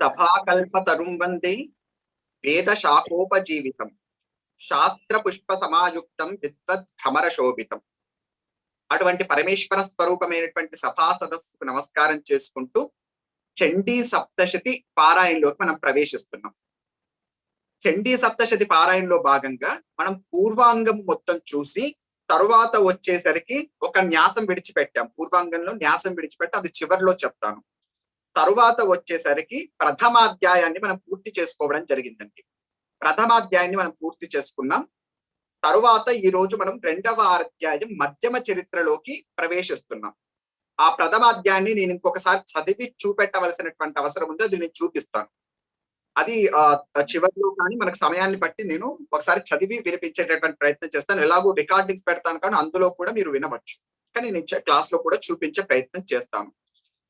సభాకల్పతరుం వందే వేద శాఖోపజీవితం శాస్త్ర పుష్ప సమాయుక్తం విద్వత్ భ్రమర శోభితం. అటువంటి పరమేశ్వర స్వరూపమైనటువంటి సభా సదస్సుకు నమస్కారం చేసుకుంటూ చండీ సప్తశతి పారాయణలోకి మనం ప్రవేశిస్తున్నాం. చండీ సప్తశతి పారాయణలో భాగంగా మనం పూర్వాంగం మొత్తం చూసి తరువాత వచ్చేసరికి ఒక న్యాసం విడిచిపెట్టాం. పూర్వాంగంలో న్యాసం విడిచిపెట్టి అది చివరిలో చెప్తాను. తరువాత వచ్చేసరికి ప్రథమాధ్యాయాన్ని మనం పూర్తి చేసుకోవడం జరిగిందండి. ప్రథమాధ్యాయాన్ని మనం పూర్తి చేసుకున్నాం. తరువాత ఈ రోజు మనం రెండవ అధ్యాయం మధ్యమ చరిత్రలోకి ప్రవేశిస్తున్నాం. ఆ ప్రథమాధ్యాయాన్ని నేను ఇంకొకసారి చదివి చూపెట్టవలసినటువంటి అవసరం ఉంది. అది నేను చూపిస్తాను. అది చివరిలో కానీ మనకు సమయాన్ని బట్టి నేను ఒకసారి చదివి వినిపించేటటువంటి ప్రయత్నం చేస్తాను. ఎలాగో రికార్డింగ్స్ పెడతాను కానీ అందులో కూడా మీరు వినవచ్చు. కానీ నేను క్లాస్ లో కూడా చూపించే ప్రయత్నం చేస్తాను.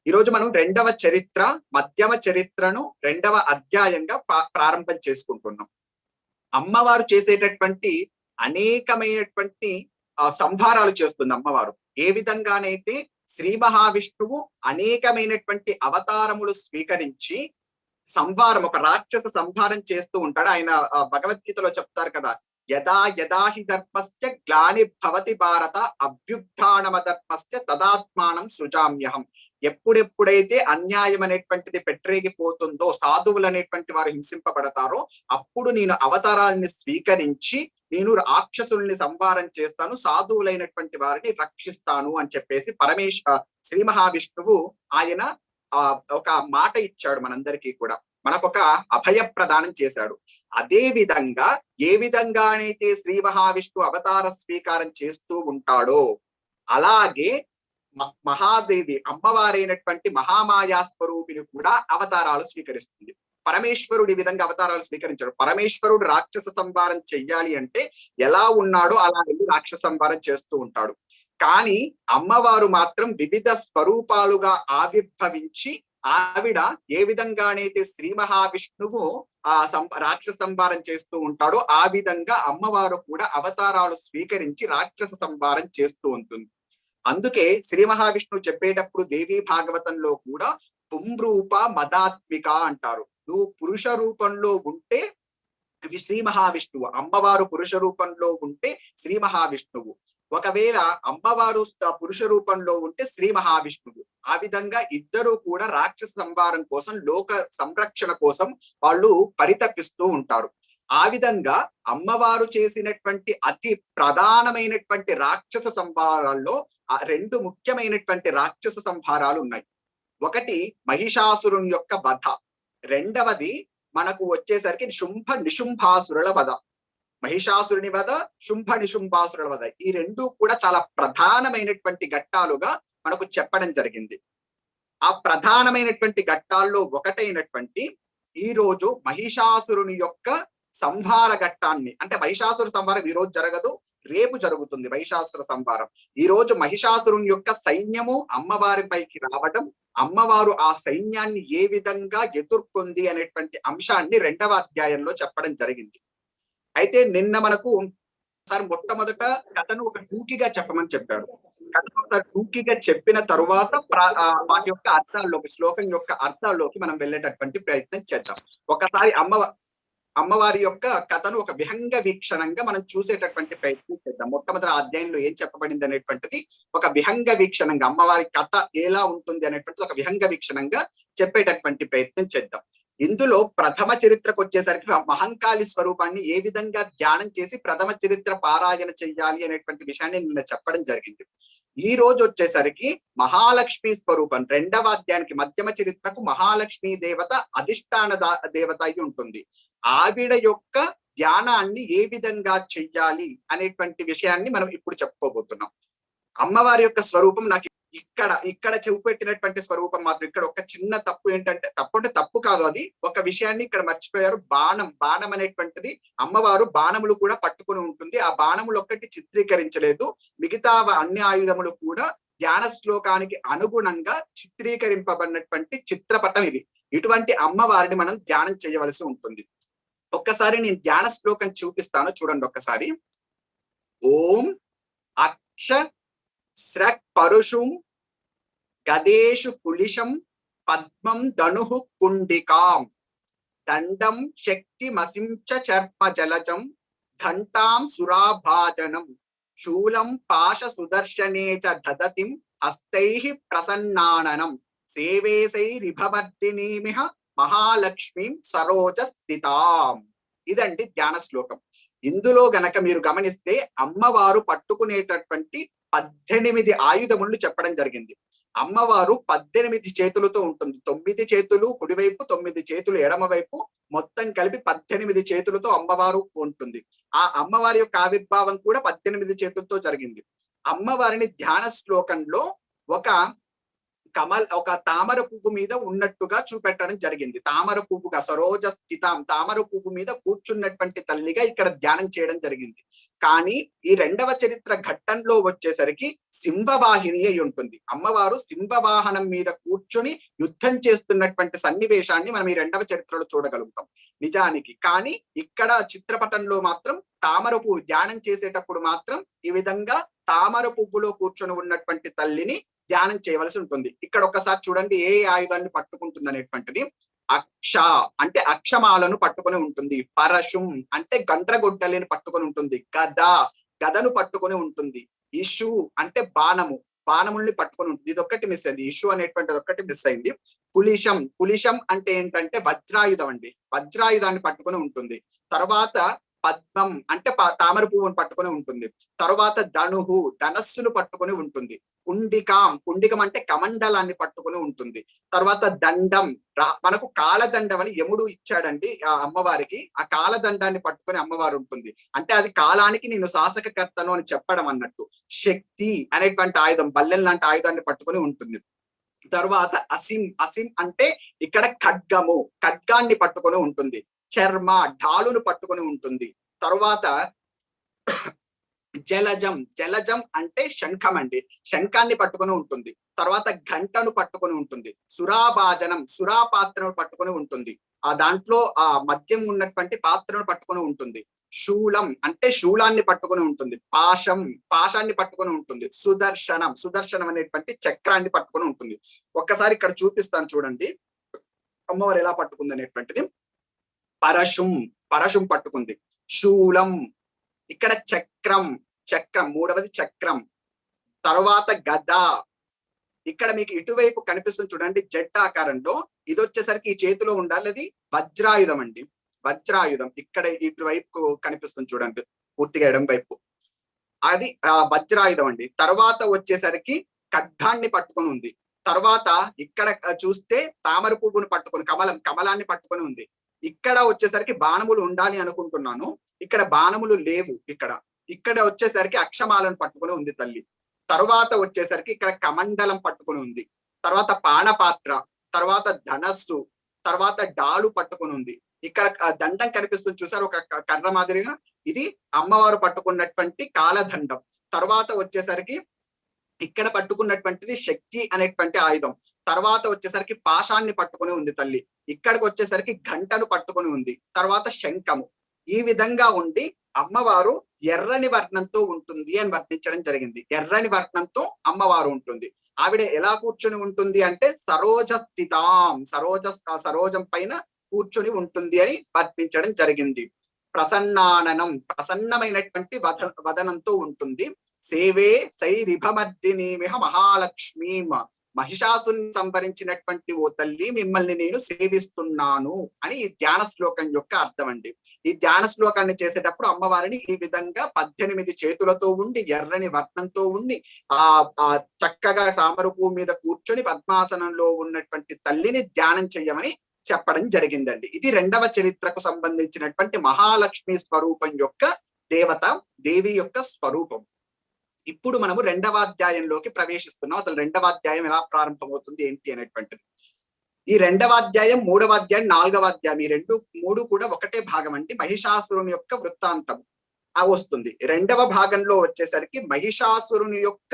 ఈ రోజు మనం రెండవ చరిత్ర మధ్యమ చరిత్రను రెండవ అధ్యాయంగా ప్రారంభం చేసుకుంటున్నాం. అమ్మవారు చేసేటటువంటి అనేకమైనటువంటి సంభారాలు చేస్తుంది అమ్మవారు. ఏ విధంగానైతే శ్రీ మహావిష్ణువు అనేకమైనటువంటి అవతారములు స్వీకరించి సంభారం, ఒక రాక్షస సంభారం చేస్తూ ఉంటాడు. ఆయన భగవద్గీతలో చెప్తారు కదా, యదా యదా హి ధర్మస్య గ్లాని భవతి భారత అభ్యుత్థానమ ధర్మస్య తదాత్మానం సృజామ్యహం. ఎప్పుడెప్పుడైతే అన్యాయం అనేటువంటిది పెట్టరేగిపోతుందో, సాధువులు అనేటువంటి వారు హింసింపబడతారో, అప్పుడు నేను అవతారాన్ని స్వీకరించి నేను రాక్షసుల్ని సంహారం చేస్తాను, సాధువులైనటువంటి వారిని రక్షిస్తాను అని చెప్పేసి శ్రీ మహావిష్ణువు ఆయన ఒక మాట ఇచ్చాడు మనందరికీ కూడా. మనకొక అభయ ప్రదానం చేశాడు. అదే విధంగా ఏ విధంగానైతే శ్రీ మహావిష్ణువు అవతార స్వీకారం చేస్తూ ఉంటాడో, అలాగే మహాదేవి అమ్మవారైనటువంటి మహామాయా స్వరూపిణి కూడా అవతారాలు స్వీకరిస్తుంది. పరమేశ్వరుడు ఈ విధంగా అవతారాలు స్వీకరించాడు. పరమేశ్వరుడు రాక్షస సంహారం చెయ్యాలి అంటే ఎలా ఉన్నాడో అలా వెళ్ళి రాక్షస సంహారం చేస్తూ ఉంటాడు. కానీ అమ్మవారు మాత్రం వివిధ స్వరూపాలుగా ఆవిర్భవించి ఆవిడ ఏ విధంగానైతే శ్రీ మహావిష్ణువు రాక్షస సంహారం చేస్తూ ఉంటాడో ఆ విధంగా అమ్మవారు కూడా అవతారాలు స్వీకరించి రాక్షస సంహారం చేస్తూ ఉంటుంది. అందుకే శ్రీ మహావిష్ణువు చెప్పేటప్పుడు దేవీ భాగవతంలో కూడా పుంరూప మదాత్మిక అంటారు. నువ్వు పురుష రూపంలో ఉంటే శ్రీ మహావిష్ణువు, అమ్మవారు పురుష రూపంలో ఉంటే శ్రీ మహావిష్ణువు, ఒకవేళ అమ్మవారు పురుష రూపంలో ఉంటే శ్రీ మహావిష్ణువు. ఆ విధంగా ఇద్దరు కూడా రాక్షస సంహారం కోసం, లోక సంరక్షణ కోసం వాళ్ళు పరితపిస్తూ ఉంటారు. ఆ విధంగా అమ్మవారు చేసినటువంటి అతి ప్రధానమైనటువంటి రాక్షస సంహారాల్లో రెండు ముఖ్యమైనటువంటి రాక్షస సంహారాలు ఉన్నాయి. ఒకటి మహిషాసురుని యొక్క వధ, రెండవది మనకు వచ్చేసరికి శుంభ నిశుంభాసురుల వధ. మహిషాసురుని వధ, శుంభ నిశుంభాసురుల వధ, ఈ రెండు కూడా చాలా ప్రధానమైనటువంటి ఘట్టాలుగా మనకు చెప్పడం జరిగింది. ఆ ప్రధానమైనటువంటి ఘట్టాల్లో ఒకటైనటువంటి ఈ రోజు మహిషాసురుని యొక్క సంహార ఘట్టాన్ని, అంటే మహిషాసుర సంహారం ఈ రోజు జరగదు, రేపు జరుగుతుంది మహిషాసుర సంహారం. ఈ రోజు మహిషాసురుని యొక్క సైన్యము అమ్మవారి పైకి రావడం, అమ్మవారు ఆ సైన్యాన్ని ఏ విధంగా ఎదుర్కొంది అనేటువంటి అంశాన్ని రెండవ అధ్యాయంలో చెప్పడం జరిగింది. అయితే నిన్న మనకు సార్ మొట్టమొదట కథను ఒక టూకీగా చెప్పమని చెప్పారు. కథను ఒక టూకీగా చెప్పిన తరువాత వాటి యొక్క అర్థాల్లోకి, శ్లోకం యొక్క అర్థాల్లోకి మనం వెళ్ళేటటువంటి ప్రయత్నం చేద్దాం. ఒకసారి అమ్మవారి యొక్క కథను ఒక విహంగ వీక్షణంగా మనం చూసేటటువంటి ప్రయత్నం చేద్దాం. మొట్టమొదటి అధ్యాయంలో ఏం చెప్పబడింది అనేటువంటిది ఒక విహంగ వీక్షణంగా, అమ్మవారి కథ ఎలా ఉంటుంది అనేటువంటిది ఒక విహంగ వీక్షణంగా చెప్పేటటువంటి ప్రయత్నం చేద్దాం. ఇందులో ప్రథమ చరిత్రకు వచ్చేసరికి మహంకాళి స్వరూపాన్ని ఏ విధంగా ధ్యానం చేసి ప్రథమ చరిత్ర పారాయణ చెయ్యాలి అనేటువంటి విషయాన్ని నిన్న చెప్పడం జరిగింది. ఈ రోజు వచ్చేసరికి మహాలక్ష్మి స్వరూపం, రెండవ అధ్యాయానికి మధ్యమ చరిత్రకు మహాలక్ష్మి దేవత అధిష్టాన దేవత అయి ఉంటుంది. ఆవిడ యొక్క ధ్యానాన్ని ఏ విధంగా చెయ్యాలి అనేటువంటి విషయాన్ని మనం ఇప్పుడు చెప్పుకోబోతున్నాం. అమ్మవారి యొక్క స్వరూపం నాకు ఇక్కడ చూపెట్టినటువంటి స్వరూపం మాత్రం, ఇక్కడ ఒక చిన్న తప్పు ఏంటంటే, తప్పు అంటే తప్పు కాదు, అది ఒక విషయాన్ని ఇక్కడ మర్చిపోయారు. బాణం అనేటువంటిది అమ్మవారు బాణములు కూడా పట్టుకుని ఉంటుంది. ఆ బాణములు ఒక్కటి చిత్రీకరించలేదు. మిగతా అన్ని ఆయుధములు కూడా ధ్యాన శ్లోకానికి అనుగుణంగా చిత్రీకరింపబడినటువంటి చిత్రపటం ఇది. ఇటువంటి అమ్మవారిని మనం ధ్యానం చేయవలసి ఉంటుంది. ఒక్కసారి నేను ధ్యాన శ్లోకం చూపిస్తాను, చూడండి ఒక్కసారి. ఓం అక్ష స్రక్ పరుషుం గదేషు పులిషం పద్మం ధనుః కుండికాం దండం శక్తిమసించ చర్మ జలజం ఘంటాం సురాభాజనం శూలం పాశ సుదర్శనే చ దదతిం హస్తైః ప్రసన్నాననం సేవేశైరిభమర్దినీమిహ మహాలక్ష్మీం సరోజ స్థితాం. ఇదండి ధ్యాన శ్లోకం. ఇందులో గనక మీరు గమనిస్తే అమ్మవారు పట్టుకునేటటువంటి 18 ఆయుధములను చెప్పడం జరిగింది. అమ్మవారు 18 చేతులతో ఉంటుంది. 9 చేతులు కుడివైపు, 9 చేతులు ఎడమవైపు, మొత్తం కలిపి 18 చేతులతో అమ్మవారు ఉంటుంది. ఆ అమ్మవారి యొక్క ఆవిర్భావం కూడా 18 చేతులతో జరిగింది. అమ్మవారిని ధ్యాన శ్లోకంలో ఒక తామర పువ్వు మీద ఉన్నట్టుగా చూపెట్టడం జరిగింది. తామర పువ్వుగా సరోజ స్థితాం, తామర పువ్వు మీద కూర్చున్నటువంటి తల్లిగా ఇక్కడ ధ్యానం చేయడం జరిగింది. కానీ ఈ రెండవ చరిత్ర ఘట్టంలో వచ్చేసరికి సింహవాహిని అయి ఉంటుంది. అమ్మవారు సింహవాహనం మీద కూర్చొని యుద్ధం చేస్తున్నటువంటి సన్నివేశాన్ని మనం ఈ రెండవ చరిత్రలో చూడగలుగుతాం నిజానికి. కానీ ఇక్కడ చిత్రపటంలో మాత్రం తామర పువ్వు ధ్యానం చేసేటప్పుడు మాత్రం ఈ విధంగా తామర పువ్వులో కూర్చొని ఉన్నటువంటి తల్లిని ధ్యానం చేయవలసి ఉంటుంది. ఇక్కడ ఒకసారి చూడండి ఏ ఆయుధాన్ని పట్టుకుంటుంది అనేటువంటిది. అక్ష అంటే అక్షమాలను పట్టుకొని ఉంటుంది. పరశుం అంటే గండ్రగొడ్డలిని పట్టుకొని ఉంటుంది. గదను పట్టుకొని ఉంటుంది. ఇషు అంటే బాణముల్ని పట్టుకొని ఉంటుంది. ఇది ఒక్కటి మిస్ అయింది. ఇషు అనేటువంటిది ఒక్కటి మిస్ అయింది. కులిశం అంటే ఏంటంటే వజ్రాయుధం అండి. వజ్రాయుధాన్ని పట్టుకొని ఉంటుంది. తర్వాత పద్మం అంటే తామర పువ్వును పట్టుకొని ఉంటుంది. తర్వాత ధనస్సును పట్టుకొని ఉంటుంది. కుండికం అంటే కమండలాన్ని పట్టుకొని ఉంటుంది. తర్వాత దండం, మనకు కాలదండం అని యముడు ఇచ్చాడండి ఆ అమ్మవారికి. ఆ కాలదండాన్ని పట్టుకొని అమ్మవారు ఉంటుంది. అంటే అది కాలానికి నేను శాసకకర్తను అని చెప్పడం అన్నట్టు. శక్తి అనేటువంటి ఆయుధం, బల్లెం లాంటి ఆయుధాన్ని పట్టుకొని ఉంటుంది. తర్వాత అసిం అంటే ఇక్కడ ఖడ్గాన్ని పట్టుకొని ఉంటుంది. చర్మ, ఢాలును పట్టుకొని ఉంటుంది. తరువాత జలజం అంటే శంఖం అండి. శంఖాన్ని పట్టుకొని ఉంటుంది. తర్వాత ఘంటను పట్టుకొని ఉంటుంది. సురాభాజనం, సురాపాత్రను పట్టుకొని ఉంటుంది. ఆ దాంట్లో ఆ మద్యం ఉన్నటువంటి పాత్రను పట్టుకొని ఉంటుంది. శూలం అంటే శూలాన్ని పట్టుకొని ఉంటుంది. పాశాన్ని పట్టుకొని ఉంటుంది. సుదర్శనం అనేటువంటి చక్రాన్ని పట్టుకొని ఉంటుంది. ఒక్కసారి ఇక్కడ చూపిస్తాను చూడండి అమ్మవారు ఎలా పట్టుకుంది అనేటువంటిది. పరశుం పట్టుకుంది. శూలం, ఇక్కడ చక్రం, మూడవది చక్రం. తర్వాత గద, ఇక్కడ మీకు ఇటువైపు కనిపిస్తుంది చూడండి జెట్ ఆకారంలో. ఇది వచ్చేసరికి ఈ చేతిలో ఉండాలి. అది వజ్రాయుధం అండి. వజ్రాయుధం ఇక్కడ ఇటువైపు కనిపిస్తుంది చూడండి, పూర్తిగా ఎడం వైపు. అది వజ్రాయుధం అండి. తర్వాత వచ్చేసరికి ఖడ్గాన్ని పట్టుకొని ఉంది. తర్వాత ఇక్కడ చూస్తే తామర పువ్వును పట్టుకొని కమలాన్ని పట్టుకొని ఉంది. ఇక్కడ వచ్చేసరికి బాణములు ఉండాలి అనుకుంటున్నాను. ఇక్కడ బాణములు లేవు. ఇక్కడ వచ్చేసరికి అక్షమాలను పట్టుకొని ఉంది తల్లి. తర్వాత వచ్చేసరికి ఇక్కడ కమండలం పట్టుకొని ఉంది. తర్వాత పానపాత్ర, తర్వాత ధనస్సు, తర్వాత డాలు పట్టుకొని ఉంది. ఇక్కడ దండం కనిపిస్తుంది చూసారు ఒక కర్ర మాదిరిగా. ఇది అమ్మవారు పట్టుకున్నటువంటి కాలదండం. తర్వాత వచ్చేసరికి ఇక్కడ పట్టుకున్నటువంటిది శక్తి అనేటువంటి ఆయుధం. తర్వాత వచ్చేసరికి పాశాన్ని పట్టుకొని ఉంది తల్లి. ఇక్కడికి వచ్చేసరికి ఘంటను పట్టుకొని ఉంది. తర్వాత శంఖము. ఈ విధంగా ఉండి అమ్మవారు ఎర్రని వర్ణంతో ఉంటుంది అని వర్ణించడం జరిగింది. ఎర్రని వర్ణంతో అమ్మవారు ఉంటుంది. ఆవిడ ఎలా కూర్చొని ఉంటుంది అంటే సరోజం పైన కూర్చొని ఉంటుంది అని వర్ణించడం జరిగింది. ప్రసన్నమైనటువంటి వదనంతో ఉంటుంది. సేవే సైరిభమర్దినీమిహ మహాలక్ష్మీం, మహిషాసుని సంహరించినటువంటి ఓ తల్లి మిమ్మల్ని నేను సేవిస్తున్నాను అని ఈ ధ్యాన శ్లోకం యొక్క అర్థం అండి. ఈ ధ్యాన శ్లోకాన్ని చేసేటప్పుడు అమ్మవారిని ఈ విధంగా 18 చేతులతో ఉండి ఎర్రని వర్ణంతో ఉండి ఆ చక్కగా తామర పువ్వు మీద కూర్చొని పద్మాసనంలో ఉన్నటువంటి తల్లిని ధ్యానం చెయ్యమని చెప్పడం జరిగిందండి. ఇది రెండవ చరిత్రకు సంబంధించినటువంటి మహాలక్ష్మి స్వరూపం యొక్క దేవి యొక్క స్వరూపం. ఇప్పుడు మనము రెండవ అధ్యాయంలోకి ప్రవేశిస్తున్నాం. అసలు రెండవ అధ్యాయం ఎలా ప్రారంభమవుతుంది ఏంటి అనేటువంటిది. ఈ రెండవ అధ్యాయం, మూడవ అధ్యాయం, నాలుగవ అధ్యాయం ఈ మూడు కూడా ఒకటే భాగం అండి. మహిషాసురుని యొక్క వృత్తాంతం వస్తుంది. రెండవ భాగంలో వచ్చేసరికి మహిషాసురుని యొక్క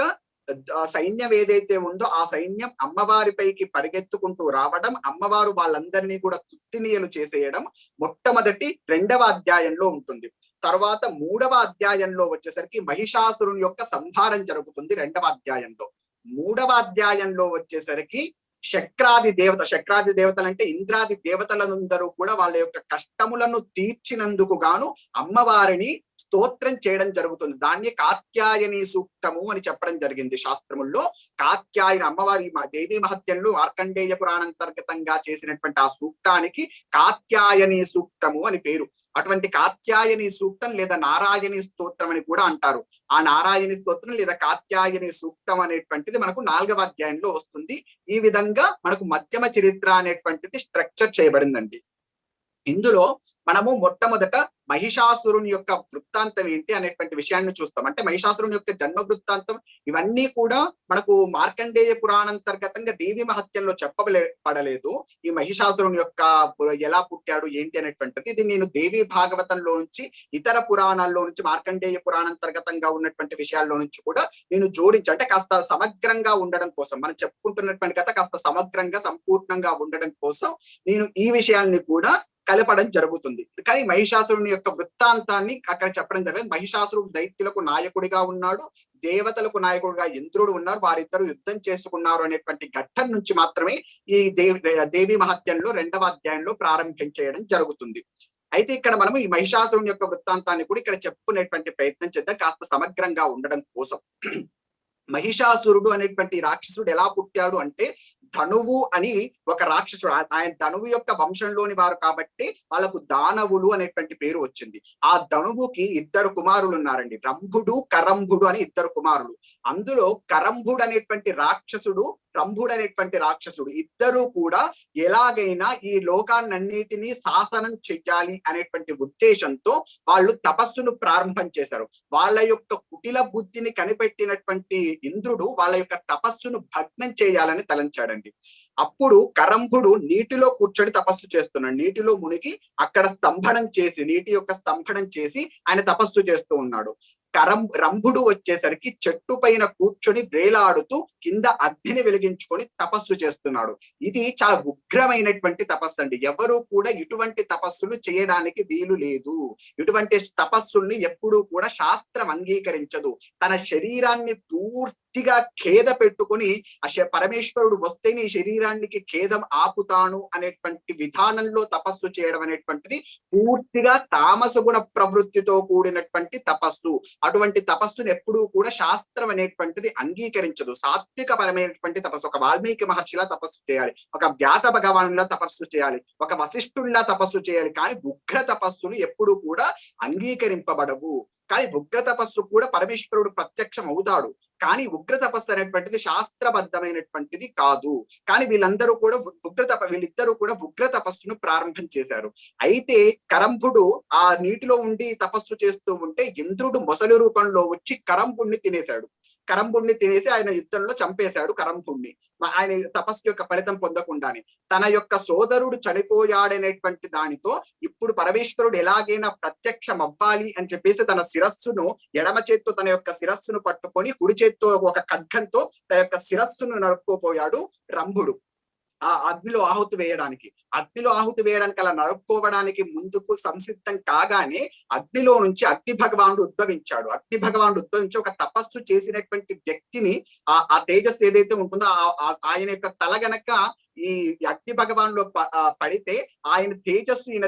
సైన్యం ఏదైతే ఉందో ఆ సైన్యం అమ్మవారిపైకి పరిగెత్తుకుంటూ రావడం, అమ్మవారు వాళ్ళందరినీ కూడా తుత్తినీయలు చేసేయడం మొట్టమొదటి రెండవ అధ్యాయంలో ఉంటుంది. తర్వాత మూడవ అధ్యాయంలో వచ్చేసరికి మహిషాసురుని యొక్క సంహారం జరుగుతుంది రెండవ అధ్యాయంలో. మూడవ అధ్యాయంలో వచ్చేసరికి శక్రాది దేవతలు అంటే ఇంద్రాది దేవతలందరూ కూడా వాళ్ళ యొక్క కష్టములను తీర్చినందుకు గాను అమ్మవారిని స్తోత్రం చేయడం జరుగుతుంది. దాన్ని కాత్యాయని సూక్తము అని చెప్పడం జరిగింది శాస్త్రముల్లో. కాత్యాయని అమ్మవారి దేవీ మహత్యంలో మార్కండేయ పురాణంతర్గతంగా చేసినటువంటి ఆ సూక్తానికి కాత్యాయని సూక్తము అని పేరు. అటువంటి కాత్యాయని సూక్తం లేదా నారాయణి స్తోత్రం అని కూడా అంటారు. ఆ నారాయణి స్తోత్రం లేదా కాత్యాయని సూక్తం అనేటువంటిది మనకు 4వ అధ్యాయంలో వస్తుంది. ఈ విధంగా మనకు మధ్యమ చరిత్ర అనేటువంటిది స్ట్రక్చర్ చేయబడిందండి. ఇందులో మనము మొట్టమొదట మహిషాసురుని యొక్క వృత్తాంతం ఏంటి అనేటువంటి విషయాన్ని చూస్తాం. అంటే మహిషాసురుని యొక్క జన్మ వృత్తాంతం ఇవన్నీ కూడా మనకు మార్కండేయ పురాణంతర్గతంగా దేవి మహత్యంలో చెప్పబడలేదు. ఈ మహిషాసురుని యొక్క ఎలా పుట్టాడు ఏంటి అనేటువంటిది ఇది నేను దేవి భాగవతంలో నుంచి, ఇతర పురాణాల్లో నుంచి, మార్కండేయ పురాణంతర్గతంగా ఉన్నటువంటి విషయాల్లో నుంచి కూడా నేను జోడించి, అంటే కాస్త సమగ్రంగా ఉండడం కోసం, మనం చెప్పుకుంటున్నటువంటి కథ కాస్త సమగ్రంగా సంపూర్ణంగా ఉండడం కోసం నేను ఈ విషయాన్ని కూడా కలపడం జరుగుతుంది. కానీ మహిషాసురుని యొక్క వృత్తాంతాన్ని అక్కడ చెప్పడం జరిగింది. మహిషాసురుడు దైత్యులకు నాయకుడిగా ఉన్నాడు, దేవతలకు నాయకుడిగా ఇంద్రుడు ఉన్నారు, వారిద్దరు యుద్ధం చేసుకున్నారు అనేటువంటి ఘట్టం నుంచి మాత్రమే ఈ దేవి మహత్యంలో 2వ అధ్యాయంలో ప్రారంభించేయడం జరుగుతుంది. అయితే ఇక్కడ మనము ఈ మహిషాసురుని యొక్క వృత్తాంతాన్ని కూడా ఇక్కడ చెప్పుకునేటువంటి ప్రయత్నం చేద్దాం కాస్త సమగ్రంగా ఉండడం కోసం. మహిషాసురుడు అనేటువంటి రాక్షసుడు ఎలా పుట్టాడు అంటే, ధనువు అని ఒక రాక్షసుడు, ఆయన ధనువు యొక్క వంశంలోని వారు కాబట్టి వాళ్ళకు దానవులు అనేటువంటి పేరు వచ్చింది. ఆ ధనువుకి 2 కుమారులు ఉన్నారండి, రంభుడు కరంభుడు అని 2 కుమారులు. అందులో కరంభుడు అనేటువంటి రాక్షసుడు, రంభుడు అనేటువంటి రాక్షసుడు ఇద్దరు కూడా ఎలాగైనా ఈ లోకాన్నన్నిటినీ శాసనం చెయ్యాలి అనేటువంటి ఉద్దేశంతో వాళ్ళు తపస్సును ప్రారంభం చేశారు. వాళ్ళ యొక్క కుటిల బుద్ధిని కనిపెట్టినటువంటి ఇంద్రుడు వాళ్ళ యొక్క తపస్సును భగ్నం చేయాలని తలంచాడండి. అప్పుడు కరంభుడు నీటిలో కూర్చొని తపస్సు చేస్తున్నాడు. నీటిలో మునిగి అక్కడ నీటి యొక్క స్తంభనం చేసి ఆయన తపస్సు చేస్తూ ఉన్నాడు. రంభుడు వచ్చేసరికి చెట్టు పైన కూర్చొని వేలాడుతూ కింద అగ్నిని వెలిగించుకొని తపస్సు చేస్తున్నాడు. ఇది చాలా ఉగ్రమైనటువంటి తపస్సు అండి. ఎవరు కూడా ఇటువంటి తపస్సులు చేయడానికి వీలు లేదు. ఇటువంటి తపస్సుల్ని ఎప్పుడూ కూడా శాస్త్రం అంగీకరించదు. తన శరీరాన్ని పూర్తిగా ఖేద పెట్టుకుని పరమేశ్వరుడు వస్తేనే ఈ శరీరానికి ఖేదం ఆపుతాను అనేటువంటి విధానంలో తపస్సు చేయడం అనేటువంటిది పూర్తిగా తామస గుణ ప్రవృత్తితో కూడినటువంటి తపస్సు. అటువంటి తపస్సును ఎప్పుడూ కూడా శాస్త్రం అనేటువంటిది అంగీకరించదు. సాత్విక పరమైనటువంటి తపస్సు, ఒక వాల్మీకి మహర్షిలా తపస్సు చేయాలి, ఒక వ్యాస భగవానులా తపస్సు చేయాలి, ఒక వశిష్ఠుల్లా తపస్సు చేయాలి. కానీ ఉగ్ర తపస్సులు ఎప్పుడూ కూడా అంగీకరింపబడవు. కానీ ఉగ్ర తపస్సు కూడా పరమేశ్వరుడు ప్రత్యక్షం అవుతాడు. కానీ ఉగ్ర తపస్సు అనేటువంటిది శాస్త్రబద్ధమైనటువంటిది కాదు. కానీ వీళ్ళిద్దరూ కూడా ఉగ్ర తపస్సును ప్రారంభం చేశారు. అయితే కరంభుడు ఆ నీటిలో ఉండి తపస్సు చేస్తూ ఉంటే ఇంద్రుడు మొసలి రూపంలో వచ్చి కరంభుడిని తినేసి ఆయన యుద్ధంలో చంపేశాడు కరంభుడిని. ఆయన తపస్సు యొక్క ఫలితం పొందకుండానే తన యొక్క సోదరుడు చనిపోయాడనేటువంటి దానితో ఇప్పుడు పరమేశ్వరుడు ఎలాగైనా ప్రత్యక్షం అవ్వాలి అని చెప్పేసి తన శిరస్సును ఎడమ చేత్తో తన యొక్క శిరస్సును పట్టుకొని కుడి చేత్తో ఒక ఖడ్గంతో తన యొక్క శిరస్సును నరుక్కోపోయాడు రంభుడు. ఆ అగ్నిలో ఆహుతి వేయడానికి అలా నరుక్కోవడానికి ముందుకు సంసిద్ధం కాగానే అగ్నిలో నుంచి అగ్ని భగవానుడు ఉద్భవించి ఒక తపస్సు చేసినటువంటి వ్యక్తిని ఆ తేజస్సు ఏదైతే ఉంటుందో ఆయన యొక్క తల గనక ఈ అగ్ని భగవాన్లో పడితే ఈయన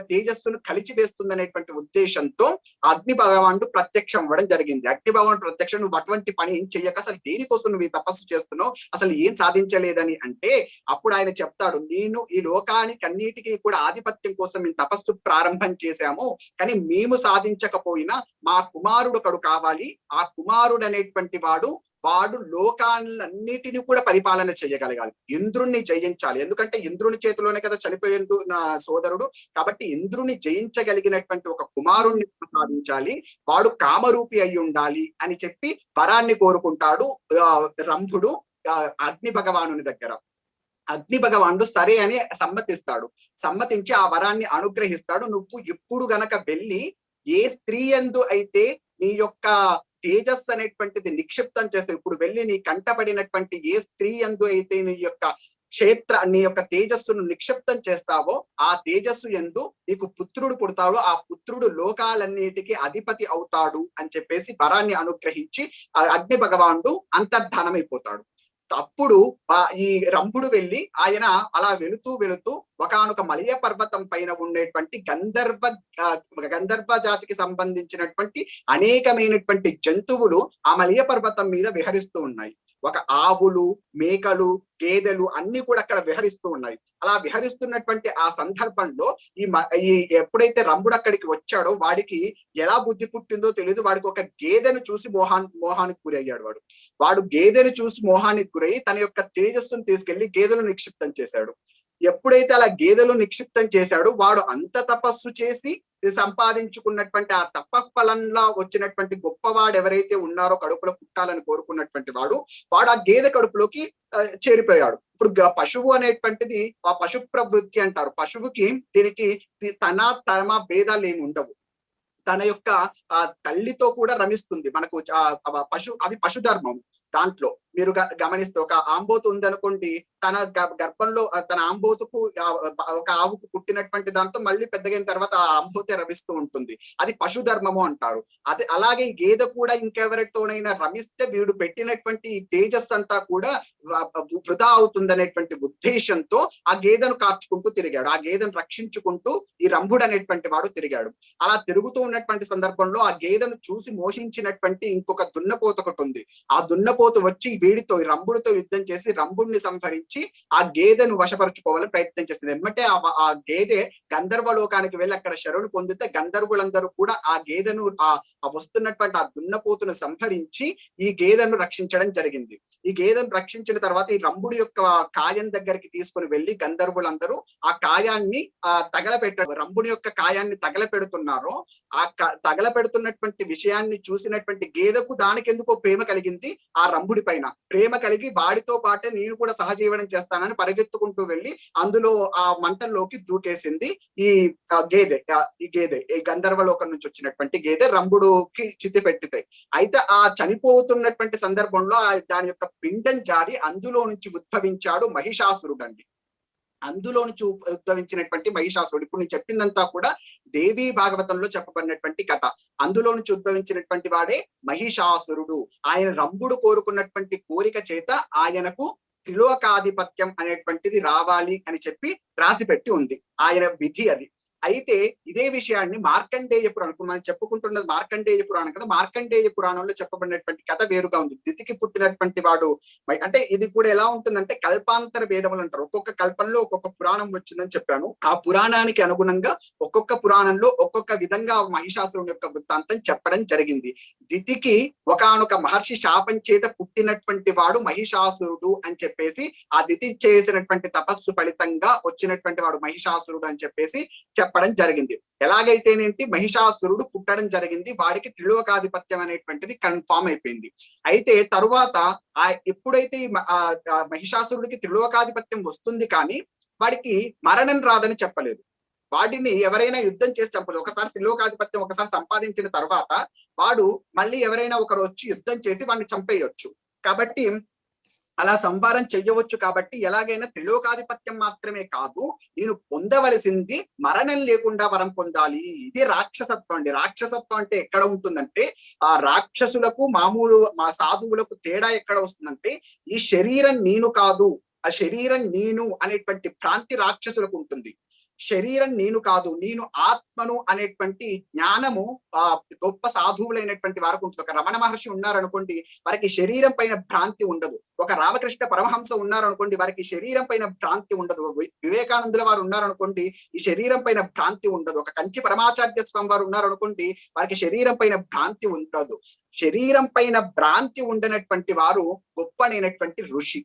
తేజస్సును కలిచివేస్తుంది అనేటువంటి ఉద్దేశంతో అగ్ని భగవానుడు ప్రత్యక్షం అవ్వడం జరిగింది. అగ్ని భగవానుడు ప్రత్యక్షం, నువ్వు అటువంటి పని ఏం చెయ్యక అసలు దేనికోసం నువ్వు ఈ తపస్సు చేస్తున్నావు, అసలు ఏం సాధించలేదని అంటే అప్పుడు ఆయన చెప్తాడు, నేను ఈ లోకానికి అన్నిటికీ కూడా ఆధిపత్యం కోసం మేము తపస్సు ప్రారంభం చేశాము, కానీ మేము సాధించకపోయినా మా కుమారుడు ఒకడు కావాలి. ఆ కుమారుడు అనేటువంటి వాడు లోకాలన్నిటిని కూడా పరిపాలన చేయగలగాలి, ఇంద్రుణ్ణి జయించాలి. ఎందుకంటే ఇంద్రుని చేతిలోనే కదా చనిపోయేందు నా సోదరుడు. కాబట్టి ఇంద్రుని జయించగలిగినటువంటి ఒక కుమారుణ్ణి సాధించాలి, వాడు కామరూపి అయి ఉండాలి అని చెప్పి వరాన్ని కోరుకుంటాడు రంభుడు అగ్ని భగవానుని దగ్గర. అగ్ని భగవానుడు సరే అని సమ్మతించి ఆ వరాన్ని అనుగ్రహిస్తాడు. నువ్వు ఇప్పుడు గనక వెళ్ళి ఏ స్త్రీ యందు అయితే నీ యొక్క తేజస్సు అనేటువంటిది నిక్షిప్తం చేస్తే, ఇప్పుడు వెళ్ళి నీ కంటపడినటువంటి ఏ స్త్రీ యందు అయితే నీ యొక్క తేజస్సును నిక్షిప్తం చేస్తావో ఆ తేజస్సు యందు నీకు పుత్రుడు పుడతాడు, ఆ పుత్రుడు లోకాలన్నిటికీ అధిపతి అవుతాడు అని చెప్పేసి వరాన్ని అనుగ్రహించి అగ్ని భగవానుడు అంతర్ధానమైపోతాడు. అప్పుడు ఈ రంభుడు వెళ్ళి ఆయన అలా వెళుతూ వెళుతూ ఒకానొక మలయ పర్వతం పైన ఉండేటువంటి గంధర్వ జాతికి సంబంధించినటువంటి అనేకమైనటువంటి జంతువులు ఆ మలయ పర్వతం మీద విహరిస్తూ ఉన్నాయి. ఒక ఆవులు, మేకలు, గేదెలు అన్ని కూడా అక్కడ విహరిస్తూ ఉన్నాయి. అలా విహరిస్తున్నటువంటి ఆ సందర్భంలో ఈ ఎప్పుడైతే రంభుడు అక్కడికి వచ్చాడో వాడికి ఎలా బుద్ధి పుట్టిందో తెలియదు. వాడికి ఒక గేదెను చూసి మోహానికి గురయ్యాడు. వాడు గేదెను చూసి మోహానికి గురై తన యొక్క తేజస్సును తీసుకెళ్లి గేదెలు నిక్షిప్తం చేశాడు. ఎప్పుడైతే అలా గేదెలు నిక్షిప్తం చేశాడో వాడు అంత తపస్సు చేసి సంపాదించుకున్నటువంటి ఆ తపఫలంలో వచ్చినటువంటి గొప్పవాడు ఎవరైతే ఉన్నారో, కడుపులో పుట్టాలని కోరుకున్నటువంటి వాడు ఆ గేదె కడుపులోకి చేరిపోయాడు. ఇప్పుడు పశువు అనేటువంటిది ఆ పశు ప్రవృత్తి అంటారు. పశువుకి దీనికి తమ భేదాలు ఏమి ఉండవు. తన యొక్క తల్లితో కూడా రమిస్తుంది. మనకు అవి పశుధర్మం. దాంట్లో మీరు గమనిస్తే ఒక ఆంబోతు ఉందనుకోండి, తన గర్భంలో తన ఆంబోతుకు ఒక ఆవుకు పుట్టినటువంటి దాంతో మళ్ళీ పెద్దగైన తర్వాత ఆ ఆంబోతే రమిస్తూ ఉంటుంది. అది పశుధర్మము అంటారు. అదే అలాగే ఈ గేదె కూడా ఇంకెవరితోనైనా రమిస్తే వీడు పెట్టినటువంటి ఈ తేజస్సు అంతా కూడా వృధా అవుతుంది అనేటువంటి ఉద్దేశంతో ఆ గేదెను కార్చుకుంటూ తిరిగాడు. ఆ గేదెను రక్షించుకుంటూ ఈ రంభుడు అనేటువంటి వాడు తిరిగాడు. అలా తిరుగుతూ ఉన్నటువంటి సందర్భంలో ఆ గేదెను చూసి మోహించినటువంటి ఇంకొక దున్నపోత ఒకటి ఉంది. ఆ దున్నపోతు వచ్చి వీడితో రంభుడితో యుద్ధం చేసి రంభుడిని సంహరించి ఆ గేదెను వశపరుచుకోవాలని ప్రయత్నం చేసింది. ఎమ్మటే ఆ గేదె గంధర్వ లోకానికి వెళ్ళి అక్కడ శరణు పొందితే గంధర్వులందరూ కూడా ఆ గేదెను వస్తున్నటువంటి ఆ దున్నపోతును సంహరించి ఈ గేదెను రక్షించడం జరిగింది. ఈ గేదెను రక్షించిన తర్వాత ఈ రంభుడి యొక్క కాయం దగ్గరికి తీసుకుని వెళ్లి గంధర్వులందరూ ఆ కాయాన్ని తగలపెట్టారు. రంభుడి యొక్క కాయాన్ని తగలపెడుతున్నారో ఆ తగలపెడుతున్నటువంటి విషయాన్ని చూసినటువంటి గేదెకు దానికి ఎందుకో ప్రేమ కలిగింది. ఆ రంభుడి పైన ప్రేమ కలిగి వాడితో పాటే నేను కూడా సహజీవనం చేస్తానని పరిగెత్తుకుంటూ వెళ్ళి అందులో ఆ మంటల్లోకి దూకేసింది ఈ గేదె ఈ గంధర్వ లోకం నుంచి వచ్చినటువంటి గేదె రంభుడుకి చిత్తి పెట్టితే. అయితే ఆ చనిపోతున్నటువంటి సందర్భంలో దాని యొక్క పిండం జారి అందులో నుంచి ఉద్భవించాడు మహిషాసురుడు అండి. అందులో నుంచి ఉద్భవించినటువంటి మహిషాసురుడు. ఇప్పుడు నేను చెప్పిందంతా కూడా దేవీ భాగవతంలో చెప్పబడినటువంటి కథ. అందులో నుంచి ఉద్భవించినటువంటి వాడే మహిషాసురుడు. ఆయన రంభుడు కోరుకున్నటువంటి కోరిక చేత ఆయనకు త్రిలోకాధిపత్యం అనేటువంటిది రావాలి అని చెప్పి రాసి పెట్టి ఉంది. ఆయన విధి అది. అయితే ఇదే విషయాన్ని మార్కండేయ పురాణం, మనం చెప్పుకుంటున్నది మార్కండేయ పురాణం కదా, మార్కండేయ పురాణంలో చెప్పబడినటువంటి కథ వేరుగా ఉంది. దితికి పుట్టినటువంటి వాడు అంటే ఇది కూడా ఎలా ఉంటుందంటే కల్పాంతర భేదములు అంటారు. ఒక్కొక్క కల్పంలో ఒక్కొక్క పురాణం వచ్చిందని చెప్పాను. ఆ పురాణానికి అనుగుణంగా ఒక్కొక్క పురాణంలో ఒక్కొక్క విధంగా మహిషాసురుని యొక్క వృత్తాంతం చెప్పడం జరిగింది. దితికి ఒకానొక మహర్షి శాపం చేత పుట్టినటువంటి వాడు మహిషాసురుడు అని చెప్పేసి, ఆ దితి చేసినటువంటి తపస్సు ఫలితంగా వచ్చినటువంటి వాడు మహిషాసురుడు అని చెప్పేసి చెప్పడం జరిగింది. ఎలాగైతేనేంటి మహిషాసురుడు పుట్టడం జరిగింది, వాడికి త్రిలోకాధిపత్యం అనేటువంటిది కన్ఫామ్ అయిపోయింది. అయితే తరువాత ఎప్పుడైతే మహిషాసురుడికి త్రిలోకాధిపత్యం వస్తుంది కానీ వాడికి మరణం రాదని చెప్పలేదు. వాడిని ఎవరైనా యుద్ధం చేసి చంపలేదు. ఒకసారి త్రిలోకాధిపత్యం ఒకసారి సంపాదించిన తర్వాత వాడు మళ్ళీ ఎవరైనా ఒకరు వచ్చి యుద్ధం చేసి వాడిని చంపేయొచ్చు. కాబట్టి అలా సంహారం చెయ్యవచ్చు. కాబట్టి ఎలాగైనా త్రిలోకాధిపత్యం మాత్రమే కాదు, నేను పొందవలసింది మరణం లేకుండా వరం పొందాలి. ఇది రాక్షసత్వం అండి. రాక్షసత్వం అంటే ఎక్కడ ఉంటుందంటే, ఆ రాక్షసులకు మామూలు మా సాధువులకు తేడా ఎక్కడ వస్తుందంటే, ఈ శరీరం నేను కాదు, ఆ శరీరం నేను అనేటువంటి భ్రాంతి రాక్షసులకు ఉంటుంది. శరీరం నేను కాదు, నేను ఆత్మను అనేటువంటి జ్ఞానము గొప్ప సాధువులైనటువంటి వారికి ఉంటుంది. ఒక రమణ మహర్షి ఉన్నారనుకోండి, వారికి శరీరం పైన భ్రాంతి ఉండదు. ఒక రామకృష్ణ పరమహంస ఉన్నారనుకోండి, వారికి శరీరం పైన భ్రాంతి ఉండదు. వివేకానందుల వారు ఉన్నారనుకోండి, ఈ శరీరం పైన భ్రాంతి ఉండదు. ఒక కంచి పరమాచార్య స్వామి వారు ఉన్నారనుకోండి, వారికి శరీరం పైన భ్రాంతి ఉండదు. శరీరం పైన భ్రాంతి ఉండనటువంటి వారు గొప్పనైనటువంటి ఋషి.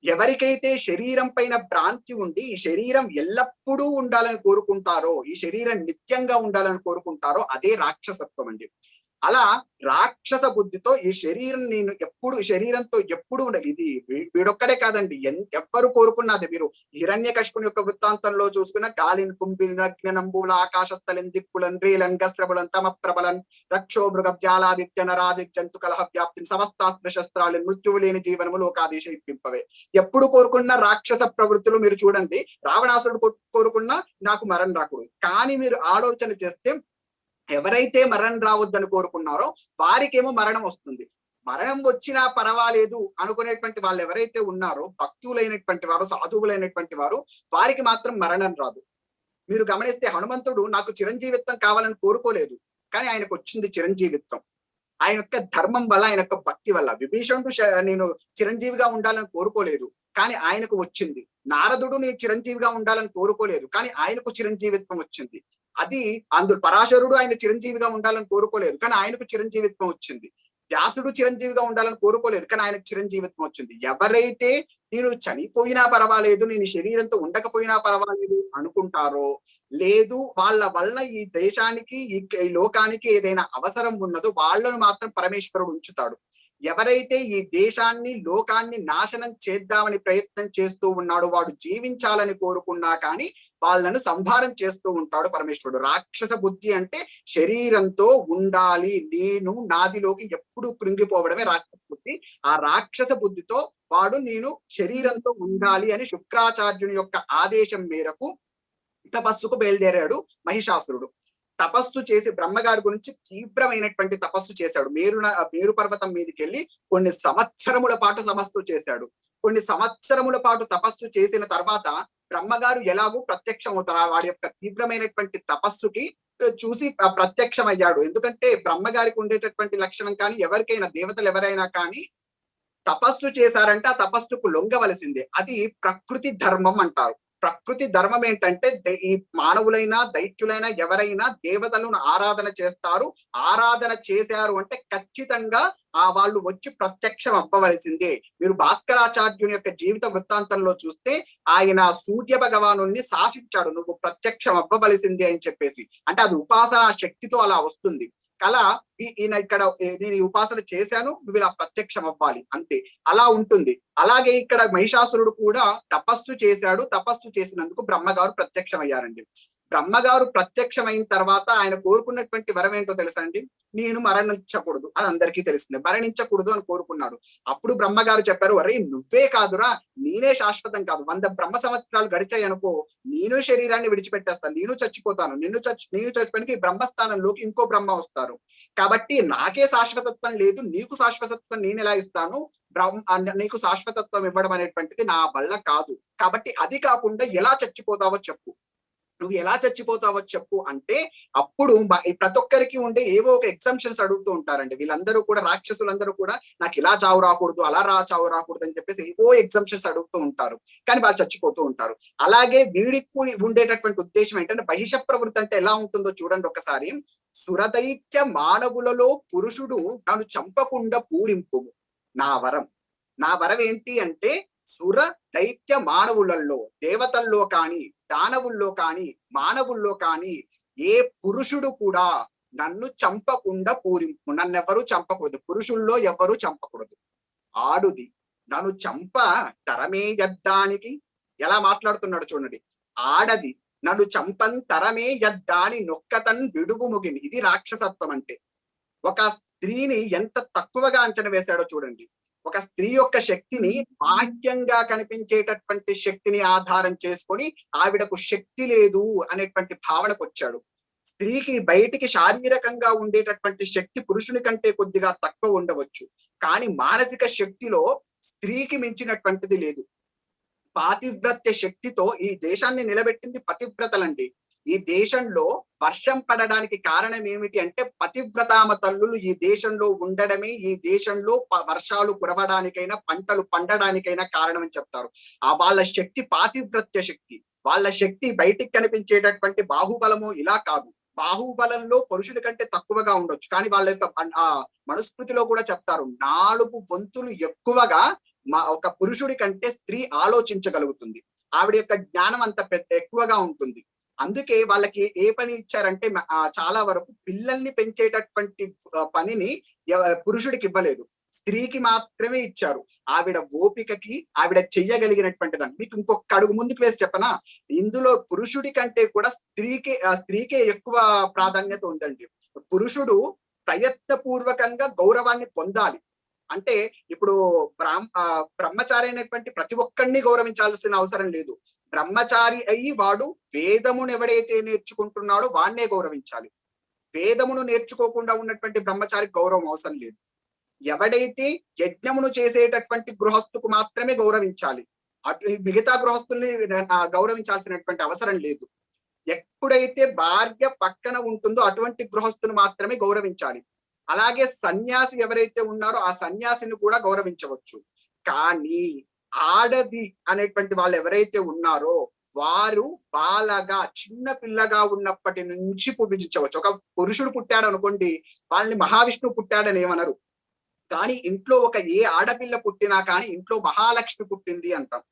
ఎవరికైతే శరీరం పైన భ్రాంతి ఉండి ఈ శరీరం ఎల్లప్పుడూ ఉండాలని కోరుకుంటారో, ఈ శరీరం నిత్యంగా ఉండాలని కోరుకుంటారో, అదే రాక్షసత్వం అండి. అలా రాక్షస బుద్ధితో ఈ శరీరం నేను ఎప్పుడు శరీరంతో ఎప్పుడు ఉండదు. ఇది వీడొక్కడే కాదండి, ఎవ్వరు కోరుకున్నది. మీరు హిరణ్యకశిపుని యొక్క వృత్తాంతంలో చూసుకున్న గాలిని కుంభిని అగ్నంబుల ఆకాశస్థలం దిక్కులన్ రీలన్ గస్త్రబులన్ తమ ప్రబలన్ రక్షో మృగ వ్యాలాదిత్య నరాది జంతు కలహ వ్యాప్తిని సమస్తాస్త్ర శస్త్రాలు మృత్యువు లేని జీవనము లోకాదేశ ఇప్పింపవే. ఎప్పుడు కోరుకున్న రాక్షస ప్రవృత్తులు మీరు చూడండి. రావణాసురుడు కోరుకున్నా నాకు మరణం రాకూడదు. కానీ మీరు ఆలోచన చేస్తే ఎవరైతే మరణం రావద్దని కోరుకున్నారో వారికేమో మరణం వస్తుంది. మరణం వచ్చినా పర్వాలేదు అనుకునేటువంటి వాళ్ళు ఎవరైతే ఉన్నారో, భక్తులైనటువంటి వారు, సాధువులైనటువంటి వారు, వారికి మాత్రం మరణం రాదు. మీరు గమనిస్తే హనుమంతుడు నాకు చిరంజీవిత్వం కావాలని కోరుకోలేదు, కానీ ఆయనకు వచ్చింది చిరంజీవిత్వం. ఆయన యొక్క ధర్మం వల్ల, ఆయన యొక్క భక్తి వల్ల. విభీషణుడు నేను చిరంజీవిగా ఉండాలని కోరుకోలేదు, కానీ ఆయనకు వచ్చింది. నారదుడు నేను చిరంజీవిగా ఉండాలని కోరుకోలేదు, కానీ ఆయనకు చిరంజీవిత్వం వచ్చింది. అది పరాశరుడు ఆయన చిరంజీవిగా ఉండాలని కోరుకోలేదు, కానీ ఆయనకు చిరంజీవిత్వం వచ్చింది. వ్యాసుడు చిరంజీవిగా ఉండాలని కోరుకోలేదు, కానీ ఆయనకు చిరంజీవిత్వం వచ్చింది. ఎవరైతే నేను చనిపోయినా పర్వాలేదు, నేను శరీరంతో ఉండకపోయినా పర్వాలేదు అనుకుంటారో, లేదు వాళ్ళ వల్ల ఈ దేశానికి, ఈ లోకానికి ఏదైనా అవసరం ఉన్నదో వాళ్ళను మాత్రం పరమేశ్వరుడు ఉంచుతాడు. ఎవరైతే ఈ దేశాన్ని, లోకాన్ని నాశనం చేద్దామని ప్రయత్నం చేస్తూ ఉన్నాడో, వాడు జీవించాలని కోరుకున్నా కానీ వాళ్ళను సంహారం చేస్తూ ఉంటాడు పరమేశ్వరుడు. రాక్షస బుద్ధి అంటే శరీరంతో ఉండాలి, నేను నాదిలోకి ఎప్పుడు కృంగిపోవడమే రాక్షస బుద్ధి. ఆ రాక్షస బుద్ధితో వాడు నేను శరీరంతో ఉండాలి అని శుక్రాచార్యుని యొక్క ఆదేశం మేరకు తపస్సుకు బయలుదేరాడు మహిషాసురుడు. తపస్సు చేసి బ్రహ్మగారి గురించి తీవ్రమైనటువంటి తపస్సు చేశాడు. మేరు పర్వతం మీదకి వెళ్ళి కొన్ని సంవత్సరముల పాటు తపస్సు చేశాడు. కొన్ని సంవత్సరముల పాటు తపస్సు చేసిన తర్వాత బ్రహ్మగారు ఎలాగూ ప్రత్యక్షం అవుతారు. వాడి యొక్క తీవ్రమైనటువంటి తపస్సుకి చూసి ప్రత్యక్షమయ్యాడు. ఎందుకంటే బ్రహ్మగారికి ఉండేటటువంటి లక్షణం కానీ, ఎవరికైనా దేవతలు ఎవరైనా కానీ తపస్సు చేశారంటే ఆ తపస్సుకు లొంగవలసిందే. అది ప్రకృతి ధర్మం అంటారు. ప్రకృతి ధర్మం ఏంటంటే ఈ మానవులైనా, దైత్యులైనా ఎవరైనా దేవతలను ఆరాధన చేస్తారు. ఆరాధన చేశారు అంటే ఖచ్చితంగా వాళ్ళు వచ్చి ప్రత్యక్షం అవ్వవలసిందే. మీరు భాస్కరాచార్యుని యొక్క జీవిత వృత్తాంతంలో చూస్తే ఆయన సూర్య భగవాను శాసించాడు, నువ్వు ప్రత్యక్షం అవ్వవలసిందే అని చెప్పేసి. అంటే అది ఉపాసనా శక్తితో అలా వస్తుంది. కళ ఈయన ఇక్కడ నేను ఉపాసన చేశాను, నువ్వు ఇలా ప్రత్యక్షం అవ్వాలి, అంతే, అలా ఉంటుంది. అలాగే ఇక్కడ మహిషాసురుడు కూడా తపస్సు చేశాడు. తపస్సు చేసినందుకు బ్రహ్మగారు ప్రత్యక్షమయ్యారండి. బ్రహ్మగారు ప్రత్యక్షమైన తర్వాత ఆయన కోరుకున్నటువంటి వరం ఏంటో తెలుసా అండి? నేను మరణించకూడదు, అది అందరికీ తెలిసిందే. మరణించకూడదు అని కోరుకున్నాడు. అప్పుడు బ్రహ్మగారు చెప్పారు, అరే నువ్వే కాదురా, నేనే శాశ్వతం కాదు, 100 బ్రహ్మ సంవత్సరాలు గడిచాయి అనుకో, నేను శరీరాన్ని విడిచిపెట్టేస్తాను, నేను చచ్చిపోతాను, నేను చచ్చిపోయినకి బ్రహ్మస్థానంలోకి ఇంకో బ్రహ్మ వస్తారు. కాబట్టి నాకే శాశ్వతత్వం లేదు, నీకు శాశ్వతత్వం నేను ఎలా ఇస్తాను? నీకు శాశ్వతత్వం ఇవ్వడం అనేటువంటిది నా వల్ల కాదు. కాబట్టి అది కాకుండా ఎలా చచ్చిపోతావో చెప్పు, నువ్వు ఎలా చచ్చిపోతావో చెప్పు అంటే అప్పుడు ప్రతి ఒక్కరికి ఉండే ఏవో ఒక ఎగ్జామ్షన్స్ అడుగుతూ ఉంటారండి. వీళ్ళందరూ కూడా, రాక్షసులందరూ కూడా నాకు ఇలా చావు రాకూడదు, అలా చావు రాకూడదు అని చెప్పేసి ఏవో ఎగ్జామ్షన్స్ అడుగుతూ ఉంటారు, కానీ వాళ్ళు చచ్చిపోతూ ఉంటారు. అలాగే వీడికి ఉండేటటువంటి ఉద్దేశం ఏంటంటే బహిష ప్రవృత్తి అంటే ఎలా ఉంటుందో చూడండి ఒకసారి. సురదైత్య మానవులలో పురుషుడు నన్ను చంపకుండా పూరింపు నా వరం. నా వరం ఏంటి అంటే సుర దైత్య మానవులలో, దేవతల్లో కానీ, దానవుల్లో కానీ, మానవుల్లో కానీ ఏ పురుషుడు కూడా నన్ను చంపకుండా పూరింపు. నన్నెవరూ చంపకూడదు, పురుషుల్లో ఎవరు చంపకూడదు. ఆడుది నన్ను చంప తరమే యద్దానికి, ఎలా మాట్లాడుతున్నాడు చూడండి. ఆడది నన్ను చంపన్ తరమే యద్దాని నొక్కతన్ విడుగు ముగిని. ఇది రాక్షసత్వం అంటే. ఒక స్త్రీని ఎంత తక్కువగా అంచనా వేశాడో చూడండి. ఒక స్త్రీ యొక్క శక్తిని బాహ్యంగా కనిపించేటటువంటి శక్తిని ఆధారం చేసుకొని ఆవిడకు శక్తి లేదు అనేటువంటి భావనకు వచ్చాడు. స్త్రీకి బయటికి శారీరకంగా ఉండేటటువంటి శక్తి పురుషుని కంటే కొద్దిగా తక్కువ ఉండవచ్చు, కానీ మానసిక శక్తిలో స్త్రీకి మించినటువంటిది లేదు. పాతివ్రత్య శక్తితో ఈ దేశాన్ని నిలబెట్టింది పతివ్రతలండి. ఈ దేశంలో వర్షం పడడానికి కారణం ఏమిటి అంటే పతివ్రతామ తల్లులు ఈ దేశంలో ఉండడమే ఈ దేశంలో వర్షాలు కురవడానికైనా, పంటలు పండడానికైనా కారణం అని చెప్తారు. వాళ్ళ శక్తి పాతివ్రత్య శక్తి. వాళ్ళ శక్తి బయటికి కనిపించేటటువంటి బాహుబలము ఇలా కాదు. బాహుబలంలో పురుషుడి కంటే తక్కువగా ఉండొచ్చు, కానీ వాళ్ళ యొక్క మనుస్మృతిలో కూడా చెప్తారు 4 వంతులు ఎక్కువగా ఒక పురుషుడి కంటే స్త్రీ ఆలోచించగలుగుతుంది. ఆవిడ యొక్క జ్ఞానం అంత ఎక్కువగా ఉంటుంది. అందుకే వాళ్ళకి ఏ పని ఇచ్చారంటే చాలా వరకు పిల్లల్ని పెంచేటటువంటి పనిని పురుషుడికి ఇవ్వలేదు, స్త్రీకి మాత్రమే ఇచ్చారు. ఆవిడ ఓపికకి ఆవిడ చెయ్యగలిగినటువంటి దాన్ని. మీకు ఇంకొక అడుగు ముందుకు వేసి చెప్పనా, ఇందులో పురుషుడి కంటే కూడా స్త్రీకే ఎక్కువ ప్రాధాన్యత ఉందండి. పురుషుడు ప్రయత్నపూర్వకంగా గౌరవాన్ని పొందాలి. అంటే ఇప్పుడు బ్రహ్మచారి అయినటువంటి ప్రతి ఒక్కరిని గౌరవించాల్సిన అవసరం లేదు. బ్రహ్మచారి అయ్యి వాడు వేదమును ఎవడైతే నేర్చుకుంటున్నాడో వాడినే గౌరవించాలి. వేదమును నేర్చుకోకుండా ఉన్నటువంటి బ్రహ్మచారికి గౌరవం అవసరం లేదు. ఎవడైతే యజ్ఞమును చేసేటటువంటి గృహస్థుకు మాత్రమే గౌరవించాలి. అటు మిగతా గృహస్థుల్ని గౌరవించాల్సినటువంటి అవసరం లేదు. ఎప్పుడైతే భార్య పక్కన ఉంటుందో అటువంటి గృహస్థును మాత్రమే గౌరవించాలి. అలాగే సన్యాసి ఎవరైతే ఉన్నారో ఆ సన్యాసిని కూడా గౌరవించవచ్చు. కానీ ఆడది అనేటువంటి వాళ్ళు ఎవరైతే ఉన్నారో వారు బాలగా చిన్న పిల్లగా ఉన్నప్పటి నుంచి పూజించవచ్చు. ఒక పురుషుడు పుట్టాడు అనుకోండి, వాళ్ళని మహావిష్ణువు పుట్టాడని ఏమనరు. కానీ ఇంట్లో ఏ ఆడపిల్ల పుట్టినా కానీ ఇంట్లో మహాలక్ష్మి పుట్టింది అంటాం.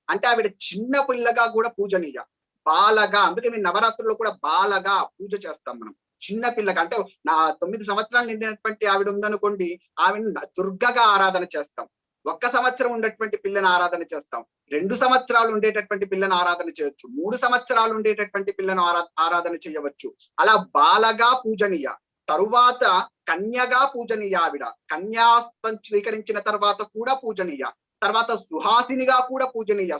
అంటే ఆవిడ చిన్న పిల్లగా కూడా పూజనీయ. బాలగా, అందుకే మేము నవరాత్రుల్లో కూడా బాలగా పూజ చేస్తాం మనం. చిన్న పిల్లగా అంటే 9 సంవత్సరాలు నిండినటువంటి ఆవిడ ఉందనుకోండి, ఆవిడని దుర్గగా ఆరాధన చేస్తాం. 1 సంవత్సరం ఉండేటువంటి పిల్లని ఆరాధన చేస్తాం. 2 సంవత్సరాలు ఉండేటటువంటి పిల్లని ఆరాధన చేయొచ్చు. 3 సంవత్సరాలు ఉండేటటువంటి పిల్లను ఆరాధన చేయవచ్చు. అలా బాలగా పూజనీయ. తరువాత కన్యగా పూజనీయ. ఆవిడ కన్యాస్తం స్వీకరించిన తర్వాత కూడా పూజనీయ. తర్వాత సుహాసినిగా కూడా పూజనీయ.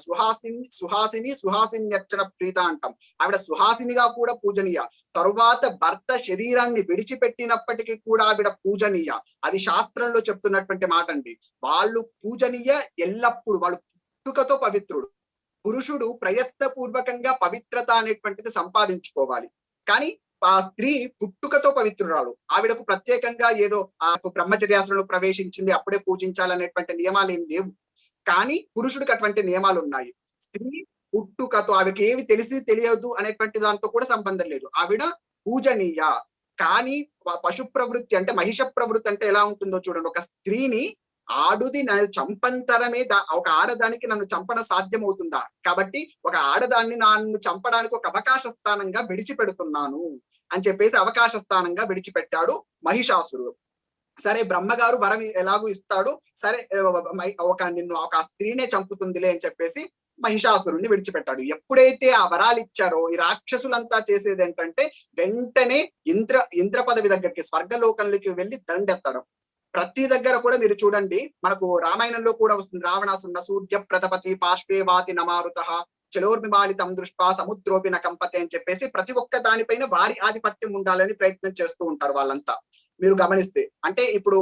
సుహాసిన్యర్చన ప్రీత అంటాం. ఆవిడ సుహాసినిగా కూడా పూజనీయ. తరువాత భర్త శరీరాన్ని విడిచిపెట్టినప్పటికీ కూడా ఆవిడ పూజనీయ. అది శాస్త్రంలో చెప్తున్నటువంటి మాట అండి. వాళ్ళు పూజనీయ ఎల్లప్పుడూ. వాళ్ళు పుట్టుకతో పవిత్రుడు. పురుషుడు ప్రయత్నపూర్వకంగా పవిత్రత అనేటువంటిది సంపాదించుకోవాలి. కానీ ఆ స్త్రీ పుట్టుకతో పవిత్రురాలు. ఆవిడకు ప్రత్యేకంగా ఏదో బ్రహ్మచర్యాసనంలో ప్రవేశించింది అప్పుడే పూజించాలనేటువంటి నియమాలు ఏం లేవు. కానీ పురుషుడికి అటువంటి నియమాలు ఉన్నాయి. స్త్రీ పుట్టుకతో ఆవిడకి ఏమి తెలిసి తెలియదు అనేటువంటి దాంతో కూడా సంబంధం లేదు. ఆవిడ పూజనీయ. కానీ పశు ప్రవృత్తి అంటే మహిష ప్రవృత్తి అంటే ఎలా ఉంటుందో చూడండి. ఒక స్త్రీని ఆడుది నన్ను చంపంతరమే, ఒక ఆడదానికి నన్ను చంపన సాధ్యమవుతుందా? కాబట్టి ఒక ఆడదాన్ని నన్ను చంపడానికి ఒక అవకాశ స్థానంగా విడిచిపెడుతున్నాను అని చెప్పేసి అవకాశ స్థానంగా విడిచిపెట్టాడు మహిషాసురుడు. సరే బ్రహ్మగారు వరం ఎలాగూ ఇస్తాడు, సరే నిన్ను ఒక స్త్రీనే చంపుతుందిలే అని చెప్పేసి మహిషాసురుణ్ణి విడిచిపెట్టాడు. ఎప్పుడైతే ఆ వరాలు ఇచ్చారో ఈ రాక్షసులంతా చేసేది ఏంటంటే వెంటనే ఇంద్ర పదవి దగ్గరికి, స్వర్గలోకంలోకి వెళ్ళి దండెత్తడం. ప్రతి దగ్గర కూడా మీరు చూడండి, మనకు రామాయణంలో కూడా వస్తుంది. రావణాసున్న సూర్య ప్రతపతి పార్శ్వే వాతి నమారుత చలోర్మిమాలితం దృష్ట్వా సముద్రోపి కంపతే అని చెప్పేసి ప్రతి ఒక్క దానిపైన వారి ఆధిపత్యం ఉండాలని ప్రయత్నం చేస్తూ ఉంటారు వాళ్ళంతా. మీరు గమనిస్తే అంటే ఇప్పుడు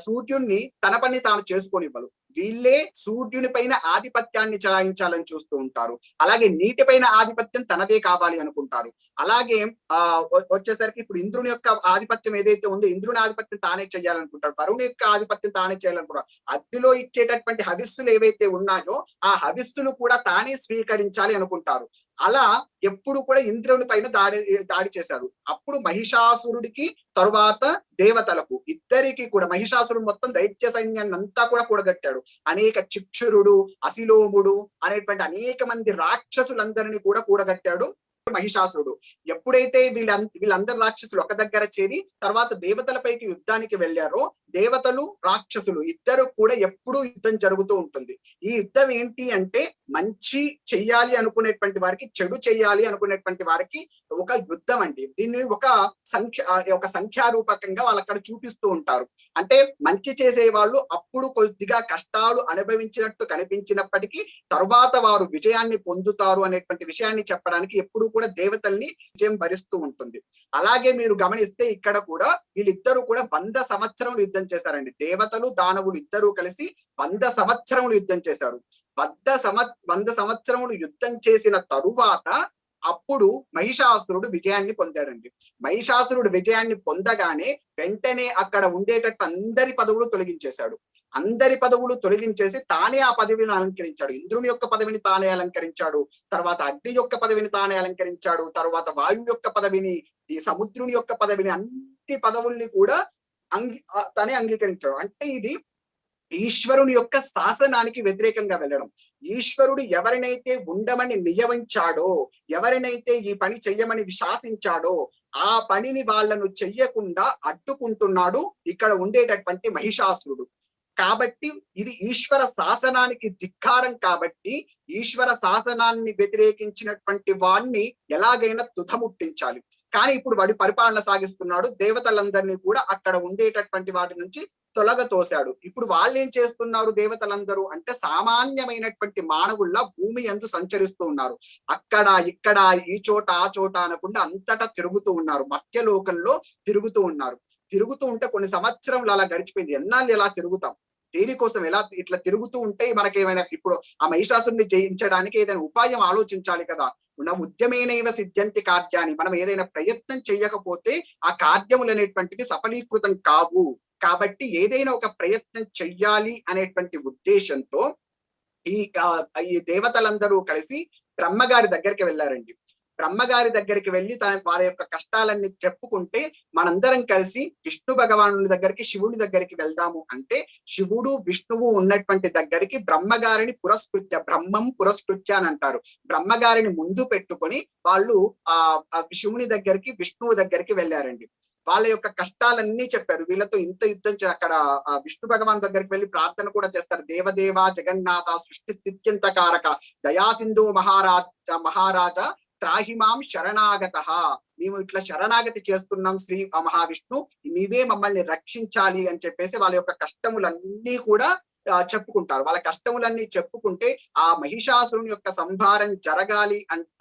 సూర్యుడిని తన పని తాను చేసుకోనివ్వరు. వీళ్ళే సూర్యుని పైన ఆధిపత్యాన్ని చలాయించాలని చూస్తూ ఉంటారు. అలాగే నీటి పైన ఆధిపత్యం తనదే కావాలి అనుకుంటారు. అలాగే వచ్చేసరికి ఇప్పుడు ఇంద్రుని యొక్క ఆధిపత్యం ఏదైతే ఉందో ఇంద్రుని ఆధిపత్యం తానే చేయాలనుకుంటారు. వరుణి యొక్క ఆధిపత్యం తానే చేయాలనుకుంటారు. అగ్నిలో ఇచ్చేటటువంటి హవిస్సులు ఏవైతే ఉన్నాయో ఆ హవిస్సులు కూడా తానే స్వీకరించాలి అనుకుంటారు. అలా ఎప్పుడు కూడా ఇంద్రుని పైన దాడి చేశారు. అప్పుడు మహిషాసురుడికి తరువాత దేవతలకు ఇద్దరికి కూడా మహిషాసురుడు మొత్తం దైత్య సైన్యాన్ని అంతా కూడా కూడగట్టాడు. అనేక చిక్షురుడు, అసిలోముడు అనేటువంటి అనేక మంది రాక్షసులందరినీ కూడా కూడగట్టాడు మహిషాసురుడు. ఎప్పుడైతే వీళ్ళందరు రాక్షసులు ఒక దగ్గర చేరి తర్వాత దేవతలపైకి యుద్ధానికి వెళ్ళారో దేవతలు రాక్షసులు ఇద్దరు కూడా ఎప్పుడూ యుద్ధం జరుగుతూ ఉంటుంది. ఈ యుద్ధం ఏంటి అంటే మంచి చెయ్యాలి అనుకునేటువంటి వారికి, చెడు చెయ్యాలి అనుకునేటువంటి వారికి ఒక యుద్ధం అండి. దీన్ని ఒక సంఖ్యారూపకంగా వాళ్ళు అక్కడ చూపిస్తూ ఉంటారు. అంటే మంచి చేసే వాళ్ళు అప్పుడు కొద్దిగా కష్టాలు అనుభవించినట్టు కనిపించినప్పటికీ తరువాత వారు విజయాన్ని పొందుతారు అనేటువంటి విషయాన్ని చెప్పడానికి ఎప్పుడు కూడా దేవతల్ని విజయం భరిస్తూ ఉంటుంది. అలాగే మీరు గమనిస్తే ఇక్కడ కూడా వీళ్ళిద్దరూ కూడా 100 సంవత్సరములు యుద్ధం చేశారండి. దేవతలు దానవులు ఇద్దరూ కలిసి 100 సంవత్సరములు యుద్ధం చేశారు. 100 సంవత్సరములు యుద్ధం చేసిన తరువాత అప్పుడు మహిషాసురుడు విజయాన్ని పొందాడండి. మహిషాసురుడు విజయాన్ని పొందగానే వెంటనే అక్కడ ఉండేటట్టు అందరి పదవులు తొలగించేశాడు. అందరి పదవులు తొలగించేసి తానే ఆ పదవిని అలంకరించాడు. ఇంద్రుని యొక్క పదవిని తానే అలంకరించాడు. తర్వాత అగ్ని యొక్క పదవిని తానే అలంకరించాడు. తర్వాత వాయువు యొక్క పదవిని, ఈ సముద్రుని యొక్క పదవిని, అన్ని పదవుల్ని కూడా తనే అంగీకరించాడు. అంటే ఇది ఈశ్వరుని యొక్క శాసనానికి వ్యతిరేకంగా వెళ్ళడం. ఈశ్వరుడు ఎవరినైతే ఉండమని నియమించాడో, ఎవరినైతే ఈ పని చెయ్యమని శాసించాడో ఆ పనిని వాళ్ళను చెయ్యకుండా అడ్డుకుంటున్నాడు ఇక్కడ ఉండేటటువంటి మహిషాసురుడు. కాబట్టి ఇది ఈశ్వర శాసనానికి ధిక్కారం. కాబట్టి ఈశ్వర శాసనాన్ని వ్యతిరేకించినటువంటి వాణ్ణి ఎలాగైనా తుదముట్టించాలి. కానీ ఇప్పుడు వాడి పరిపాలన సాగిస్తున్నాడు. దేవతలందరినీ కూడా అక్కడ ఉండేటటువంటి వాటి నుంచి తొలగతోశాడు. ఇప్పుడు వాళ్ళు ఏం చేస్తున్నారు దేవతలందరూ అంటే సామాన్యమైనటువంటి మానవుల్లా భూమి యందు సంచరిస్తూ ఉన్నారు. అక్కడ ఇక్కడ ఈ చోట ఆ చోట అనకుండా అంతటా తిరుగుతూ ఉన్నారు. మధ్యలోకంలో తిరుగుతూ ఉన్నారు. తిరుగుతూ ఉంటే కొన్ని సంవత్సరంలో అలా గడిచిపోయింది. ఎన్నాళ్ళు ఇలా తిరుగుతాం? దేనికోసం ఎలా ఇట్లా తిరుగుతూ ఉంటే మనకేమైనా ఇప్పుడు ఆ మహిషాసురుడిని జయించడానికి ఏదైనా ఉపాయం ఆలోచించాలి కదా! నా ఉద్యమేనైవ సిద్ధ్యంతి కార్యాన్ని. మనం ఏదైనా ప్రయత్నం చేయకపోతే ఆ కార్యములనేటువంటివి సఫలీకృతం కావు. కాబట్టి ఏదైనా ఒక ప్రయత్నం చెయ్యాలి అనేటువంటి ఉద్దేశంతో ఈ ఈ దేవతలందరూ కలిసి బ్రహ్మగారి దగ్గరికి వెళ్లారండి. బ్రహ్మగారి దగ్గరికి వెళ్లి వారి యొక్క కష్టాలన్నీ చెప్పుకుంటే, మనందరం కలిసి విష్ణు భగవానుడి దగ్గరికి, శివుడి దగ్గరికి వెళ్దాము అంటే, శివుడు, విష్ణువు ఉన్నటువంటి దగ్గరికి బ్రహ్మగారిని పురస్కృత్య, బ్రహ్మం పురస్కృత్య అని అంటారు. బ్రహ్మగారిని ముందు పెట్టుకొని వాళ్ళు శివుని దగ్గరికి, విష్ణువు దగ్గరికి వెళ్లారండి. వాళ్ళ యొక్క కష్టాలన్నీ చెప్పారు. వీళ్ళతో ఇంత యుద్ధం అక్కడ విష్ణు భగవాన్ దగ్గరికి వెళ్ళి ప్రార్థన కూడా చేస్తారు. దేవదేవ జగన్నాథ సృష్టి స్థిత్యంతకారక దయాసింధు మహారాజా త్రాహిమాం శరణాగత. మేము ఇట్లా శరణాగతి చేస్తున్నాం శ్రీ మహావిష్ణు, నీవే మమ్మల్ని రక్షించాలి అని చెప్పేసి వాళ్ళ యొక్క కష్టములన్నీ కూడా చెప్పుకుంటారు. వాళ్ళ కష్టములన్నీ చెప్పుకుంటే ఆ మహిషాసురుని యొక్క సంహారం జరగాలి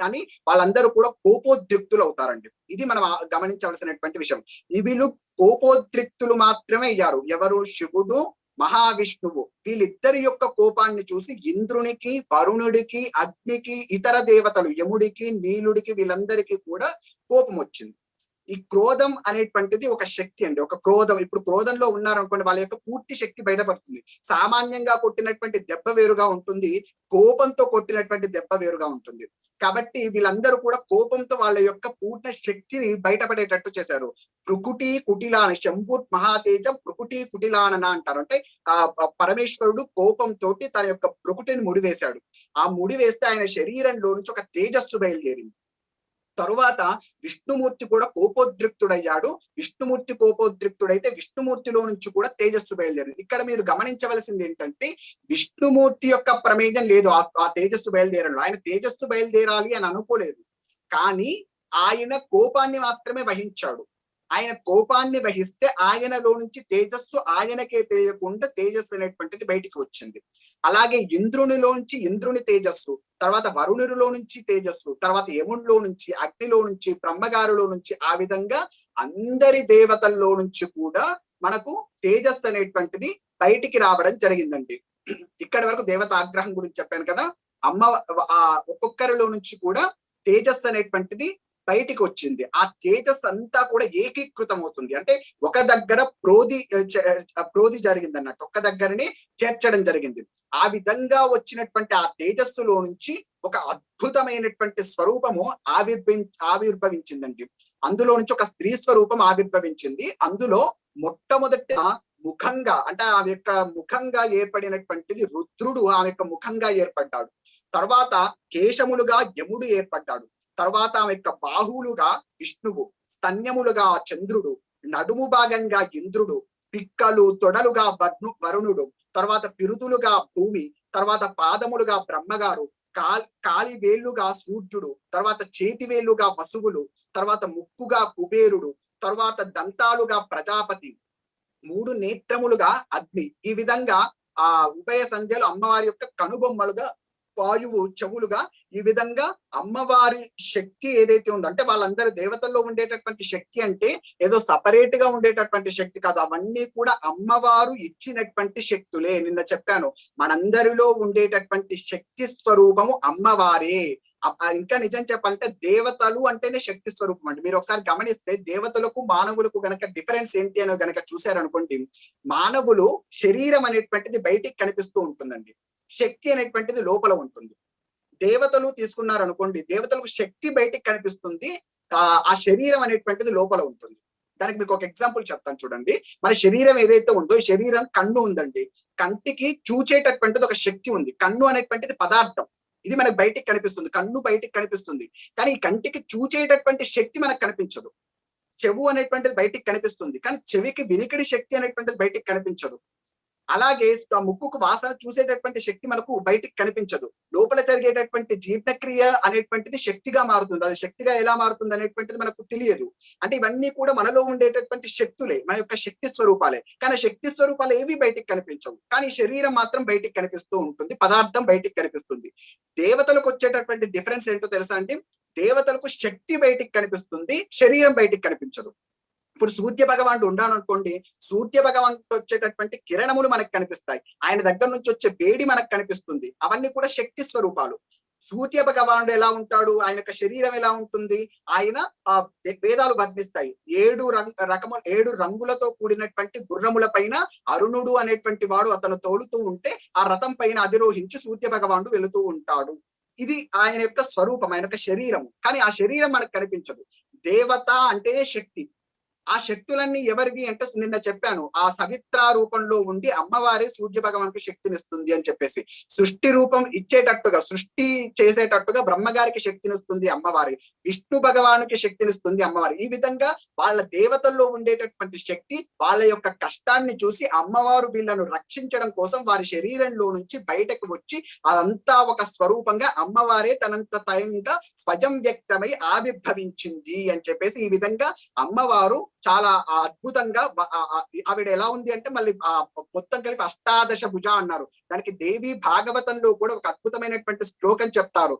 అని వాళ్ళందరూ కూడా కోపోద్రిక్తులు అవుతారండి. ఇది మనం గమనించవలసినటువంటి విషయం. వీళ్ళు కోపోద్రిక్తులు మాత్రమే అయ్యారు. ఎవరు? శివుడు, మహావిష్ణువు. వీళ్ళిద్దరి యొక్క కోపాన్ని చూసి ఇంద్రునికి, వరుణుడికి, అగ్నికి, ఇతర దేవతలు యముడికి, నీలుడికి వీళ్ళందరికీ కూడా కోపం వచ్చింది. ఈ క్రోధం అనేటువంటిది ఒక శక్తి అండి. ఒక క్రోధం, ఇప్పుడు క్రోధంలో ఉన్నారనుకోండి, వాళ్ళ యొక్క పూర్తి శక్తి బయటపడుతుంది. సామాన్యంగా కొట్టినటువంటి దెబ్బ వేరుగా ఉంటుంది, కోపంతో కొట్టినటువంటి దెబ్బ వేరుగా ఉంటుంది. కాబట్టి వీళ్ళందరూ కూడా కోపంతో వాళ్ళ యొక్క పూర్ణ శక్తిని బయటపడేటట్టు చేశారు. ప్రకృతి కుటిలాన, శంభుర్ మహాతేజ ప్రకృతి కుటిలానన అంటారు. అంటే ఆ పరమేశ్వరుడు కోపంతో తన యొక్క ప్రకృతిని ముడివేశాడు. ఆ ముడి వేస్తే ఆయన శరీరంలో నుంచి ఒక తేజస్సు బయలుదేరింది. తరువాత విష్ణుమూర్తి కూడా కోపోద్రిక్తుడయ్యాడు. విష్ణుమూర్తి కోపోద్రిక్తుడైతే విష్ణుమూర్తిలో నుంచి కూడా తేజస్సు బయలుదేరింది. ఇక్కడ మీరు గమనించవలసింది ఏంటంటే, విష్ణుమూర్తి యొక్క ప్రమేయం లేదు ఆ తేజస్సు బయలుదేరడం. ఆయన తేజస్సు బయలుదేరాలి అని అనుకోలేదు. కానీ ఆయన కోపాన్ని మాత్రమే వహించాడు. ఆయన కోపాన్ని వహిస్తే ఆయనలో నుంచి తేజస్సు ఆయనకే తెలియకుండా తేజస్సు అనేటువంటిది బయటికి వచ్చింది. అలాగే ఇంద్రునిలోంచి ఇంద్రుని తేజస్సు, తర్వాత వరుణుడిలో నుంచి తేజస్సు, తర్వాత యముడిలో నుంచి, అగ్నిలో నుంచి, బ్రహ్మగారిలో నుంచి, ఆ విధంగా అందరి దేవతల్లో నుంచి కూడా మనకు తేజస్సు అనేటువంటిది బయటికి రావడం జరిగిందండి. ఇక్కడి వరకు దేవత ఆగ్రహం గురించి చెప్పాను కదా. ఒక్కొక్కరిలో నుంచి కూడా తేజస్సు అనేటువంటిది బయటికి వచ్చింది. ఆ తేజస్సు అంతా కూడా ఏకీకృతం అవుతుంది. అంటే ఒక దగ్గర ప్రోధి జరిగింది అన్నట్టు, ఒక్క దగ్గరనే చేర్చడం జరిగింది. ఆ విధంగా వచ్చినటువంటి ఆ తేజస్సులో నుంచి ఒక అద్భుతమైనటువంటి స్వరూపము ఆవిర్భవించిందండి. అందులో నుంచి ఒక స్త్రీ స్వరూపం ఆవిర్భవించింది. అందులో మొట్టమొదట ముఖంగా, అంటే ఆమె యొక్క ముఖంగా ఏర్పడినటువంటిది రుద్రుడు ఆమె యొక్క ముఖంగా ఏర్పడ్డాడు. తర్వాత కేశములుగా యముడు ఏర్పడ్డాడు. తర్వాత ఆమె యొక్క బాహువులుగా విష్ణువు, స్తన్యములుగా చంద్రుడు, నడుము భాగంగా ఇంద్రుడు, పిక్కలు తొడలుగా వరుణుడు, తర్వాత పిరుదులుగా భూమి, తర్వాత పాదములుగా బ్రహ్మగారు, కాలి వేళ్లుగా సూర్యుడు, తర్వాత చేతి వేళ్లుగా వసువులు, తర్వాత ముక్కుగా కుబేరుడు, తర్వాత దంతాలుగా ప్రజాపతి, 3 నేత్రములుగా అగ్ని. ఈ విధంగా ఆ ఉభయ సంధ్యలు అమ్మవారి యొక్క కనుబొమ్మలుగా వాయువు చెవులుగా, ఈ విధంగా అమ్మవారి శక్తి ఏదైతే ఉందో, అంటే వాళ్ళందరూ దేవతల్లో ఉండేటటువంటి శక్తి అంటే ఏదో సపరేట్ గా ఉండేటటువంటి శక్తి కాదు. అవన్నీ కూడా అమ్మవారు ఇచ్చినటువంటి శక్తులే. నిన్న చెప్పాను, మనందరిలో ఉండేటటువంటి శక్తి స్వరూపము అమ్మవారే. ఇంకా నిజం చెప్పాలంటే దేవతలు అంటేనే శక్తి స్వరూపం అండి. మీరు ఒకసారి గమనిస్తే దేవతలకు మానవులకు గనక డిఫరెన్స్ ఏంటి అని గనక చూశారనుకోండి, మానవులు శరీరం అనేటువంటిది బయటికి కనిపిస్తూ ఉంటుందండి, శక్తి అనేటువంటిది లోపల ఉంటుంది. దేవతలు తీసుకున్నారు అనుకోండి, దేవతలకు శక్తి బయటికి కనిపిస్తుంది, ఆ శరీరం అనేటువంటిది లోపల ఉంటుంది. దానికి మీకు ఒక ఎగ్జాంపుల్ చెప్తాను చూడండి. మన శరీరం ఏదైతే ఉందో, ఈ శరీరం కన్ను ఉందండి. కంటికి చూచేటటువంటిది ఒక శక్తి ఉంది. కన్ను అనేటువంటిది పదార్థం, ఇది మనకు బయటికి కనిపిస్తుంది. కన్ను బయటికి కనిపిస్తుంది, కానీ ఈ కంటికి చూచేటటువంటి శక్తి మనకు కనిపించదు. చెవు అనేటువంటిది బయటికి కనిపిస్తుంది, కానీ చెవికి వినికిడి శక్తి అనేటువంటిది బయటికి కనిపించదు. అలాగే ముక్కుకు వాసన చూసేటటువంటి శక్తి మనకు బయటికి కనిపించదు. లోపల జరిగేటటువంటి జీర్ణక్రియ అనేటువంటిది శక్తిగా మారుతుంది. అది శక్తిగా ఎలా మారుతుంది అనేటువంటిది మనకు తెలియదు. అంటే ఇవన్నీ కూడా మనలో ఉండేటటువంటి శక్తులే, మన యొక్క శక్తి స్వరూపాలే. కానీ శక్తి స్వరూపాలు ఏవి బయటికి కనిపించవు, కానీ శరీరం మాత్రం బయటికి కనిపిస్తూ ఉంటుంది, పదార్థం బయటికి కనిపిస్తుంది. దేవతలకు వచ్చేటటువంటి డిఫరెన్స్ ఏంటో తెలుసా అండి? దేవతలకు శక్తి బయటికి కనిపిస్తుంది, శరీరం బయటికి కనిపించదు. ఇప్పుడు సూర్య భగవానుడు ఉన్నాడు అనుకోండి, సూర్య భగవానుడు వచ్చేటటువంటి కిరణములు మనకు కనిపిస్తాయి. ఆయన దగ్గర నుంచి వచ్చే వేడి మనకు కనిపిస్తుంది. అవన్నీ కూడా శక్తి స్వరూపాలు. సూర్య భగవానుడు ఎలా ఉంటాడు? ఆయన యొక్క శరీరం ఎలా ఉంటుంది? ఆయన వేదాలు వర్ణిస్తాయి. 7 రంగులతో కూడినటువంటి గుర్రముల పైన అరుణుడు అనేటువంటి వాడు అతను తోలుతూ ఉంటే ఆ రథం పైన అధిరోహించి సూర్య భగవానుడు వెళుతూ ఉంటాడు. ఇది ఆయన యొక్క స్వరూపం, ఆయన యొక్క శరీరం. కానీ ఆ శరీరం మనకు కనిపించదు. దేవత అంటేనే శక్తి. ఆ శక్తులన్నీ ఎవరివి అంటే నిన్న చెప్పాను, ఆ సవిత్రా రూపంలో ఉండి అమ్మవారే సూర్య భగవానికి శక్తినిస్తుంది అని చెప్పేసి. సృష్టి రూపం ఇచ్చేటట్టుగా, సృష్టి చేసేటట్టుగా బ్రహ్మగారికి శక్తినిస్తుంది అమ్మవారి, విష్ణు భగవానికి శక్తినిస్తుంది అమ్మవారి. ఈ విధంగా వాళ్ళ దేవతల్లో ఉండేటటువంటి శక్తి వాళ్ళ యొక్క కష్టాన్ని చూసి అమ్మవారు వీళ్ళను రక్షించడం కోసం వారి శరీరంలో నుంచి బయటకు వచ్చి అదంతా ఒక స్వరూపంగా అమ్మవారే తనంత తయంగా స్వయం వ్యక్తమై ఆవిర్భవించింది అని చెప్పేసి ఈ విధంగా అమ్మవారు చాలా అద్భుతంగా ఆవిడ ఎలా ఉంది అంటే మళ్ళీ మొత్తం కలిపి 18 భుజ అన్నారు. దానికి దేవి భాగవతంలో కూడా ఒక అద్భుతమైనటువంటి శ్లోకం చెప్తారు.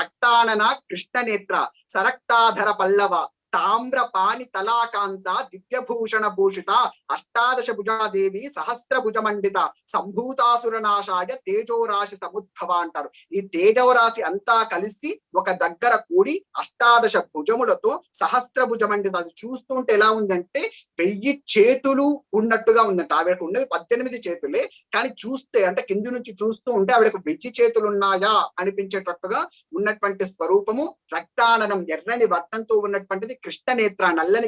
రక్తానన కృష్ణ నేత్ర సరక్తాధర పల్లవ తామ్ర పాని తలాకాంత దివ్యభూషణ భూషిత 18 భుజాదేవి సహస్ర భుజమండిత సంభూతాసుర నాశాయ తేజోరాశి సముద్భవ అంటారు. ఈ తేజోరాశి అంతా కలిసి ఒక దగ్గర కూడి 18 భుజములతో సహస్ర భుజమండిత. అది చూస్తుంటే ఎలా ఉందంటే 1000 చేతులు ఉన్నట్టుగా ఉందంట. ఆవిడకు ఉన్నవి 18 చేతులే, కానీ చూస్తే అంటే కింది నుంచి చూస్తూ ఉంటే ఆవిడకు 1000 చేతులు ఉన్నాయా అనిపించేటట్టుగా ఉన్నటువంటి స్వరూపము. రక్తాననం ఎర్రని వర్ణంతో ఉన్నటువంటిది, కృష్ణ నేత్ర నల్లని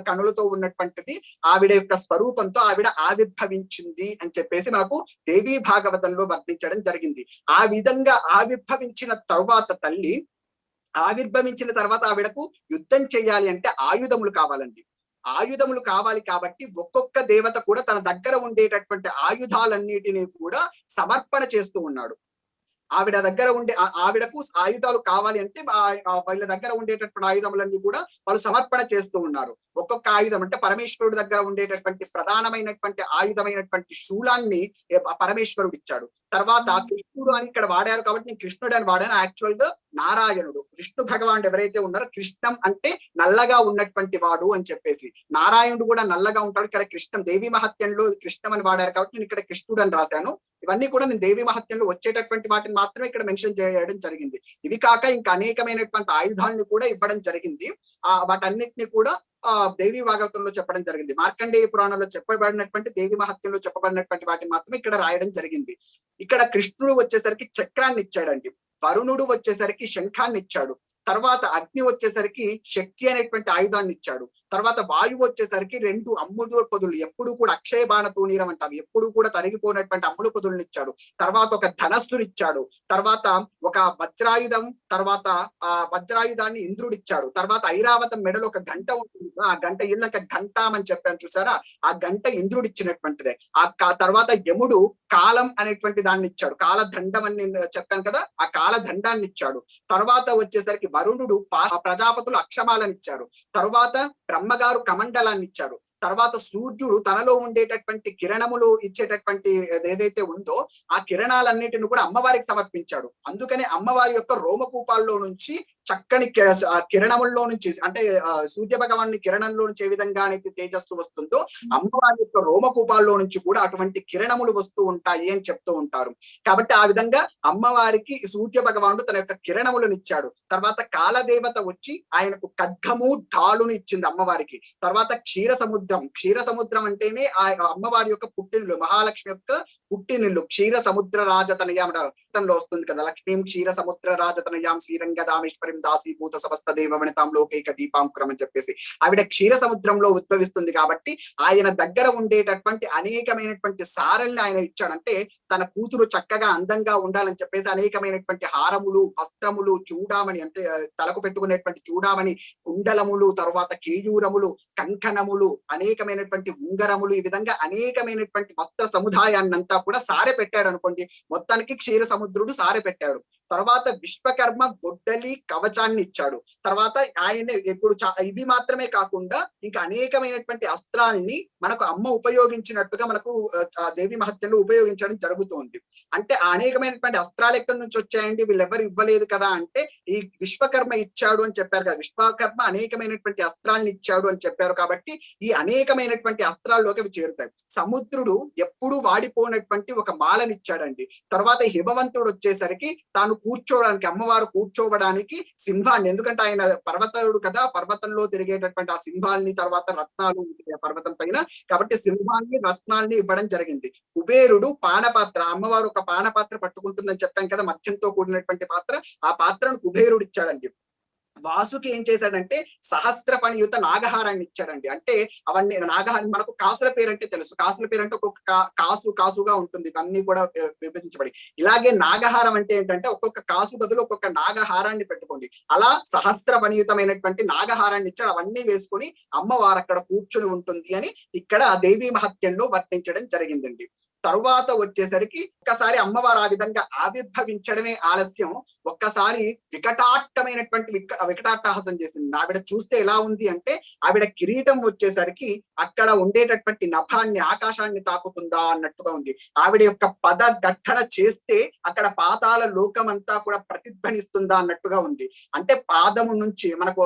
కనులతో ఉన్నటువంటిది ఆవిడ యొక్క స్వరూపంతో ఆవిడ ఆవిర్భవించింది అని చెప్పేసి మనకు దేవీ భాగవతంలో వర్ణించడం జరిగింది. ఆ విధంగా ఆవిర్భవించిన తరువాత తల్లి ఆవిర్భవించిన తర్వాత ఆవిడకు యుద్ధం చేయాలి అంటే ఆయుధములు కావాలండి. ఆయుధములు కావాలి కాబట్టి ఒక్కొక్క దేవత కూడా తన దగ్గర ఉండేటటువంటి ఆయుధాలన్నిటినీ కూడా సమర్పణ చేస్తూ ఉన్నాడు. ఆవిడ దగ్గర ఉండే ఆవిడకు ఆయుధాలు కావాలి అంటే వాళ్ళ దగ్గర ఉండేటటువంటి ఆయుధములన్నీ కూడా వాళ్ళు సమర్పణ చేస్తూ ఉన్నారు. ఒక్కొక్క ఆయుధం అంటే పరమేశ్వరుడు దగ్గర ఉండేటటువంటి ప్రధానమైనటువంటి ఆయుధమైనటువంటి శూలాన్ని పరమేశ్వరుడు ఇచ్చాడు. తర్వాత కృష్ణుడు అని ఇక్కడ వాడారు కాబట్టి నేను కృష్ణుడు అని వాడాను. యాక్చువల్ గా నారాయణుడు, విష్ణు భగవానుడు ఎవరైతే ఉన్నారో కృష్ణం అంటే నల్లగా ఉన్నటువంటి వాడు అని చెప్పేసి, నారాయణుడు కూడా నల్లగా ఉంటాడు. ఇక్కడ కృష్ణం దేవి మహత్యంలో కృష్ణం అని వాడారు కాబట్టి నేను ఇక్కడ కృష్ణుడు అని రాశాను. ఇవన్నీ కూడా నేను దేవి మహత్యంలో వచ్చేటటువంటి వాటిని మాత్రమే ఇక్కడ మెన్షన్ చేయడం జరిగింది. ఇవి కాక ఇంకా అనేకమైనటువంటి ఆయుధాలను కూడా ఇవ్వడం జరిగింది. వాటన్నిటిని కూడా దేవి భాగవతంలో చెప్పడం జరిగింది. మార్కండేయ పురాణంలో చెప్పబడినటువంటి దేవి మహత్యంలో చెప్పబడినటువంటి వాటిని మాత్రమే ఇక్కడ రాయడం జరిగింది. ఇక్కడ కృష్ణుడు వచ్చేసరికి చక్రాన్ని ఇచ్చాడండి, వరుణుడు వచ్చేసరికి శంఖాన్ని ఇచ్చాడు, తర్వాత అగ్ని వచ్చేసరికి శక్తి అనేటువంటి ఆయుధాన్ని ఇచ్చాడు, తర్వాత వాయువు వచ్చేసరికి 2 అమ్ముడు పొదులు, ఎప్పుడు కూడా అక్షయ బాణ తూణీరం అంటారు, ఎప్పుడు కూడా తరిగిపోయినటువంటి అమ్ముడు పొదులను ఇచ్చాడు, తర్వాత ఒక ధనస్సుని ఇచ్చాడు, తర్వాత ఒక వజ్రాయుధం, తర్వాత ఆ వజ్రాయుధాన్ని ఇంద్రుడు ఇచ్చాడు, తర్వాత ఐరావతం మెడలో ఒక గంట ఉంటుంది, ఆ గంట ఇళ్ళక ఘంటాం అని చెప్పాను చూసారా, ఆ గంట ఇంద్రుడు ఇచ్చినటువంటిదే. తర్వాత యముడు కాలం అనేటువంటి దాన్ని ఇచ్చాడు, కాలదండం అని నేను చెప్పాను కదా, ఆ కాలదండాన్ని ఇచ్చాడు. తర్వాత వచ్చేసరికి వరుణుడు ప్రజాపతులు అక్షమాలను ఇచ్చారు, తర్వాత బ్రహ్మగారు కమండలాన్ని ఇచ్చారు, తర్వాత సూర్యుడు తనలో ఉండేటటువంటి కిరణములు ఇచ్చేటటువంటి ఏదైతే ఉందో ఆ కిరణాలన్నిటిని కూడా అమ్మవారికి సమర్పించాడు. అందుకనే అమ్మవారి యొక్క రోమకూపాల్లో నుంచి చక్కని కిరణముల్లో నుంచి అంటే సూర్య భగవాన్ని కిరణంలో నుంచి ఏ విధంగా అయితే తేజస్సు వస్తుందో అమ్మవారి యొక్క రోమకూపాల్లో నుంచి కూడా అటువంటి కిరణములు వస్తూ ఉంటాయి అని చెప్తూ ఉంటారు. కాబట్టి ఆ విధంగా అమ్మవారికి సూర్య భగవానుడు తన యొక్క కిరణములను ఇచ్చాడు. తర్వాత కాలదేవత వచ్చి ఆయనకు ఖడ్గము ఢాలును ఇచ్చింది అమ్మవారికి. తర్వాత క్షీర సముద్రం అంటేనే ఆ అమ్మవారి యొక్క పుట్టినిల్లు, మహాలక్ష్మి యొక్క పుట్టినిల్లు. క్షీర సముద్ర రాజతనయాం లో వస్తుంది కదా, లక్ష్మీం క్షీర సముద్ర రాజతనయాం శ్రీరంగదామేశ్వరి దాసీభూత సమస్త దేవవనితాం లోకైక దీపాంకురం అని చెప్పేసి ఆవిడ క్షీర సముద్రంలో ఉద్భవిస్తుంది. కాబట్టి ఆయన దగ్గర ఉండేటటువంటి అనేకమైనటువంటి సారల్ని ఆయన ఇచ్చాడంటే తన కూతురు చక్కగా అందంగా ఉండాలని చెప్పేసి అనేకమైనటువంటి హారములు, వస్త్రములు, చూడామణి అంటే తలకు పెట్టుకునేటువంటి చూడామణి, కుండలములు, తర్వాత కేయూరములు, కంకణములు, అనేకమైనటువంటి ఉంగరములు, ఈ విధంగా అనేకమైనటువంటి వస్త్ర సముదాయాన్నంతా కూడా సారె పెట్టాడు అనుకోండి. మొత్తానికి క్షీర సముద్రుడు సారె పెట్టాడు. తర్వాత విశ్వకర్మ గొడ్డలి కవచాన్ని ఇచ్చాడు. తర్వాత ఆయన ఇప్పుడు ఇవి మాత్రమే కాకుండా ఇంకా అనేకమైనటువంటి అస్త్రాల్ని మనకు అమ్మ ఉపయోగించినట్టుగా మనకు దేవి మహత్యంలో ఉపయోగించడం జరుగుతోంది. అంటే అనేకమైనటువంటి అస్త్రాలు ఎక్కడి నుంచి వచ్చాయండి, వీళ్ళెవ్వరు ఇవ్వలేదు కదా అంటే ఈ విశ్వకర్మ ఇచ్చాడు అని చెప్పారు కదా. విశ్వకర్మ అనేకమైనటువంటి అస్త్రాలను ఇచ్చాడు అని చెప్పారు కాబట్టి ఈ అనేకమైనటువంటి అస్త్రాల్లోకి అవి చేరుతాయి. సముద్రుడు ఎప్పుడూ వాడిపోయినటువంటి ఒక మాలని ఇచ్చాడండి. తర్వాత హిమవంతుడు వచ్చేసరికి తాను కూర్చోవడానికి, అమ్మవారు కూర్చోవడానికి సింహాన్ని, ఎందుకంటే ఆయన పర్వతుడు కదా, పర్వతంలో తిరిగేటటువంటి ఆ సింహాల్ని, తర్వాత రత్నాలు పర్వతం పైన, కాబట్టి సింహాన్ని రత్నాల్ని ఇవ్వడం జరిగింది. కుబేరుడు పానపాత్ర, అమ్మవారు ఒక పానపాత్ర పట్టుకుంటుందని చెప్పాం కదా, మద్యంతో కూడినటువంటి పాత్ర, ఆ పాత్రను కుబేరుడు ఇచ్చాడండి. వాసుకి ఏం చేశాడంటే సహస్ర పనియుత నాగహారాన్ని ఇచ్చాడండి. అంటే అవన్నీ నాగహారం, మనకు కాసుల పేరంటే తెలుసు, కాసుల పేరంటే ఒక్కొక్క కాసుగా ఉంటుంది, ఇవన్నీ కూడా విభజించబడి. ఇలాగే నాగహారం అంటే ఏంటంటే ఒక్కొక్క కాసు బదులు ఒక్కొక్క నాగహారాన్ని పెట్టుకోండి. అలా సహస్ర పనియుతమైనటువంటి నాగహారాన్ని ఇచ్చాడు. అవన్నీ వేసుకొని అమ్మవారు అక్కడ కూర్చుని ఉంటుంది అని ఇక్కడ దేవీ మహత్యంలో వర్ణించడం జరిగిందండి. తరువాత వచ్చేసరికి ఒక్కసారి అమ్మవారు ఆ విధంగా ఆవిర్భవించడమే ఆలస్యం, ఒక్కసారి వికటాట్టమైనటువంటి వికటాట్టహాసం చేసింది. ఆవిడ చూస్తే ఎలా ఉంది అంటే ఆవిడ కిరీటం వచ్చేసరికి అక్కడ ఉండేటటువంటి నభాన్ని, ఆకాశాన్ని తాకుతుందా అన్నట్టుగా ఉంది. ఆవిడ యొక్క పద గట్టన చేస్తే అక్కడ పాతాల లోకం అంతా కూడా ప్రతిధ్వనిస్తుందా అన్నట్టుగా ఉంది. అంటే పాదము నుంచి మనకు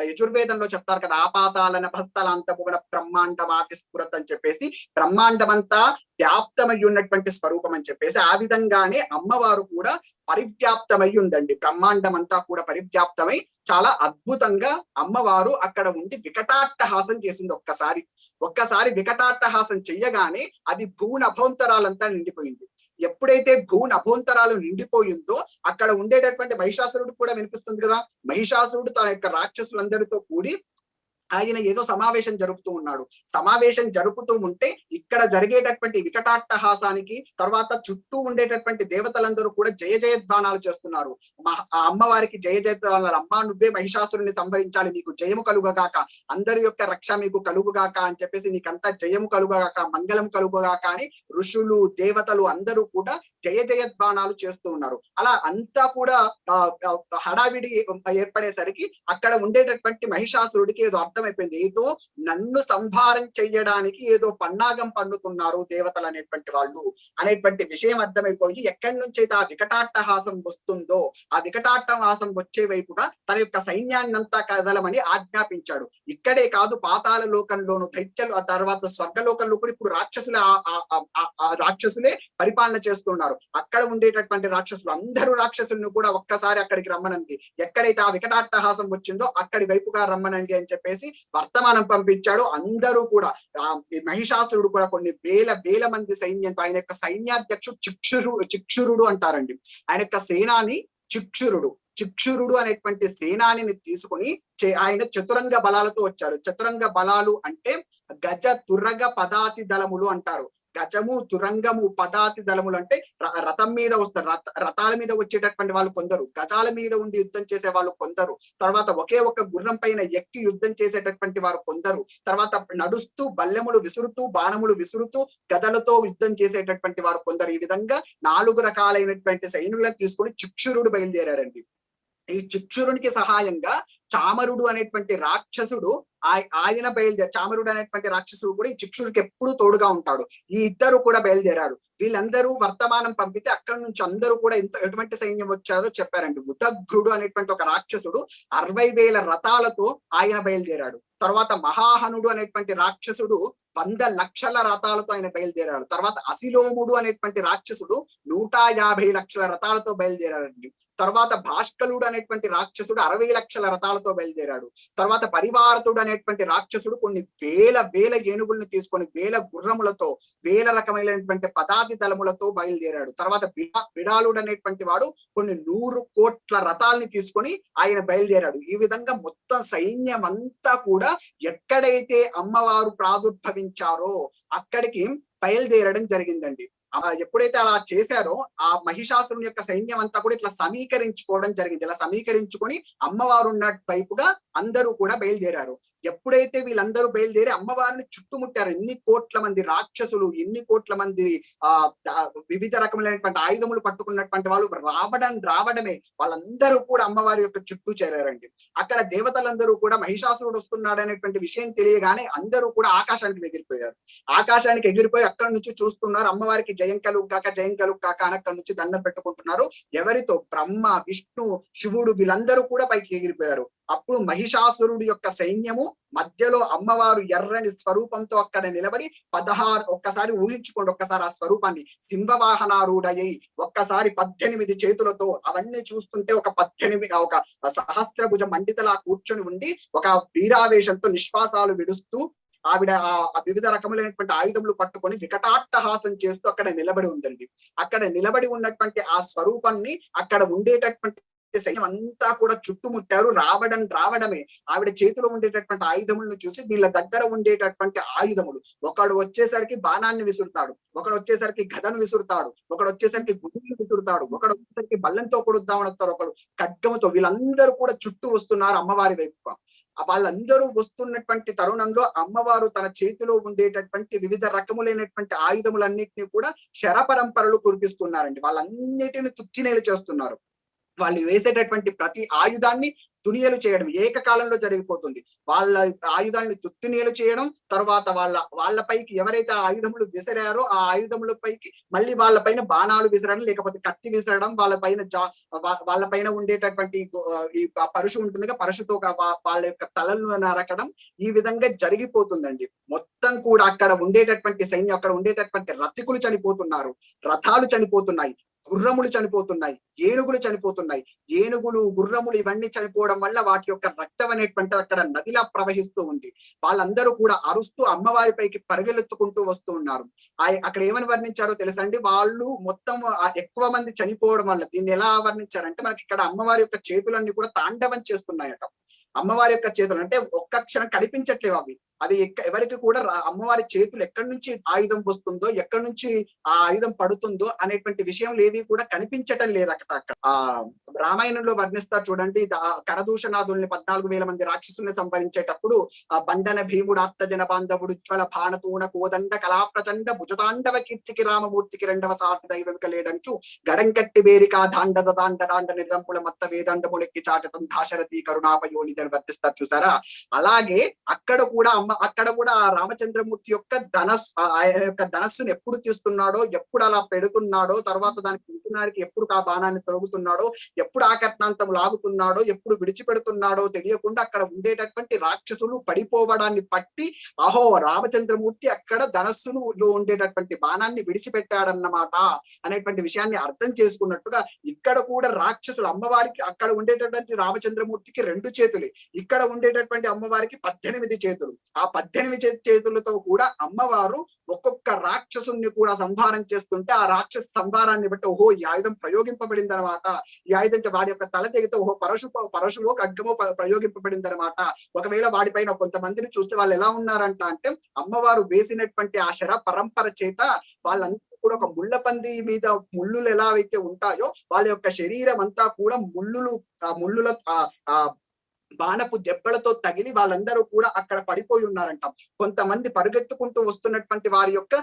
యజుర్వేదంలో చెప్తారు కదా, ఆపాతాలన భస్తలాంతమున బ్రహ్మాండమాతి స్ఫురత్ అని చెప్పేసి, బ్రహ్మాండమంతా వ్యాప్తమై ఉన్నటువంటి స్వరూపం అని చెప్పేసి, ఆ విధంగానే అమ్మవారు కూడా పరివ్యాప్తమై ఉందండి. బ్రహ్మాండం అంతా కూడా పరివ్యాప్తమై చాలా అద్భుతంగా అమ్మవారు అక్కడ ఉండి వికటాట్టహాసం చేసింది. ఒక్కసారి వికటాట్టహాసం చెయ్యగానే అది భూనభోంతరాలంతా నిండిపోయింది. ఎప్పుడైతే భూనభోంతరాలు నిండిపోయిందో అక్కడ ఉండేటటువంటి మహిషాసురుడు కూడా వినిపిస్తుంది కదా, మహిషాసురుడు తన యొక్క రాక్షసులందరితో కూడి ఆయన ఏదో సమావేశం జరుపుతూ ఉన్నాడు. సమావేశం జరుపుతూ ఉంటే ఇక్కడ జరిగేటటువంటి వికటాట్టహాసానికి తర్వాత చుట్టూ ఉండేటటువంటి దేవతలందరూ కూడా జయ జయధ్వానాలు చేస్తున్నారు. అమ్మవారికి జయ జయధ్వానాలు, అమ్మా నువ్వే మహిషాసురుని సంహరించాలి, నీకు జయము కలుగగాక, అందరి యొక్క రక్ష మీకు కలుగుగాక అని చెప్పేసి, నీకంతా జయము కలుగగాక, మంగళం కలుగుగాక అని ఋషులు దేవతలు అందరూ కూడా జయ జయధ్వానాలు చేస్తూ ఉన్నారు. అలా అంతా కూడా హడావిడి ఏర్పడేసరికి అక్కడ ఉండేటటువంటి మహిషాసురుడికి ఏదో అర్థమైపోయింది, ఏదో నన్ను సంహారం చెయ్యడానికి ఏదో పన్నాగం పన్నుతున్నారు దేవతలు అనేటువంటి విషయం అర్థమైపోయి ఎక్కడి నుంచి అయితే ఆ వికటాట్టహాసం వస్తుందో ఆ వికటాట్టహాసం వచ్చే వైపుగా తన యొక్క సైన్యాన్ని అంతా కదలమని ఆజ్ఞాపించాడు. ఇక్కడే కాదు, పాతాళ లోకంలోను దైత్యులు, ఆ తర్వాత స్వర్గలోకంలో కూడా ఇప్పుడు రాక్షసులే పరిపాలన చేస్తున్నారు. అక్కడ ఉండేటటువంటి రాక్షసులు, అందరూ రాక్షసులను కూడా ఒక్కసారి అక్కడికి రమ్మనండి, ఎక్కడైతే ఆ వికటాట్టహాసం వచ్చిందో అక్కడి వైపుగా రమ్మనండి అని చెప్పేసి వర్తమానం పంపించాడు. అందరూ కూడా మహిషాసురుడు కూడా కొన్ని వేల మంది సైన్యంతో, ఆయన యొక్క సైన్యాధ్యక్షుడు చిక్షురుడు అంటారండి. ఆయన యొక్క సేనాని చిక్షురుడు అనేటువంటి సేనానిని తీసుకుని ఆయన చతురంగ బలాలతో వచ్చాడు. చతురంగ బలాలు అంటే గజ తురగ పదాతి దళములు అంటారు. గజము, తురంగము, పదాతి దళములు అంటే రథం మీద వస్తారు, రథాల మీద వచ్చేటటువంటి వాళ్ళు కొందరు, గజాల మీద ఉండి యుద్ధం చేసే వాళ్ళు కొందరు, తర్వాత ఒకే ఒక గుర్రం పైన ఎక్కి యుద్ధం చేసేటటువంటి వారు కొందరు, తర్వాత నడుస్తూ బల్లెములు విసురుతూ, బాణములు విసురుతూ, గదలతో యుద్ధం చేసేటటువంటి వారు కొందరు. ఈ విధంగా 4 రకాలైనటువంటి సైనికులను తీసుకొని చిక్షురుడు బయలుదేరాడండి. ఈ చిక్షురునికి సహాయంగా చామరుడు అనేటువంటి రాక్షసుడు ఆయన చామరుడు అనేటువంటి రాక్షసుడు కూడా ఈ చిక్షుడికి ఎప్పుడు తోడుగా ఉంటాడు. ఈ ఇద్దరు కూడా బయలుదేరారు. వీళ్ళందరూ వర్తమానం పంపితే అక్కడి నుంచి అందరూ కూడా ఎటువంటి సైన్యం వచ్చారో చెప్పారండి. ఉదగ్రుడు అనేటువంటి ఒక రాక్షసుడు 60,000 రథాలతో ఆయన బయలుదేరాడు. తర్వాత మహాహనుడు అనేటువంటి రాక్షసుడు 100 లక్షల రథాలతో ఆయన బయలుదేరాడు. తర్వాత అసిలోముడు అనేటువంటి రాక్షసుడు 150 లక్షల రథాలతో బయలుదేరాడండి. తర్వాత భాష్కలుడు అనేటువంటి రాక్షసుడు 60 లక్షల రథాలతో బయలుదేరాడు. తర్వాత పరివారతుడు అనేటువంటి రాక్షసుడు కొన్ని వేల ఏనుగులను తీసుకొని, వేల గుర్రములతో, వేల రకమైనటువంటి పదాతి దళములతో బయలుదేరాడు. తర్వాత బిడాలుడు అనేటువంటి వాడు కొన్ని 100 కోట్ల రథాలని తీసుకొని ఆయన బయలుదేరాడు. ఈ విధంగా మొత్తం సైన్యం అంతా కూడా ఎక్కడైతే అమ్మవారు ప్రాదుర్భవించారో అక్కడికి బయలుదేరడం జరిగిందండి. ఎప్పుడైతే అలా చేశారో ఆ మహిషాసురుని యొక్క సైన్యం అంతా కూడా ఇట్లా సమీకరించుకోవడం జరిగింది. ఇలా సమీకరించుకొని అమ్మవారు ఉన్న వైపుగా అందరూ కూడా బయలుదేరారు. ఎప్పుడైతే వీళ్ళందరూ బయలుదేరి అమ్మవారిని చుట్టుముట్టారు, ఎన్ని కోట్ల మంది రాక్షసులు, ఎన్ని కోట్ల మంది ఆ వివిధ రకములైనటువంటి ఆయుధములు పట్టుకున్నటువంటి వాళ్ళు రావడమే వాళ్ళందరూ కూడా అమ్మవారి యొక్క చుట్టూ చేరారండి. అక్కడ దేవతలందరూ కూడా మహిషాసురుడు వస్తున్నాడు అనేటువంటి విషయం తెలియగానే అందరూ కూడా ఆకాశానికి ఎగిరిపోయారు. ఆకాశానికి ఎగిరిపోయి అక్కడి నుంచి చూస్తున్నారు, అమ్మవారికి జయం కలుగు కాక జయం కలుగు కాక అని అక్కడి నుంచి దండం పెట్టుకుంటున్నారు. ఎవరితో? బ్రహ్మ, విష్ణు, శివుడు వీళ్ళందరూ కూడా పైకి ఎగిరిపోయారు. అప్పుడు మహిషాసురుడు యొక్క సైన్యము మధ్యలో అమ్మవారు ఎర్రని స్వరూపంతో అక్కడ నిలబడి 16 ఒక్కసారి ఊహించుకోండి, ఒక్కసారి ఆ స్వరూపాన్ని సింహవాహనారూఢయ్యి ఒక్కసారి 18 చేతులతో అవన్నీ చూస్తుంటే ఒక 18 ఒక సహస్రభుజ మండితలా కూర్చొని ఉండి ఒక వీరావేశంతో నిశ్వాసాలు విడుస్తూ ఆవిడ ఆ వివిధ రకములైనటువంటి ఆయుధములు పట్టుకొని వికటాట్టహాసం చేస్తూ అక్కడ నిలబడి ఉందండి. అక్కడ నిలబడి ఉన్నటువంటి ఆ స్వరూపాన్ని అక్కడ ఉండేటటువంటి సైన్యం అంతా కూడా చుట్టుముట్టారు. రావడమే ఆవిడ చేతిలో ఉండేటటువంటి ఆయుధములను చూసి వీళ్ళ దగ్గర ఉండేటటువంటి ఆయుధములు, ఒకడు వచ్చేసరికి బాణాన్ని విసురుతాడు, ఒకడు వచ్చేసరికి గదను విసురుతాడు, ఒకడు వచ్చేసరికి గుడ్డిని విసురుతాడు, ఒకడు వచ్చేసరికి బల్లంతో కొడుద్దామని వస్తారు, ఒకడు ఖడ్గముతో, వీళ్ళందరూ కూడా చుట్టూ వస్తున్నారు అమ్మవారి వైపు. వాళ్ళందరూ వస్తున్నటువంటి తరుణంలో అమ్మవారు తన చేతిలో ఉండేటటువంటి వివిధ రకములైనటువంటి ఆయుధములన్నింటినీ కూడా శరపరంపరలు కురిపిస్తున్నారండి. వాళ్ళన్నిటిని తుచ్చినేలు చేస్తున్నారు. వాళ్ళు వేసేటటువంటి ప్రతి ఆయుధాన్ని తునియలు చేయడం ఏకకాలంలో జరిగిపోతుంది. వాళ్ళ ఆయుధాన్ని తుత్తునియలు చేయడం, తర్వాత వాళ్ళ పైకి ఎవరైతే ఆ ఆయుధములు విసిరారో ఆ ఆయుధముల పైకి మళ్ళీ వాళ్ళ పైన బాణాలు విసరడం, లేకపోతే కత్తి విసరడం, వాళ్ళ పైన ఉండేటటువంటి ఈ పరుషు ఉంటుందిగా, పరుషుతో వాళ్ళ యొక్క తలలను నరకడం, ఈ విధంగా జరిగిపోతుందండి. మొత్తం కూడా అక్కడ ఉండేటటువంటి సైన్యం, అక్కడ ఉండేటటువంటి రథికులు చనిపోతున్నారు, రథాలు చనిపోతున్నాయి, గుర్రములు చనిపోతున్నాయి, ఏనుగులు చనిపోతున్నాయి. ఏనుగులు, గుర్రములు ఇవన్నీ చనిపోవడం వల్ల వాటి యొక్క రక్తం అనేటువంటిది అక్కడ నదిలా ప్రవహిస్తూ ఉంది. వాళ్ళందరూ కూడా అరుస్తూ అమ్మవారి పైకి పరిగెలెత్తుకుంటూ వస్తూ ఉన్నారు. అక్కడ ఏమని వర్ణించారో తెలుసండి, వాళ్ళు మొత్తం ఎక్కువ మంది చనిపోవడం వల్ల దీన్ని ఎలా వర్ణించారంటే, మనకి ఇక్కడ అమ్మవారి యొక్క చేతులన్నీ కూడా తాండవం చేస్తున్నాయట. అమ్మవారి యొక్క చేతులు అంటే ఒక్క క్షణం కనిపించట్లేవు అవి. అది ఎవరికి కూడా అమ్మవారి చేతులు ఎక్కడి నుంచి ఆయుధం వస్తుందో, ఎక్కడి నుంచి ఆ ఆయుధం పడుతుందో అనేటువంటి విషయం ఏవి కూడా కనిపించటం లేదు అక్కడ. ఆ రామాయణంలో వర్ణిస్తారు చూడండి, కరదూషణాదుల్ని 14,000 మంది రాక్షసుల్ని సంహరించేటప్పుడు ఆ బండన భీముడు ఆప్తజన బాంధవుడు జ్వల భానతూణ కోదండ కళాప్రచండ భుజతాండవ కీర్తికి రామమూర్తికి రెండవ సాటి దైవం లేడంచు గడంకట్టి బేరికా దాండద దాండ నిదంపుల మత్త వేదండములెక్కి చాటతం దాశరథి కరుణాపయోని వర్తిస్తారు చూసారా. అలాగే అక్కడ కూడా ఆ రామచంద్రమూర్తి యొక్క ఆయన యొక్క ధనస్సును ఎప్పుడు తీస్తున్నాడో, ఎప్పుడు అలా పెడుతున్నాడో, తర్వాత దానికి ఇంటినారికి ఎప్పుడు ఆ బాణాన్ని తొలుగుతున్నాడో, ఎప్పుడు ఆకర్ణాంతం లాగుతున్నాడో, ఎప్పుడు విడిచిపెడుతున్నాడో తెలియకుండా అక్కడ ఉండేటటువంటి రాక్షసులు పడిపోవడాన్ని పట్టి అహో రామచంద్రమూర్తి అక్కడ ధనస్సులో ఉండేటటువంటి బాణాన్ని విడిచిపెట్టాడన్నమాట అనేటువంటి విషయాన్ని అర్థం చేసుకున్నట్టుగా ఇక్కడ కూడా రాక్షసులు అమ్మవారికి అక్కడ ఉండేటటువంటి రామచంద్రమూర్తికి 2 చేతులే, ఇక్కడ ఉండేటటువంటి అమ్మవారికి 18 చేతులు. ఆ 18 చేతులతో కూడా అమ్మవారు ఒక్కొక్క రాక్షసుని కూడా సంహారం చేస్తుంటే ఆ రాక్షస సంహారాన్ని బట్టి ఓహో ఈ ఆయుధం ప్రయోగింపబడింది అనమాట, ఈ ఆయుధం వాడి యొక్క తల తెగితే ఓహో పరశువో ఖడ్గమో ప్రయోగింపబడింది అనమాట. ఒకవేళ వాడిపైన కొంతమందిని చూస్తే వాళ్ళు ఎలా ఉన్నారంట అంటే, అమ్మవారు వేసినటువంటి ఆ శర పరంపర చేత వాళ్ళంతా కూడా ఒక ముళ్ళపంది మీద ముళ్ళులు ఎలా అయితే ఉంటాయో వాళ్ళ యొక్క శరీరం అంతా కూడా ముళ్ళుల బాణపు దెబ్బలతో తగిలి వాళ్ళందరూ కూడా అక్కడ పడిపోయి ఉన్నారంట. కొంతమంది పరుగెత్తుకుంటూ వస్తున్నటువంటి వారి యొక్క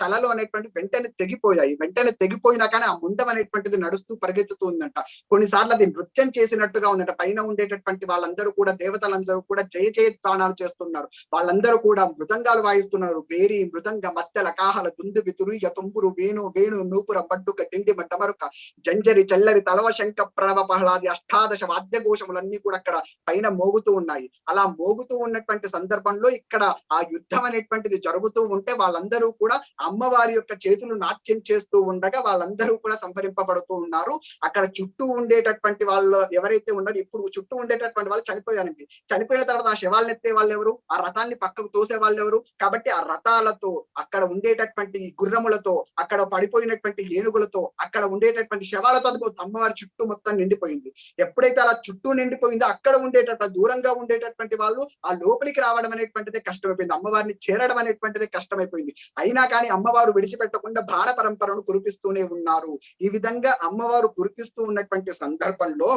తలలు అనేటువంటి వెంటనే తెగిపోయాయి. వెంటనే తెగిపోయినా కానీ ఆ ముండం అనేటువంటిది నడుస్తూ పరిగెత్తుతూ ఉందంట. కొన్నిసార్లు అది నృత్యం చేసినట్టుగా ఉందంట. పైన ఉండేటటువంటి వాళ్ళందరూ కూడా దేవతలందరూ కూడా జయ జయత్వానాలు చేస్తున్నారు. వాళ్ళందరూ కూడా మృదంగాలు వాయిస్తున్నారు. వేరి మృదంగ మత్తెల కాహల దుందు వితురుయ తుంపురు వేణు నూపుర పడ్డుక డిండి మట్టమరుక జంజరి చల్లరి తలవ శంఖ ప్రవ పహ్లాది అష్టాదశ వాద్యఘోషములన్నీ కూడా అక్కడ పైన మోగుతూ ఉన్నాయి. అలా మోగుతూ ఉన్నటువంటి సందర్భంలో ఇక్కడ ఆ యుద్ధం అనేటువంటిది జరుగుతూ ఉంటే వాళ్ళందరూ కూడా అమ్మవారి యొక్క చేతులు నాట్యం చేస్తూ ఉండగా వాళ్ళందరూ కూడా సంహరింపబడుతూ ఉన్నారు. అక్కడ చుట్టూ ఉండేటటువంటి వాళ్ళు ఎవరైతే ఉన్నారో, ఇప్పుడు చుట్టూ ఉండేటటువంటి వాళ్ళు చనిపోయారండి. చనిపోయిన తర్వాత ఆ శవాలను ఎత్తే వాళ్ళు ఎవరు, ఆ రథాన్ని పక్కకు తోసే వాళ్ళు ఎవరు? కాబట్టి ఆ రథాలతో, అక్కడ ఉండేటటువంటి గుర్రములతో, అక్కడ పడిపోయినటువంటి ఏనుగులతో, అక్కడ ఉండేటటువంటి శవాలతో అమ్మవారి చుట్టూ మొత్తం నిండిపోయింది. ఎప్పుడైతే అలా చుట్టూ నిండిపోయిందో అక్కడ ఉండేటటువంటి దూరంగా ఉండేటటువంటి వాళ్ళు ఆ లోపలికి రావడం అనేటువంటిదే కష్టమైపోయింది. అమ్మవారిని చేరడం అనేటువంటిదే కష్టమైపోయింది. అయినా కానీ అమ్మవారు విడిచిపెట్టకుండా బాణ పరంపరను కురిపిస్తూనే ఉన్నారు. ఈ విధంగా అమ్మవారు కురిపిస్తూ ఉన్నటువంటి సందర్భంలో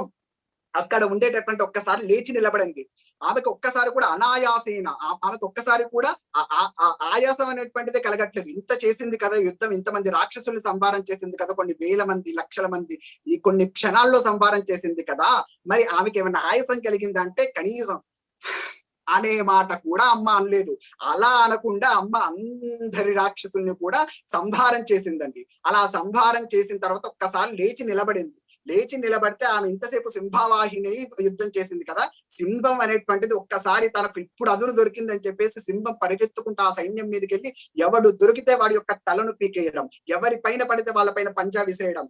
అక్కడ ఉండేటటువంటి ఒక్కసారి లేచి నిలబడింది. ఆమెకు ఒక్కసారి కూడా అనాయాసేన ఆమెకు ఒక్కసారి కూడా ఆయాసం అనేటువంటిది కలగట్లేదు. ఇంత చేసింది కదా యుద్ధం, ఇంతమంది రాక్షసుల్ని సంహారం చేసింది కదా, కొన్ని వేల మంది లక్షల మంది ఈ కొన్ని క్షణాల్లో సంహారం చేసింది కదా, మరి ఆమెకి ఏమైనా ఆయాసం కలిగిందంటే కనీసం అనే మాట కూడా అమ్మ అనలేదు. అలా అనకుండా అమ్మ అందరి రాక్షసుల్ని కూడా సంహారం చేసిందండి. అలా సంహారం చేసిన తర్వాత ఒక్కసారి లేచి నిలబడింది. లేచి నిలబడితే ఆమె ఇంతసేపు సింహవాహిని యుద్ధం చేసింది కదా, సింహం అనేటువంటిది ఒక్కసారి తనకు ఇప్పుడు అదును దొరికిందని చెప్పేసి సింహం పరిగెత్తుకుంటూ ఆ సైన్యం మీదకి వెళ్ళి ఎవడు దొరికితే వాడి యొక్క తలను పీకేయడం, ఎవరి పైన పడితే వాళ్ళ పైన పంజా విసేయడం,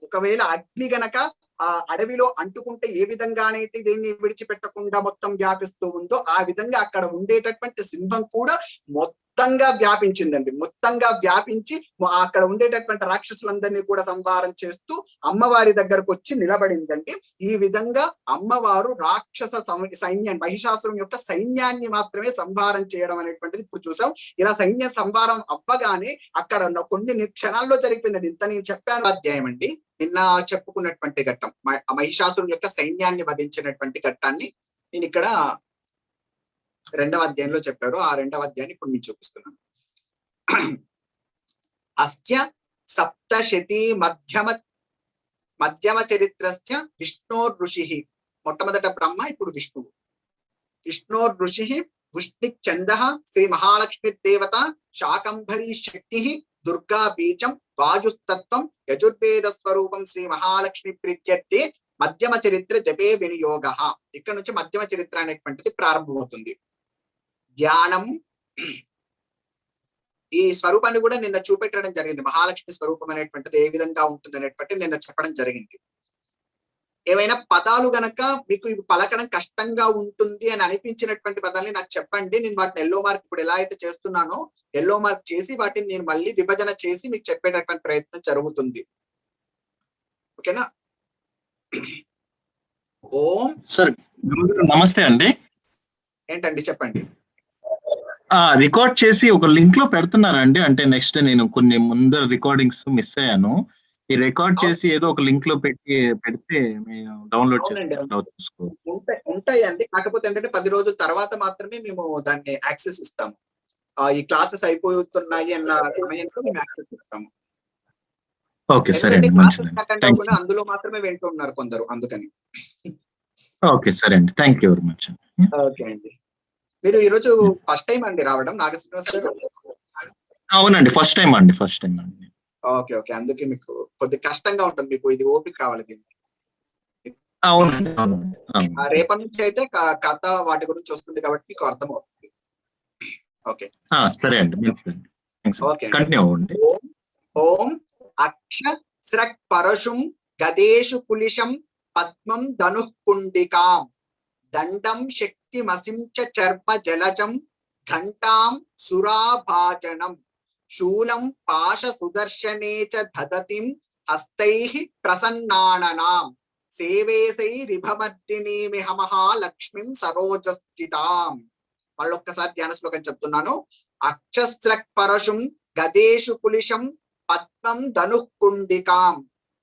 ఒకవేళ అగ్ని గనక ఆ అడవిలో అంటుకుంటే ఏ విధంగానైతే దీన్ని విడిచిపెట్టకుండా మొత్తం వ్యాపిస్తూ ఉందో ఆ విధంగా అక్కడ ఉండేటటువంటి సింహం కూడా మొత్తంగా వ్యాపించిందండి. మొత్తంగా వ్యాపించి అక్కడ ఉండేటటువంటి రాక్షసులందరినీ కూడా సంహారం చేస్తూ అమ్మవారి దగ్గరకు వచ్చి నిలబడిందండి. ఈ విధంగా అమ్మవారు రాక్షస సైన్యాన్ని, మహిషాసురం యొక్క సైన్యాన్ని మాత్రమే సంహారం చేయడం అనేటువంటిది ఇప్పుడు చూసాం. ఇలా సైన్య సంహారం అవ్వగానే అక్కడ కొన్ని క్షణాల్లో జరిగిపోయిందండి. ఇంత నేను చెప్పాను అధ్యాయం అండి. నిన్న చెప్పుకున్నటువంటి ఘట్టం, మహిషాసురుని యొక్క సైన్యాన్ని వధించినటువంటి ఘట్టాన్ని నేను ఇక్కడ 2వ అధ్యాయంలో చెప్పారు. ఆ 2వ అధ్యాయాన్ని ఇప్పుడు నేను చూపిస్తున్నాను. అస్య సప్తశతి మధ్యమ చరిత్రస్య విష్ణోర్ ఋషి. మొట్టమొదట బ్రహ్మ, ఇప్పుడు విష్ణువు. విష్ణోర్ ఋషి వృష్ణిక్ చంద శ్రీ మహాలక్ష్మి దేవత శాకంభరీ శక్తి దుర్గా బీజం వాయుస్తత్వం యజుర్వేద స్వరూపం శ్రీ మహాలక్ష్మి ప్రీత్యర్థే మధ్యమ చరిత్ర జపే వినియోగ. ఇక్కడ నుంచి మధ్యమ చరిత్ర అనేటువంటిది ప్రారంభమవుతుంది. ధ్యానం, ఈ స్వరూపాన్ని కూడా నిన్న చూపెట్టడం జరిగింది. మహాలక్ష్మి స్వరూపం అనేటువంటిది ఏ విధంగా ఉంటుంది అనేటువంటి నిన్న చెప్పడం జరిగింది. ఏవైనా పదాలు గనక మీకు ఇవి పలకడం కష్టంగా ఉంటుంది అని అనిపించినటువంటి పదాలని నాకు చెప్పండి. నేను వాటిని ఎల్లో మార్క్ ఇప్పుడు ఎలా అయితే చేస్తున్నానో ఎల్లో మార్క్ చేసి వాటిని నేను మళ్ళీ విభజన చేసి మీకు చెప్పేటటువంటి ప్రయత్నం జరుగుతుంది. ఓకేనా? ఓం సార్ నమస్తే అండి. ఏంటండి చెప్పండి. రికార్డ్ చేసి ఒక లింక్ లో పెడుతున్నారండి. అంటే నెక్స్ట్ నేను కొన్ని ముందర రికార్డింగ్స్ మిస్ అయ్యాను. ఈ రికార్డ్ చేసి ఏదో ఒక లింక్ లో పెడితే మేము డౌన్లోడ్ ఉంటాయండి. కాకపోతే ఏంటంటే 10 రోజుల తర్వాత మాత్రమే మేము దాన్ని యాక్సెస్ ఇస్తాము. ఈ క్లాసెస్ అయిపోతున్నాయి అన్న సమయంలో మేము యాక్సెస్ ఇస్తాము. ఓకే సరే అండి, మంచిది. అందులో మాత్రమే వింటున్నారు కొందరు, అందుకని. ఓకే సరే అండి, thank you very much. Okay అండి. మీరు ఈరోజు ఫస్ట్ టైం అండి రావడం నాగశ్రీనివాస్ గారు? అవునండి, ఫస్ట్ టైం అండి. ఓకే ఓకే, అందుకే మీకు కొద్దిగా కష్టంగా ఉంటుంది. మీకు ఇది ఓపిక కావాలి దీనికి. అవునండి. రేపటి నుంచి అయితే కథ వాటి గురించి వస్తుంది కాబట్టి మీకు అర్థం అవుతుంది. ఓకే సరే అండి, కంటిన్యూ అవ్వండి. ఓం అక్షస్రక్ పరశుం గదేషు కులిశం పద్మం ధనుఃకుండికాం దండం శక్తిమసించ చర్మ జలజం ఘంటాం సురాభాజనం శూలం పాశ సుదర్శనే చ దదతిం హస్తైః ప్రసన్నాననాం సేవేశైరిభమర్దినీమిహ మహాలక్ష్మిం సరోజస్థితాం. మళ్ళొక్కసారి ధ్యాన శ్లోకం చెప్తున్నాను. అక్షస్రక్ పరశుం గదేషు కులిశం పద్మం ధనుఃకుండికాం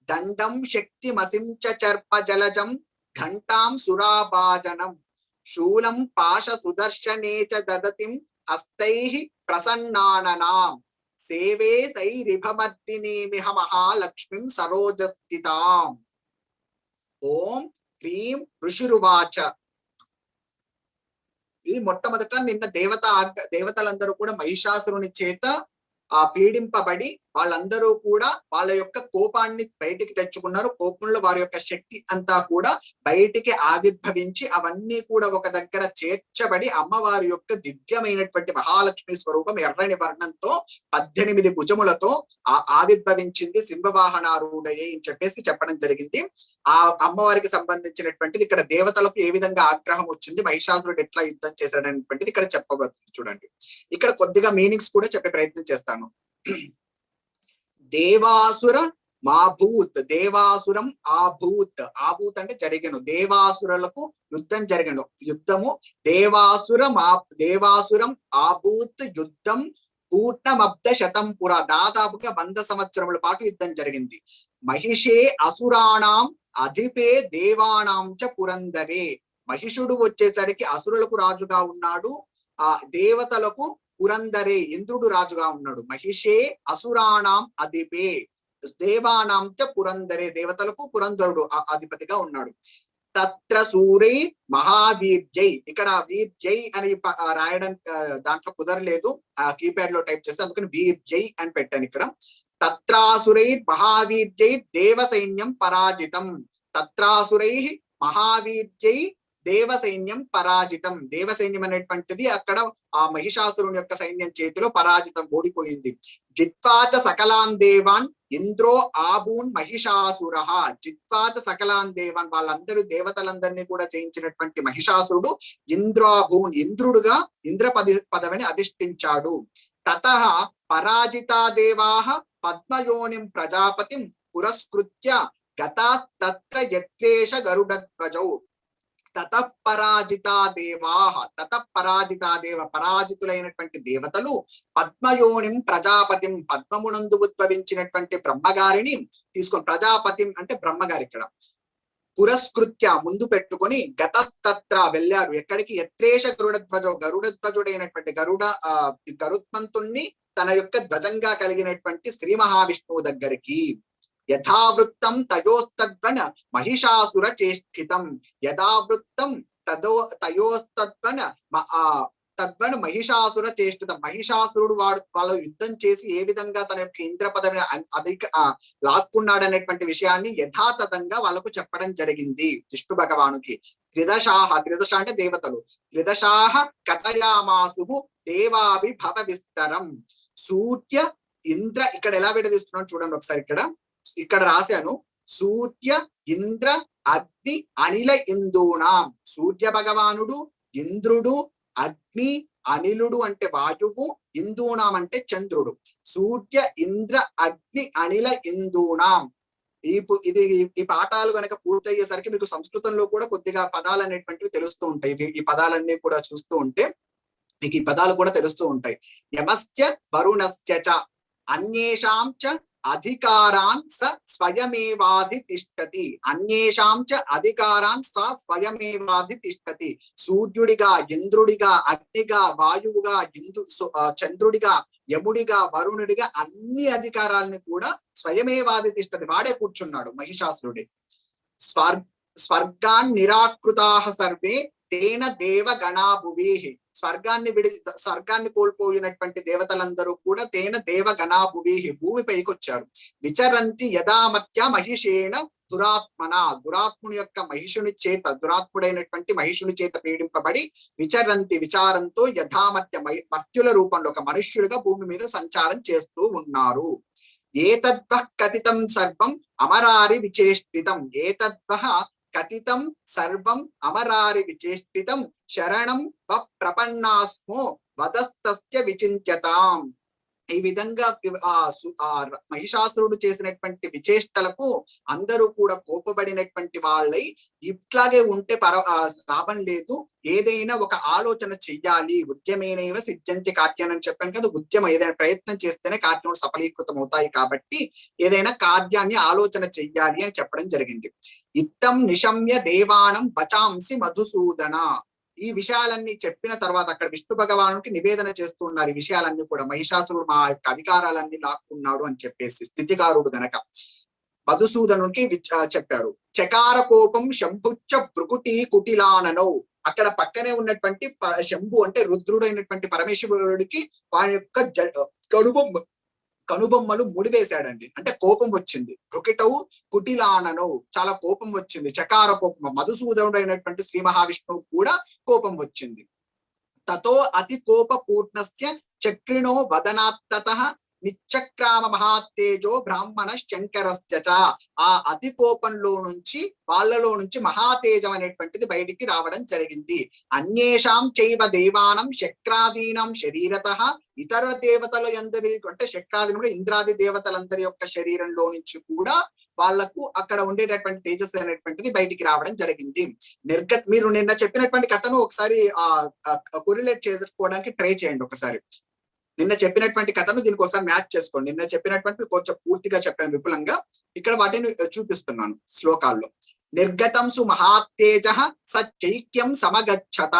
దండం శక్తిమసించ చర్మ జలజం ఘంటాం సురాభాజనం శూలం పాశ సుదర్శనే చ దదతిం హస్తైః ప్రసన్నాననాం సేవే సైరిభమర్దినీమిహ మహాలక్ష్మిం సరోజస్థితాం. ఓం హ్రీం ఋషిరువాచ. ఈ మొట్టమొదట నిన్న దేవతలందరూ కూడా మహిషాసురుని చేత పీడింపబడి వాళ్ళందరూ కూడా వాళ్ళ యొక్క కోపాన్ని బయటికి తెచ్చుకున్నారు. కోపంలో వారి యొక్క శక్తి అంతా కూడా బయటికి ఆవిర్భవించి అవన్నీ కూడా ఒక దగ్గర చేర్చబడి అమ్మవారి యొక్క దివ్యమైనటువంటి మహాలక్ష్మి స్వరూపం ఎర్రని వర్ణంతో 18 భుజములతో ఆవిర్భవించింది సింహవాహనారూఢయే అని చెప్పేసి చెప్పడం జరిగింది. ఆ అమ్మవారికి సంబంధించినటువంటిది ఇక్కడ దేవతలకు ఏ విధంగా ఆగ్రహం వచ్చింది, మహిషాసురుడు ఎట్లా యుద్ధం చేశాడనేటువంటిది ఇక్కడ చెప్పబడుతుంది. చూడండి, ఇక్కడ కొద్దిగా మీనింగ్స్ కూడా చెప్పే ప్రయత్నం చేస్తాను. దేవాసుర మాభూత్, దేవాసురం ఆభూత్. ఆభూత్ అంటే జరిగను, దేవాసురులకు యుద్ధం జరిగను, యుద్ధము. దేవాసురం ఆభూత్ యుద్ధం పూర్ణమబ్ద శతం పుర, దాదాపుగా 100 సంవత్సరముల పాటు యుద్ధం జరిగింది. మహిషే అసురాణం అధిపే దేవానాం చ పురందరే, మహిషుడు వచ్చేసరికి అసురులకు రాజుగా ఉన్నాడు, ఆ దేవతలకు పురందరే ఇంద్రుడు రాజుగా ఉన్నాడు. మహిషే అసురాణం అధిపే దేవానాం చ పురందరే, దేవతలకు పురంధరుడు అధిపతిగా ఉన్నాడు. తత్ర సూరై మహావీర్జై, ఇక్కడ వీర్జై అని రాయడం దాంట్లో కుదరలేదు, కీప్యాడ్ లో టైప్ చేస్తే, అందుకని వీర్జై అని పెట్టాను ఇక్కడ. తత్రాసురై మహావీర్జై దేవ సైన్యం పరాజితం, తత్రాసురై మహావీర్జై దేవ సైన్యం పరాజితం, దేవ సైన్యం అనేటువంటిది అక్కడ ఆ మహిషాసురుని యొక్క సైన్యం చేతిలో పరాజితం, ఓడిపోయింది. జిత్వాచ సకలాన్ దేవాన్ ఇంద్రో ఆబూన్ మహిషాసుర, జిత్వాచ సకలాన్ దేవాన్, వాళ్ళందరూ దేవతలందరినీ కూడా జయించినటువంటి మహిషాసురుడు ఇంద్రాబూన్, ఇంద్రుడుగా ఇంద్ర పదవిని అధిష్ఠించాడు. తతః పరాజితా దేవాః పద్మయోనిం ప్రజాపతిం పురస్కృత్య గతాస్తత్ర యత్రేష గరుడధ్వజౌ. తతఃపరాజితా దేవాః, తతఃపరాజితా దేవ, పరాజితులైనటువంటి దేవతలు పద్మయోనిం ప్రజాపతిం, పద్మమునందు ఉద్భవించినటువంటి బ్రహ్మగారిని తీసుకొని, ప్రజాపతిం అంటే బ్రహ్మగారి, ఇక్కడ పురస్కృత్య ముందు పెట్టుకొని గతస్తత్ర వెళ్ళారు, ఎక్కడికి, యత్రేష గరుడధ్వజో, గరుడధ్వజుడైనటువంటి గరుత్మంతుణ్ణి తన యొక్క ధ్వజంగా కలిగినటువంటి శ్రీ మహావిష్ణువు దగ్గరికి. యథావృత్తం తయోస్తద్వన మహిషాసుర చేష్టితం, యథావృత్తం తయోస్తద్వన తద్వన మహిషాసుర చేష్టితం, మహిషాసురుడు వాళ్ళు యుద్ధం చేసి ఏ విధంగా తన యొక్క ఇంద్ర పదవిని లాక్కున్నాడనేటువంటి విషయాన్ని యథాతథంగా వాళ్ళకు చెప్పడం జరిగింది విష్ణు భగవానుకి. త్రిదశాహ, త్రిదశ అంటే దేవతలు, త్రిదశాహ కథయామాసు దేవాభిభవ విస్తరం. సూర్య ఇంద్ర, ఇక్కడ ఎలా విడదీస్తున్నాను చూడండి ఒకసారి, ఇక్కడ రాశాను, సూర్య ఇంద్ర అగ్ని అనిల ఇందూనాం, సూర్య భగవానుడు, ఇంద్రుడు, అగ్ని, అనిలుడు అంటే వాయువు, ఇందూనాం అంటే చంద్రుడు. సూర్య ఇంద్ర అగ్ని అనిల ఇందూనాం. ఈ పాఠాలు కనుక పూర్తయ్యేసరికి మీకు సంస్కృతంలో కూడా కొద్దిగా పదాలు అనేటువంటివి తెలుస్తూ ఉంటాయి. ఈ పదాలన్నీ కూడా చూస్తూ ఉంటే మీకు ఈ పదాలు కూడా తెలుస్తూ ఉంటాయి. యమస్య వరుణస్య చ అన్యేషాం చ అధికారాన్ స స్వయమేవాధితిష్టతి, అన్యేషాం చ అధికారాన్ స స్వయమేవాధితిష్టతి. సూర్యుడిగా, ఇంద్రుడిగా, అగ్నిగా, వాయువుగా, చంద్రుడిగా, యముడిగా, వరుణుడిగా అన్ని అధికారాలను కూడా స్వయమేవాధితిష్టతి, వాడే కూర్చున్నాడు మహిషాసురుడి. స్వర్గాన్ నిరాకృతాః సర్వే తేన దేవ గణాభువి, స్వర్గాన్ని కోల్పోయినటువంటి దేవతలందరూ కూడా తేన దేవ గణాభువి, భూమిపైకి వచ్చారు. విచరంతి యథామత్య మహిషేణ దురాత్మన, దురాత్ముని యొక్క మహిషుని చేత, దురాత్ముడైనటువంటి మహిషుని చేత పీడింపబడి విచరంతి, విచారంతో యథామత్య మర్త్యుల రూపంలో ఒక మనుష్యుడిగా భూమి మీద సంచారం చేస్తూ ఉన్నారు. ఏతద్వః కథితం సర్వం అమరారి విచేష్టితం, ఏతద్వః కథితం సర్వం అమరారి విచేష్టితం శరణం ప్రపన్నాస్మో వదస్తస్య విచింత్యతాం. ఈ విధంగా మహిషాసురుడు చేసినటువంటి విచేష్టలకు అందరూ కూడా కోపబడినటువంటి వాళ్ళై, ఇట్లాగే ఉంటే లాభం లేదు, ఏదైనా ఒక ఆలోచన చెయ్యాలి. ఉద్యమేనైవ సిద్ధ్యంతి కార్యాన్ని అని చెప్పాను కదా, ఉద్యమం ఏదైనా ప్రయత్నం చేస్తేనే కార్యములు సఫలీకృతం అవుతాయి, కాబట్టి ఏదైనా కార్యాన్ని ఆలోచన చెయ్యాలి అని చెప్పడం జరిగింది. ఇత్తం నిశమ్య దేవానం వచాంసి మధుసూదన. ఈ విషయాలన్నీ చెప్పిన తర్వాత అక్కడ విష్ణు భగవానుడికి నివేదన చేస్తున్నారు. ఈ విషయాలన్నీ కూడా, మహిషాసురుడు మా యొక్క అధికారాలన్నీ లాక్కున్నాడు అని చెప్పేసి స్థితికారుడు గనక మధుసూదనుడికి చెప్పారు. చకార కోపం శంభుచ్చ భృకుటి కుటిలాననౌ, అక్కడ పక్కనే ఉన్నటువంటి శంభు అంటే రుద్రుడైనటువంటి పరమేశ్వరుడికి వారి యొక్క కనుబొమ్మలు ముడివేశాడండి, అంటే కోపం వచ్చింది. భృకిటౌ కుటిలాననౌ, చాలా కోపం వచ్చింది, చకార కోపం. మధుసూదనుడు అయినటువంటి శ్రీ మహావిష్ణువు కూడా కోపం వచ్చింది. తతో అతి కోప పూర్ణస్య చక్రిణో వదనాత్తతః నిశ్చక్రామ మహాతేజో బ్రాహ్మణ శంకరస్య చ. ఆ అతి కోపంలో నుంచి, వాళ్ళలో నుంచి మహాతేజం అనేటువంటిది బయటికి రావడం జరిగింది. అన్యేషాం చైవ దేవానం శక్రాదీనం శరీరతః, ఇతర దేవతల అందరి అంటే శక్రాది ఇంద్రాది దేవతలందరి యొక్క శరీరంలో నుంచి కూడా వాళ్లకు అక్కడ ఉండేటటువంటి తేజస్సు అనేటువంటిది బయటికి రావడం జరిగింది. మీరు నిన్న చెప్పినటువంటి కథను ఒకసారి కొరిలేట్ చేసుకోవడానికి ట్రై చేయండి ఒకసారి. నిన్న చెప్పినటువంటి కథను దీనికి ఒకసారి మ్యాచ్ చేసుకోండి. నిన్న చెప్పినటువంటి కొంచెం పూర్తిగా చెప్పాను విపులంగా, ఇక్కడ వాటిని చూపిస్తున్నాను శ్లోకాల్లో. నిర్గతంసు మహాతేజ సచైక్యం సమగచ్చత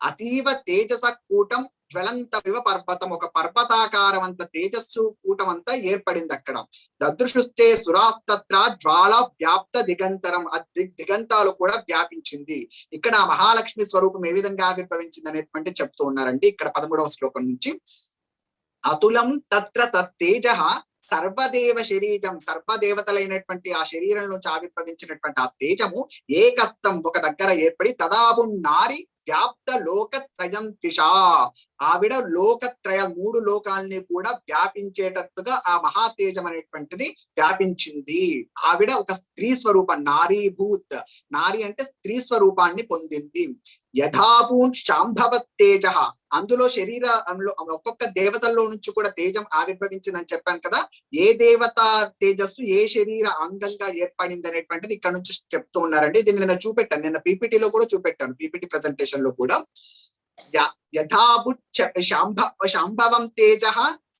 అతీవ తేజస కూటం జ్వలంతమివ పర్వతం. ఒక పర్వతాకారమంత తేజస్సు కూటం అంతా ఏర్పడింది అక్కడ. దదృశుస్తే సురాస్తత్ర జ్వాల వ్యాప్త దిగంతరం, ఆ దిగంతాలు కూడా వ్యాపించింది. ఇక్కడ ఆ మహాలక్ష్మి స్వరూపం ఏ విధంగా ఆవిర్భవించింది అనేటువంటి చెప్తూ ఉన్నారండి ఇక్కడ 13వ శ్లోకం నుంచి. అతులం తత్ర తత్తేజ సర్వదేవ శరీరం, సర్వదేవతలైనటువంటి ఆ శరీరం నుంచి ఆవిర్భవించినటువంటి ఆ తేజము ఏకస్తం ఒక దగ్గర ఏర్పడి తదాబు నారి వ్యాప్త లోకత్రయం దిశా, ఆవిడ లోకత్రయ 3 లోకాలని కూడా వ్యాపించేటట్టుగా ఆ మహాతేజం అనేటువంటిది వ్యాపించింది. ఆవిడ ఒక స్త్రీ స్వరూపం, నారీభూత్, నారి అంటే స్త్రీ స్వరూపాన్ని పొందింది. యథాభూన్ శాంభవత్ తేజ, అందులో శరీరంలో ఒక్కొక్క దేవతల్లో నుంచి కూడా తేజం ఆవిర్భవించిందని చెప్పాను కదా. ఏ దేవత తేజస్సు ఏ శరీర అంగంగా ఏర్పడింది అనేటువంటిది ఇక్కడ నుంచి చెప్తూ ఉన్నారండి. దీన్ని నిన్న చూపెట్టాను, నిన్న పీపీటీలో కూడా చూపెట్టాను, పీపీటీ ప్రెజెంటేషన్ లో కూడా. యథాభుత్ శాంభవం తేజ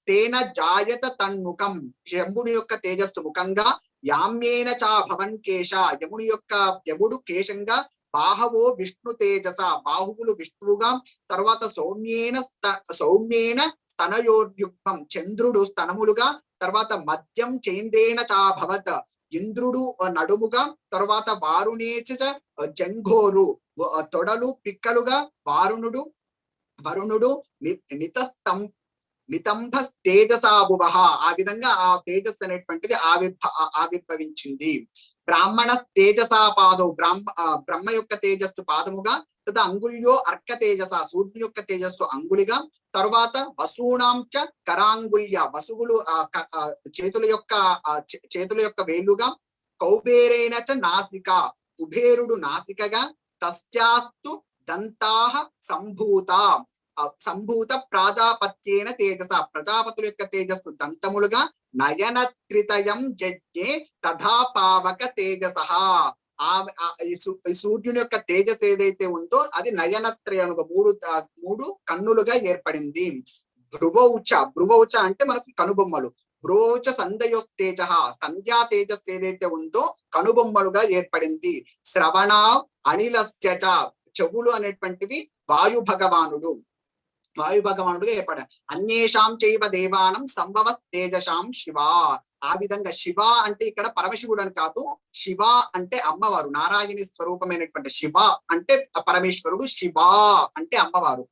తేన జాయత తన్ముఖం, శంభుని యొక్క తేజస్సు ముఖంగా, యామ్యేన చా భవన్ కేశ, యముడు కేశంగా, బాహవో విష్ణు తేజస, బాహువులు విష్ణువుగా, తర్వాత సౌమ్యేన స్తనయోర్యుక్తం, చంద్రుడు స్తనములుగా, తర్వాత మద్యం చైంద్రేణ చాభవత్, ఇంద్రుడు నడుముగా, తర్వాత వారుణేచ జంఘోరు, తొడలు పిక్కలుగా, వరుణుడు నితంభ తేజసాభువ, ఆ విధంగా ఆ తేజస్సు అనేటువంటిది ఆవిర్భవించింది. బ్రాహ్మణ తేజసా పాదవు, బ్రహ్మ యొక్క తేజస్సు పాదముగా, తద అంగుళ్యో అర్క తేజస, సూర్యుని యొక్క తేజస్సు అంగులిగా, తర్వాత వసూనాంచ కరాంగుల్య, వసువులు చేతుల యొక్క వేలుగా, కౌబేరేణ చ నాసిక, కుబేరుడు నాసికగా, తస్యాస్తు దంతాహ సంభూత ప్రాజాపత్యేన తేజస, ప్రజాపతుల యొక్క తేజస్సు దంతములుగా, నయనత్రితయం జజ్ఞే తథా పావక తేజస, సూర్యుని యొక్క తేజస్ ఏదైతే ఉందో అది నయనత్రయముగా 3 కన్నులుగా ఏర్పడింది. భ్రువౌచ అంటే మనకు కనుబొమ్మలు. భ్రువౌచ సంధ్యోస్తేజ, సంధ్యా తేజస్ ఏదైతే ఉందో కనుబొమ్మలుగా ఏర్పడింది. శ్రవణ అనిలస్య, చెవులు అనేటువంటివి వాయు భగవానుడుగా ఏర్పడారు. అన్యేషాం చైవ దేవానం సంభవ తేజశాం శివ, ఆ విధంగా శివ అంటే ఇక్కడ పరమశివుడు అని కాదు, శివ అంటే అమ్మవారు, నారాయణి స్వరూపమైనటువంటి శివ అంటే పరమేశ్వరుడు, శివ అంటే అమ్మవారు.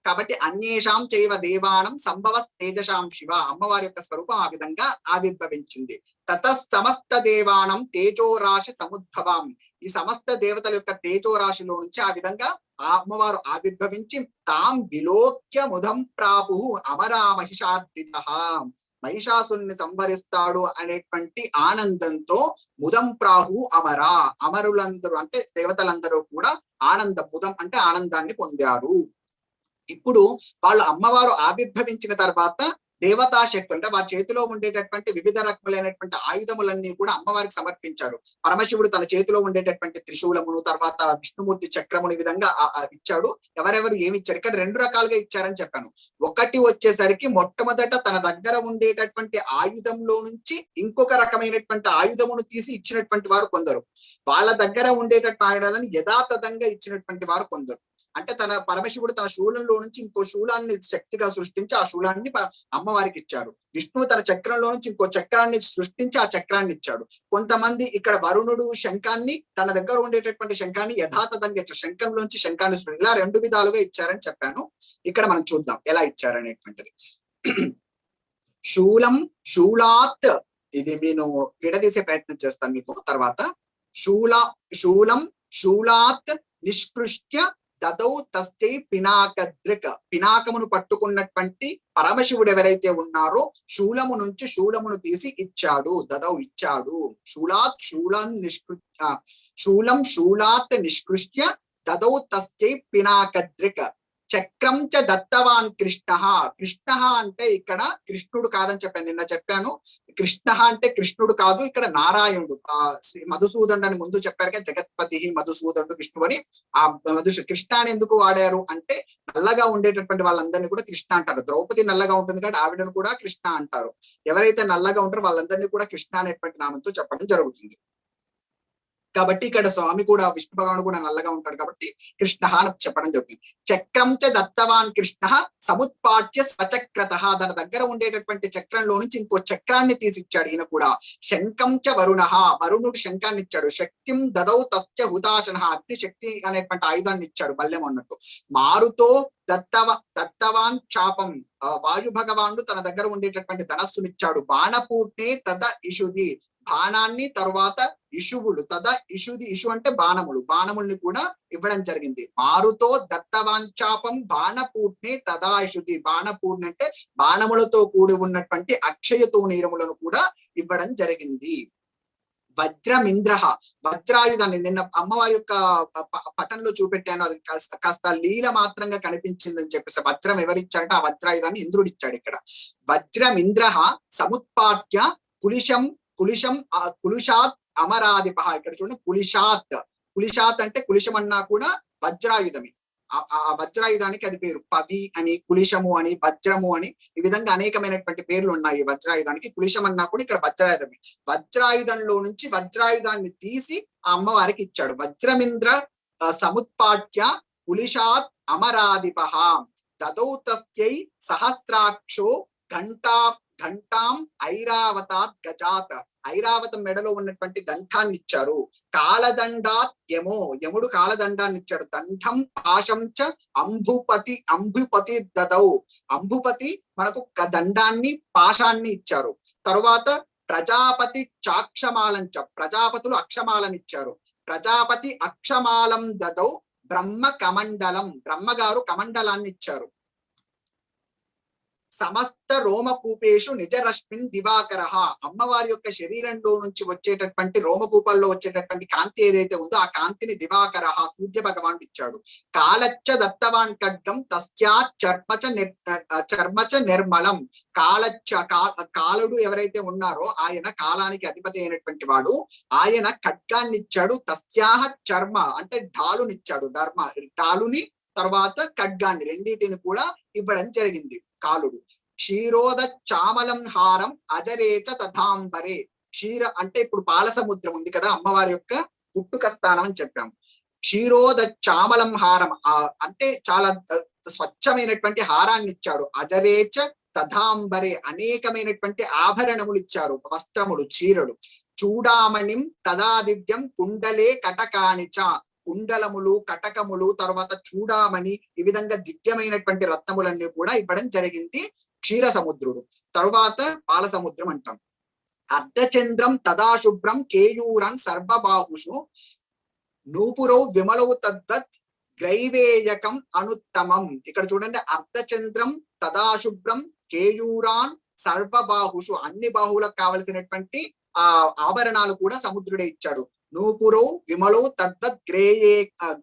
కాబట్టి అన్యేషాం చైవ దేవానం సంభవ తేజశాం శివ, అమ్మవారి యొక్క స్వరూపం ఆ విధంగా ఆవిర్భవించింది. తత సమస్త దేవానం తేజోరాశి సముద్భవం, ఈ సమస్త దేవతల యొక్క తేజోరాశిలో నుంచి ఆ విధంగా ఆ అమ్మవారు ఆవిర్భవించి తాం విలోక్య ముదం ప్రాపు అమరా మహిషార్దిత, మహిషాసుని సంహరిస్తాడు అనేటువంటి ఆనందంతో ముదం ప్రాహు అమరులందరూ అంటే దేవతలందరూ కూడా ముదం అంటే ఆనందాన్ని పొందారు. ఇప్పుడు వాళ్ళు అమ్మవారు ఆవిర్భవించిన తర్వాత దేవతా శక్తులు అంటే వారి చేతిలో ఉండేటటువంటి వివిధ రకములైనటువంటి ఆయుధములన్నీ కూడా అమ్మవారికి సమర్పించారు. పరమశివుడు తన చేతిలో ఉండేటటువంటి త్రిశూలమును, తర్వాత విష్ణుమూర్తి చక్రముని విధంగా ఇచ్చాడు. ఎవరెవరు ఏమి ఇచ్చారు, ఇక్కడ 2 రకాలుగా ఇచ్చారని చెప్పాను. ఒకటి వచ్చేసరికి మొట్టమొదట తన దగ్గర ఉండేటటువంటి ఆయుధంలో నుంచి ఇంకొక రకమైనటువంటి ఆయుధమును తీసి ఇచ్చినటువంటి వారు కొందరు, వాళ్ళ దగ్గర ఉండేటటువంటి ఆయుధాలను యథాతథంగా ఇచ్చినటువంటి వారు కొందరు. అంటే పరమశివుడు తన శూలంలో నుంచి ఇంకో శూలాన్ని శక్తిగా సృష్టించి ఆ శూలాన్ని అమ్మవారికి ఇచ్చాడు. విష్ణువు తన చక్రంలో నుంచి ఇంకో చక్రాన్ని సృష్టించి ఆ చక్రాన్ని ఇచ్చాడు. కొంతమంది ఇక్కడ వరుణుడు శంఖాన్ని, తన దగ్గర ఉండేటటువంటి శంఖాన్ని యథాతథంగా ఇచ్చారు, శంఖంలోంచి శంఖాన్ని ఇలా 2 విధాలుగా ఇచ్చారని చెప్పాను. ఇక్కడ మనం చూద్దాం ఎలా ఇచ్చారనేటువంటిది. శూలాత్, ఇది నేను విడదీసే ప్రయత్నం చేస్తాను మీకు తర్వాత. శూలాత్ నిష్కృష్ట్య దదౌ తస్యై పినాకద్రిక్, పినాకమును పట్టుకున్నటువంటి పరమశివుడు ఎవరైతే ఉన్నారో శూలము నుంచి శూలమును తీసి ఇచ్చాడు, దదౌ ఇచ్చాడు. శూలాత్ నిష్కృష్ట్య దదౌ తస్యై పినాకద్రిక్ చక్రం చ దత్తవాన్ కృష్ణ. కృష్ణ అంటే ఇక్కడ కృష్ణుడు కాదని చెప్పాను, నిన్న చెప్పాను. కృష్ణ అంటే కృష్ణుడు కాదు, ఇక్కడ నారాయణుడు. మధుసూదనుడు అని ముందు చెప్పారు కదా, జగత్పతి మధుసూదనుడు విష్ణువు అని. ఆ కృష్ణ అని ఎందుకు వాడారు అంటే నల్లగా ఉండేటటువంటి వాళ్ళందరినీ కూడా కృష్ణ అంటారు. ద్రౌపది నల్లగా ఉంటుంది కాబట్టి ఆవిడను కూడా కృష్ణ అంటారు. ఎవరైతే నల్లగా ఉంటారో వాళ్ళందరినీ కూడా కృష్ణ అనేటువంటి నామంతో చెప్పడం జరుగుతుంది. కాబట్టి ఇక్కడ స్వామి కూడా, విష్ణు భగవానుడు కూడా నల్లగా ఉంటాడు కాబట్టి కృష్ణ అని చెప్పడం జరుగుతుంది. చక్రం చ దత్తవాన్ కృష్ణ సముత్పాట్య స్వచక్రత. దాని దగ్గర ఉండేటటువంటి చక్రంలో నుంచి ఇంకో చక్రాన్ని తీసిచ్చాడు ఈయన కూడా. శంఖం చ వరుణ. వరుణుడు శంఖాన్ని ఇచ్చాడు. శక్తిం దదౌ తస్య హుతాశన. అగ్ని శక్తి అనేటువంటి ఆయుధాన్ని ఇచ్చాడు, బల్లెం అన్నట్టు. మారుతో దత్తవాన్ చాపం. వాయు భగవానుడు తన దగ్గర ఉండేటటువంటి ధనస్సునిచ్చాడు. బాణపూర్ణే తద ఇషుది. బాణాన్ని, తర్వాత ఇషువులు, తద ఇషుది. ఇషు అంటే బాణములు, బాణముల్ని కూడా ఇవ్వడం జరిగింది. మారుతో దత్తవాంచాపం బాణపూర్ణే తదా ఇషుది. బాణపూర్ణి అంటే బాణములతో కూడి ఉన్నటువంటి అక్షయతో నీరములను కూడా ఇవ్వడం జరిగింది. వజ్రమింద్ర. వజ్రాయుధాన్ని నిన్న అమ్మవారి యొక్క పటంలో చూపెట్టాను, అది కాస్త లీల మాత్రంగా కనిపించిందని చెప్పేసి వజ్రం ఎవరిచ్చారంటే ఆ వజ్రాయుధాన్ని ఇంద్రుడు ఇచ్చాడు. ఇక్కడ వజ్రమింద్ర సముత్పాట్య కులిషాత్ అమరాధిప. ఇక్కడ చూడండి, కులిషాత్ అంటే కులిషం అన్నా కూడా వజ్రాయుధమే. ఆ వజ్రాయుధానికి అది పేరు. పవి అని, కులిషము అని, వజ్రము అని, ఈ విధంగా అనేకమైనటువంటి పేర్లు ఉన్నాయి వజ్రాయుధానికి. కులిషం అన్నా కూడా ఇక్కడ వజ్రాయుధమే. వజ్రాయుధంలో నుంచి వజ్రాయుధాన్ని తీసి ఆ అమ్మవారికి ఇచ్చాడు. వజ్రమింద్ర సముత్పాట్య కులిషాత్ అమరాధిప దదౌ తస్యై సహస్రాక్షో ఘంటాం ఐరావతాత్ గజాత్. ఐరావతం మెడలో ఉన్నటువంటి దంఠాన్ని ఇచ్చారు. కాలదండాత్ యముడు కాలదండాన్ని ఇచ్చాడు. దంఠం పాశం చ అంబుపతి దదౌ. అంబుపతి మనకు దండాన్ని, పాశాన్ని ఇచ్చారు. తరువాత ప్రజాపతి చాక్షమాలం చ. ప్రజాపతులు అక్షమాలను ఇచ్చారు. ప్రజాపతి అక్షమాలం దదౌ బ్రహ్మ కమండలం. బ్రహ్మగారు కమండలాన్ని ఇచ్చారు. సమస్త రోమకూపేషు నిజరశ్మిన్ దివాకర. అమ్మవారి యొక్క శరీరంలో నుంచి వచ్చేటటువంటి రోమకూపల్లో వచ్చేటటువంటి కాంతి ఏదైతే ఉందో ఆ కాంతిని దివాకర సూర్య భగవానుడు ఇచ్చాడు. కాలచ్చ దత్తవాన్ ఖడ్గం తస్యా చర్మచ నిర్మలం. కాలుడు ఎవరైతే ఉన్నారో ఆయన కాలానికి అధిపతి అయినటువంటి వాడు. ఆయన ఖడ్గాన్ని ఇచ్చాడు. తస్యాహ చర్మ అంటే ఢాలునిచ్చాడు. ఢాలుని తర్వాత ఖడ్గాన్ని రెండింటిని కూడా ఇవ్వడం జరిగింది కాలుడు. క్షీరోద చామలం హారం అజరేచ తథాంబరే. క్షీర అంటే ఇప్పుడు పాల సముద్రం ఉంది కదా, అమ్మవారి యొక్క పుట్టుక స్థానం అని చెప్పాము. క్షీరోద చామలం హారం అంటే చాలా స్వచ్ఛమైనటువంటి హారాన్ని ఇచ్చాడు. అజరేచ తథాంబరే అనేకమైనటువంటి ఆభరణములు ఇచ్చారు, వస్త్రములు, చీరలు. చూడామణిం తదాదివ్యం కుండలే కటకానిచ. కుండలములు, కటకములు, తర్వాత చూడామణి, ఈ విధంగా దివ్యమైనటువంటి రత్నములన్నీ కూడా ఇవ్వడం జరిగింది క్షీర సముద్రుడు. తరువాత పాల సముద్రం అంటాం. అర్ధచంద్రం తదాశుభ్రం కేయూరన్ సర్వబాహుషు నూపురౌ విమలవు తద్వత్ గ్రైవేయకం అనుత్తమం. ఇక్కడ చూడండి, అర్ధచంద్రం తదాశుభ్రం కేయూరాన్ సర్వబాహుషు. అన్ని బాహువులకు కావలసినటువంటి ఆ ఆభరణాలు కూడా సముద్రుడే ఇచ్చాడు. నూపురో విమలో తద్వత్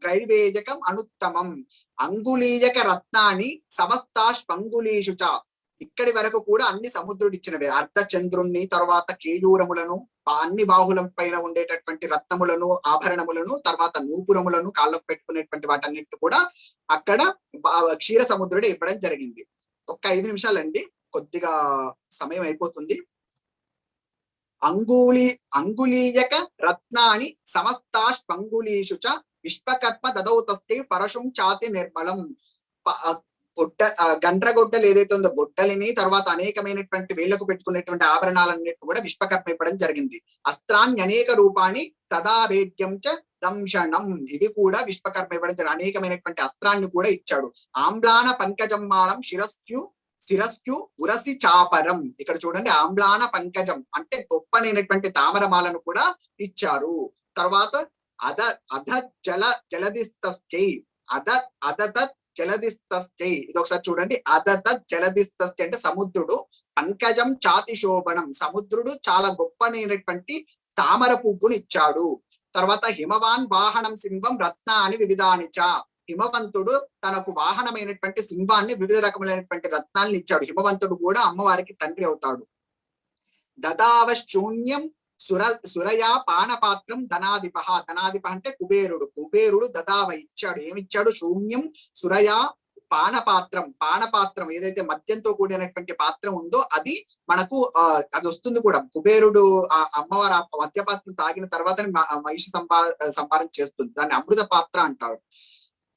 గ్రైవేయకం అనుత్తమం. అంగుళీయక రత్నాన్ని సమస్తాష్పంగులీషుచ. ఇక్కడి వరకు కూడా అన్ని సముద్రుడు ఇచ్చినవే. అర్ధచంద్రుణ్ణి, తర్వాత కేయూరములను, అన్ని బాహులం పైన ఉండేటటువంటి రత్నములను, ఆభరణములను, తర్వాత నూపురములను, కాళ్ళకు పెట్టుకునేటువంటి వాటన్నిటి కూడా అక్కడ క్షీర సముద్రుడే ఇవ్వడం జరిగింది. ఒక్క 5 నిమిషాలండి, కొద్దిగా సమయం అయిపోతుంది. అంగుళీయక రత్నాని సమస్తాష్పంగులీషు చ విశ్వకర్మ దదౌ తస్తే పరశుం చాతి నిర్మలం. గండ్రగొడ్డలు ఏదైతే ఉందో గొడ్డలిని, తర్వాత అనేకమైనటువంటి వేళ్లకు పెట్టుకునేటువంటి ఆభరణాలన్నిటి కూడా విశ్వకర్మ ఇవ్వడం జరిగింది. అస్త్రాన్ని అనేక రూపాన్ని తదావేద్యం చ దంశనం. ఇది కూడా విశ్వకర్మ ఇవ్వడం జరిగింది. అనేకమైనటువంటి అస్త్రాన్ని కూడా ఇచ్చాడు. ఆమ్లాన పంకజమ్మాళం శిరస్సు ఉరసి చాపరం. ఇక్కడ చూడండి, ఆమ్లాన పంకజం అంటే గొప్పనైనటువంటి తామరమాలను కూడా ఇచ్చారు. తర్వాత జలదిస్తై. జలదిస్తై, ఇది ఒకసారి చూడండి. జలదిస్తై అంటే సముద్రుడు. పంకజం చాతి శోభనం, సముద్రుడు చాలా గొప్పనైనటువంటి తామర పువ్వుని ఇచ్చాడు. తర్వాత హిమవాన్ వాహనం సింహం రత్నాని వివిధానిచ. హిమవంతుడు తనకు వాహనమైనటువంటి సింహాన్ని వివిధ రకములైనటువంటి రత్నాలను ఇచ్చాడు. హిమవంతుడు కూడా అమ్మవారికి తండ్రి అవుతాడు. దదావ శూన్యం సురయా పానపాత్రం ధనాధిప. ధనాధిప అంటే కుబేరుడు. కుబేరుడు దదావ ఇచ్చాడు. ఏమిచ్చాడు? శూన్యం సురయా పానపాత్రం. పానపాత్రం ఏదైతే మద్యంతో కూడినటువంటి పాత్రం ఉందో అది మనకు అది వస్తుంది కూడా. కుబేరుడు ఆ అమ్మవారు ఆ మద్యపాత్రం తాగిన తర్వాత మహిషి సంపాదన చేస్తుంది. దాన్ని అమృత పాత్ర అంటారు.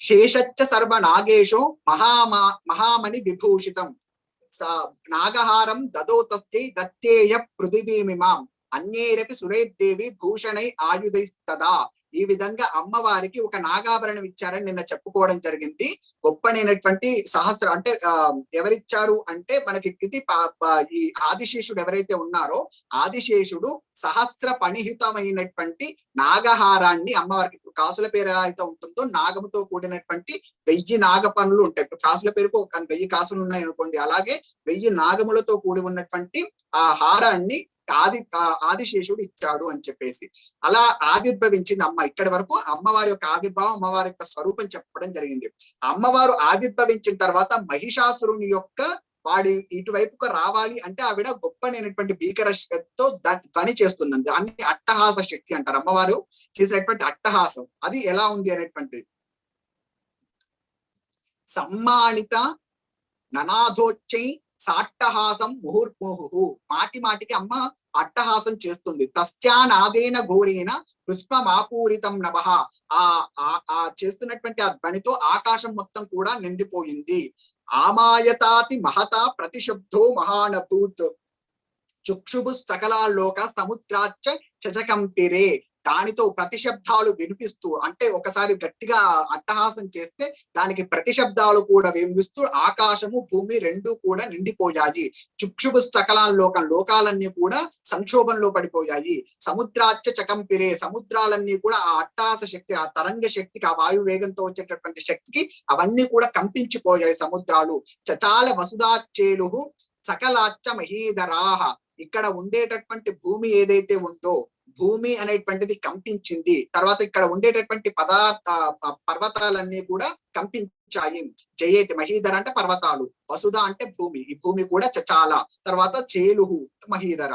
శేషచ్చ సర్వ నాగేశో మహామణి విభూషితం. నాగహారం దదోతస్థై దత్తేయ పృథివీమిమాం అన్యేరపి సురైర్దేవి భూషణై ఆయుధైస్తదా. ఈ విధంగా అమ్మవారికి ఒక నాగాభరణం ఇచ్చారని నిన్న చెప్పుకోవడం జరిగింది. గొప్పనైనటువంటి సహస్ర అంటే ఎవరిచ్చారు అంటే మనకి ఈ ఆదిశేషుడు ఎవరైతే ఉన్నారో ఆదిశేషుడు సహస్ర పణిహితమైనటువంటి నాగహారాన్ని అమ్మవారికి, ఇప్పుడు కాసుల పేరు ఎలా అయితే ఉంటుందో నాగముతో కూడినటువంటి 1000 నాగ పనులు ఉంటాయి. ఇప్పుడు కాసుల పేరుకు 1000 కాసులు ఉన్నాయి అనుకోండి, అలాగే 1000 నాగములతో కూడి ఉన్నటువంటి ఆ హారాన్ని ఆదిశేషుడు ఇచ్చాడు అని చెప్పేసి అలా ఆవిర్భవించింది అమ్మ. ఇక్కడి వరకు అమ్మవారి యొక్క ఆవిర్భావం, అమ్మవారి యొక్క స్వరూపం చెప్పడం జరిగింది. అమ్మవారు ఆవిర్భవించిన తర్వాత మహిషాసురుని యొక్క వాడి ఇటువైపుకు రావాలి అంటే ఆవిడ గొప్పనైనటువంటి భీకర శక్తితో ధ్వని చేస్తుంది. దాన్ని అట్టహాస శక్తి అంటారు. అమ్మవారు చేసినటువంటి అట్టహాసం అది ఎలా ఉంది అనేటువంటిది. సమ్మానిత ననాథోచ్చై సాట్టహాసం ముహుర్ముహు. మాటి మాటికి అమ్మ అట్టహాసం చేస్తుంది. తస్యానాదేన ఘోరేన పుష్పమాపూరితం నభః. ఆ చేస్తున్నటువంటి ఆ ధ్వనితో ఆకాశం మొత్తం కూడా నిండిపోయింది. ఆమాయతాతి మహత ప్రతిశబ్దో మహానభూత్ చుక్షుభు సకలాలోక సముద్రాచ్చ చచకంపిరే. దానితో ప్రతిశబ్దాలు వినిపిస్తూ, అంటే ఒకసారి గట్టిగా అట్టహాసం చేస్తే దానికి ప్రతిశబ్దాలు కూడా వినిపిస్తూ ఆకాశము భూమి రెండు కూడా నిండిపోయాయి. చుక్షుభు సకలాల్లోకం, లోకాలన్నీ కూడా సంక్షోభంలో పడిపోయాయి. సముద్రాచ్చ చకంపిరే, సముద్రాలన్నీ కూడా ఆ అట్టహాస శక్తి, ఆ తరంగ శక్తికి, ఆ వాయు వేగంతో వచ్చేటటువంటి శక్తికి అవన్నీ కూడా కంపించిపోయాయి సముద్రాలు. చచాల వసుదాచ్చేలు సకలాచ్చ మహీధరాహ. ఇక్కడ ఉండేటటువంటి భూమి ఏదైతే ఉందో భూమి అనేటువంటిది కంపించింది. తర్వాత ఇక్కడ ఉండేటటువంటి పర్వతాలన్నీ కూడా కంపించాయి. జయేతి, మహీధర అంటే పర్వతాలు, వసుధ అంటే భూమి, ఈ భూమి కూడా చచాల. తర్వాత చేలుహు మహీధర.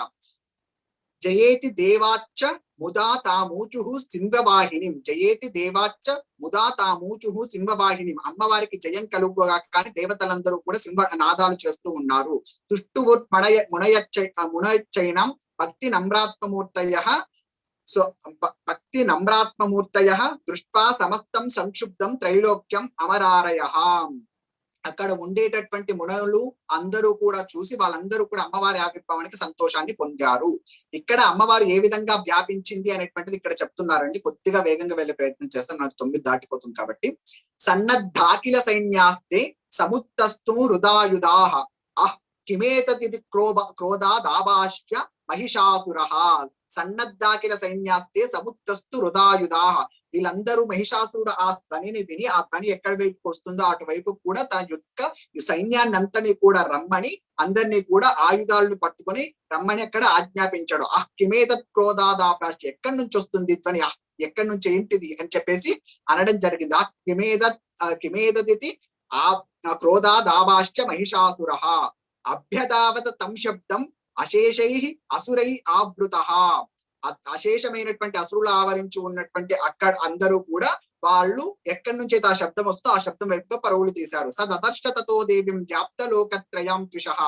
జయేతి దేవాచ్చ ముదా తామూచు సింహవాహిని. జయేతి దేవాచ్చ ముదా తామూచు సింహవాహిని. అమ్మవారికి జయం కలుగుగా కానీ దేవతలందరూ కూడా సింహ నాదాలు చేస్తూ ఉన్నారు. తుష్టు మునయచ్చైనం భక్తి నమ్రాత్మమూర్తయ దృష్ట్వా సమస్తం సంక్షుబ్ధం త్రైలోక్యం అమరారయ. అక్కడ ఉండేటటువంటి మునులు అందరూ కూడా చూసి వాళ్ళందరూ కూడా అమ్మవారి ఆవిర్భావానికి సంతోషాన్ని పొందారు. ఇక్కడ అమ్మవారు ఏ విధంగా వ్యాపించింది అనేటువంటిది ఇక్కడ చెప్తున్నారండి. కొద్దిగా వేగంగా వెళ్ళే ప్రయత్నం చేస్తాను, నాకు 9 దాటిపోతుంది కాబట్టి. సన్నద్ధాకిల సైన్యాస్తే సముత్తస్తు హృదాయుధాః కిమేతది క్రోధాదాభాష్య మహిషాసురః. సన్నద్ధాకిల సైన్యాస్తే సముత్తస్తు హృదాయుధాః. వీళ్ళందరూ మహిషాసురుడు ఆ ధ్వనిని విని, ఆ ధ్వని ఎక్కడి వైపుకి వస్తుందో అటువైపు కూడా తన యొక్క సైన్యాన్ని అంతని కూడా రమ్మని, అందరినీ కూడా ఆయుధాలను పట్టుకొని రమ్మని అక్కడ ఆజ్ఞాపించాడు. కిమేతత్ క్రోధాదాభాష్య, ఎక్కడి నుంచి వస్తుంది ధ్వని, ఎక్కడి నుంచి ఏంటిది అని చెప్పేసి అనడం జరిగింది. కిమేదతి క్రోధాదాభాష్య మహిషాసురః అభ్యదావత తం శబ్దం అశేషై అసురై ఆవృతః. అశేషమైనటువంటి అసురులు ఆవరించి ఉన్నటువంటి అక్కడ అందరూ కూడా వాళ్ళు ఎక్కడి నుంచి అయితే ఆ శబ్దం వస్తూ ఆ శబ్దం వైపుతో పరుగులు తీశారు. సదర్శతతో దేవిం వ్యాప్త లోకత్రయాం త్రిషః.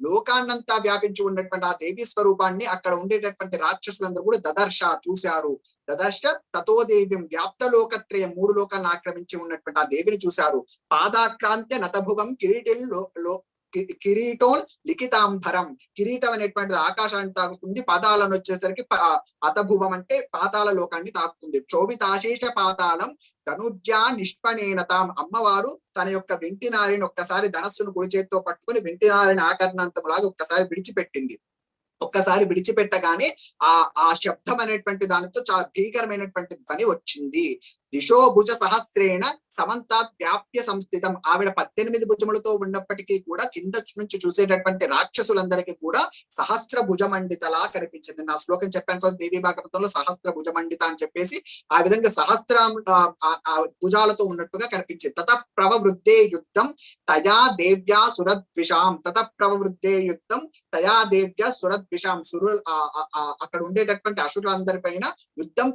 లోకాన్నంతా వ్యాపించి ఉన్నటువంటి ఆ దేవి స్వరూపాన్ని అక్కడ ఉండేటటువంటి రాక్షసులందరూ కూడా దదర్శ చూశారు. దదర్శ తతో దేవిం వ్యాప్త లోకత్రయం, 3 లోకాలను ఆక్రమించి ఉన్నటువంటి ఆ దేవిని చూశారు. పాదాక్రాంత్య నతభువం కిరీటోన్ లిఖితాంబరం. కిరీటం అనేటువంటిది ఆకాశాన్ని తాకుతుంది, పాదాలను వచ్చేసరికి అతభువం అంటే పాతాల లోకాన్ని తాకుతుంది. క్షోభితాశేష పాతాళం ధనుజ్యా నిష్పణేనతాం. అమ్మవారు తన యొక్క వెంటినారిని ఒక్కసారి ధనస్సును కుడి చేతితో పట్టుకుని వెంటినారిని ఆకర్ణంతములాగా ఒక్కసారి విడిచిపెట్టింది. ఒక్కసారి విడిచిపెట్టగానే ఆ శబ్దం అనేటువంటి దానితో చాలా భీకరమైనటువంటి ధ్వని వచ్చింది. దిశో భుజ సహస్రేణ సమంతాత్ వ్యాప్య సంస్థితం. ఆవిడ 18 భుజములతో ఉన్నప్పటికీ కూడా కింద నుంచి చూసేటటువంటి రాక్షసులందరికీ కూడా సహస్ర భుజమండితలా కనిపించింది. నా శ్లోకం చెప్పాను కదా, దేవి భాగవతంలో సహస్ర భుజమండిత అని చెప్పేసి ఆ విధంగా సహస్రం భుజాలతో ఉన్నట్టుగా కనిపించింది. తత ప్రవవృద్ధే యుద్ధం తయా దేవ్యా సురద్విషాం. తత ప్రవవృద్ధే యుద్ధం తయా దేవ్యా సురద్విషాం. అక్కడ ఉండేటటువంటి అసురులందరి పైన యుద్ధం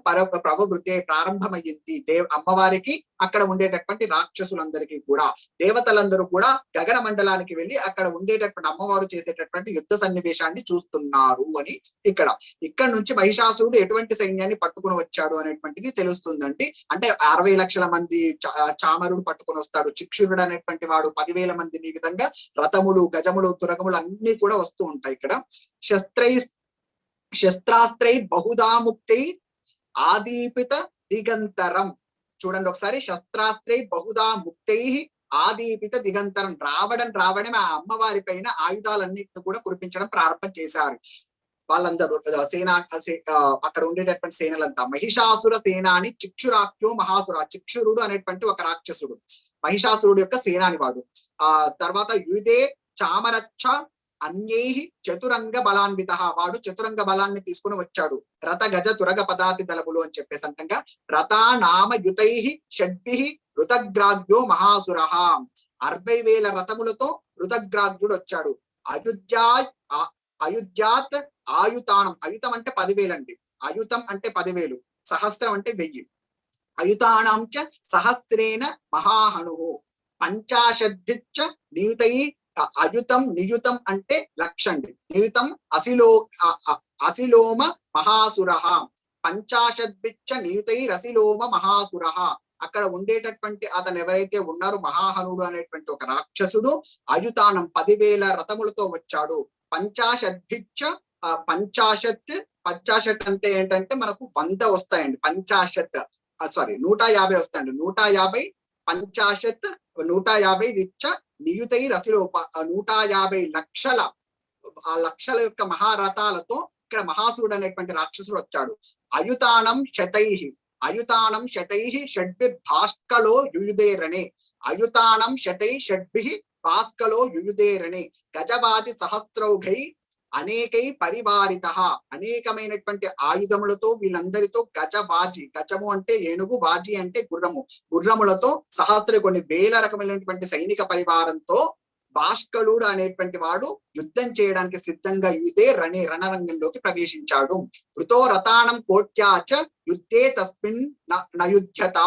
ప్రవవృద్ధే ప్రారంభమయ్యింది. అమ్మవారికి అక్కడ ఉండేటటువంటి రాక్షసులందరికీ కూడా. దేవతలందరూ కూడా గగన మండలానికి వెళ్ళి అక్కడ ఉండేటటువంటి అమ్మవారు చేసేటటువంటి యుద్ధ సన్నివేశాన్ని చూస్తున్నారు అని ఇక్కడ నుంచి మహిషాసురుడు ఎటువంటి సైన్యాన్ని పట్టుకుని వచ్చాడు అనేటువంటిది తెలుస్తుందండి. అంటే 60 లక్షల మంది చామరుడు పట్టుకుని వస్తాడు. చిక్షురుడు అనేటువంటి వాడు 10,000 మందిని, ఈ విధంగా రథములు, గజములు, తురగములు అన్ని కూడా వస్తూ ఉంటాయి. ఇక్కడ శస్త్రాస్త్రై బహుదా ముక్తై ఆదీపిత దిగంతరం. చూడండి ఒకసారి, శస్త్రాస్త్రై బహుదా ముక్తై ఆదీపిత దిగంతరం. రావడం ఆ అమ్మవారి పైన ఆయుధాలన్నింటిని కూడా కురిపించడం ప్రారంభం చేశారు వాళ్ళందరూ. అక్కడ ఉండేటటువంటి సేనలంతా. మహిషాసుర సేనాని చిక్షురాఖ్యో మహాసుర. చిక్షురుడు అనేటువంటి ఒక రాక్షసుడు మహిషాసురుడు యొక్క సేనాని వాడు. తర్వాత యుదే చామరచ్చ అన్యై చతురంగ బలాన్విత. వాడు చతురంగ బలాన్ని తీసుకుని వచ్చాడు. రథ గజ తురగ పదాతి దళములు అని చెప్పేసి అంటంగా. రథానామ యుతై షడ్భి ఋతగ్రాగ్యో మహాసుర. 60,000 రథములతో ఋతగ్రాగ్యుడు వచ్చాడు. అయుధ్యాత్ ఆయుతానం. అయుతం అంటే 10,000 అండి. అయుతం అంటే 10,000, సహస్రం అంటే 1000. అయుతానాం చ సహస్రేణ మహాహను. 50 నియుతై. అయుతం నియుతం అంటే 1,00,000 అండి. నియుతం అసిలోమ మహాసుర. 50 నియుతై రసిలోమ మహాసుర. అక్కడ ఉండేటటువంటి అతను ఎవరైతే ఉన్నారో మహాహనుడు అనేటువంటి ఒక రాక్షసుడు అయుతానం 10,000 రథములతో వచ్చాడు. 50 అంటే ఏంటంటే మనకు 100 వస్తాయండి. 150 వస్తాయండి. 150 50 150 రిచ్చ నియుతై రసిలోప. 150 లక్షల యొక్క మహారథాలతో ఇక్కడ మహాసురుడు అనేటువంటి రాక్షసుడు వచ్చాడు. అయుతానం శతై షడ్భిర్ భాస్కలో యుయుదేరణే. అయుతానం శతై షడ్భిః భాస్కలో యుయుదేరణే. గజబాజి సహస్రౌఘై అనేకై పరివారిత. అనేకమైనటువంటి ఆయుధములతో వీళ్ళందరితో గజబాజి. గజము అంటే ఏనుగు, బాజీ అంటే గుర్రము. గుర్రములతో సహస్ర కొన్ని 1000 రకమైనటువంటి సైనిక పరివారంతో భాస్కలుడు అనేటువంటి వాడు యుద్ధం చేయడానికి సిద్ధంగా యుదే రణరంగంలోకి ప్రవేశించాడు. వృతో రథానం కోట్యాచ యుద్ధే తస్మిన్ నయుధ్యత.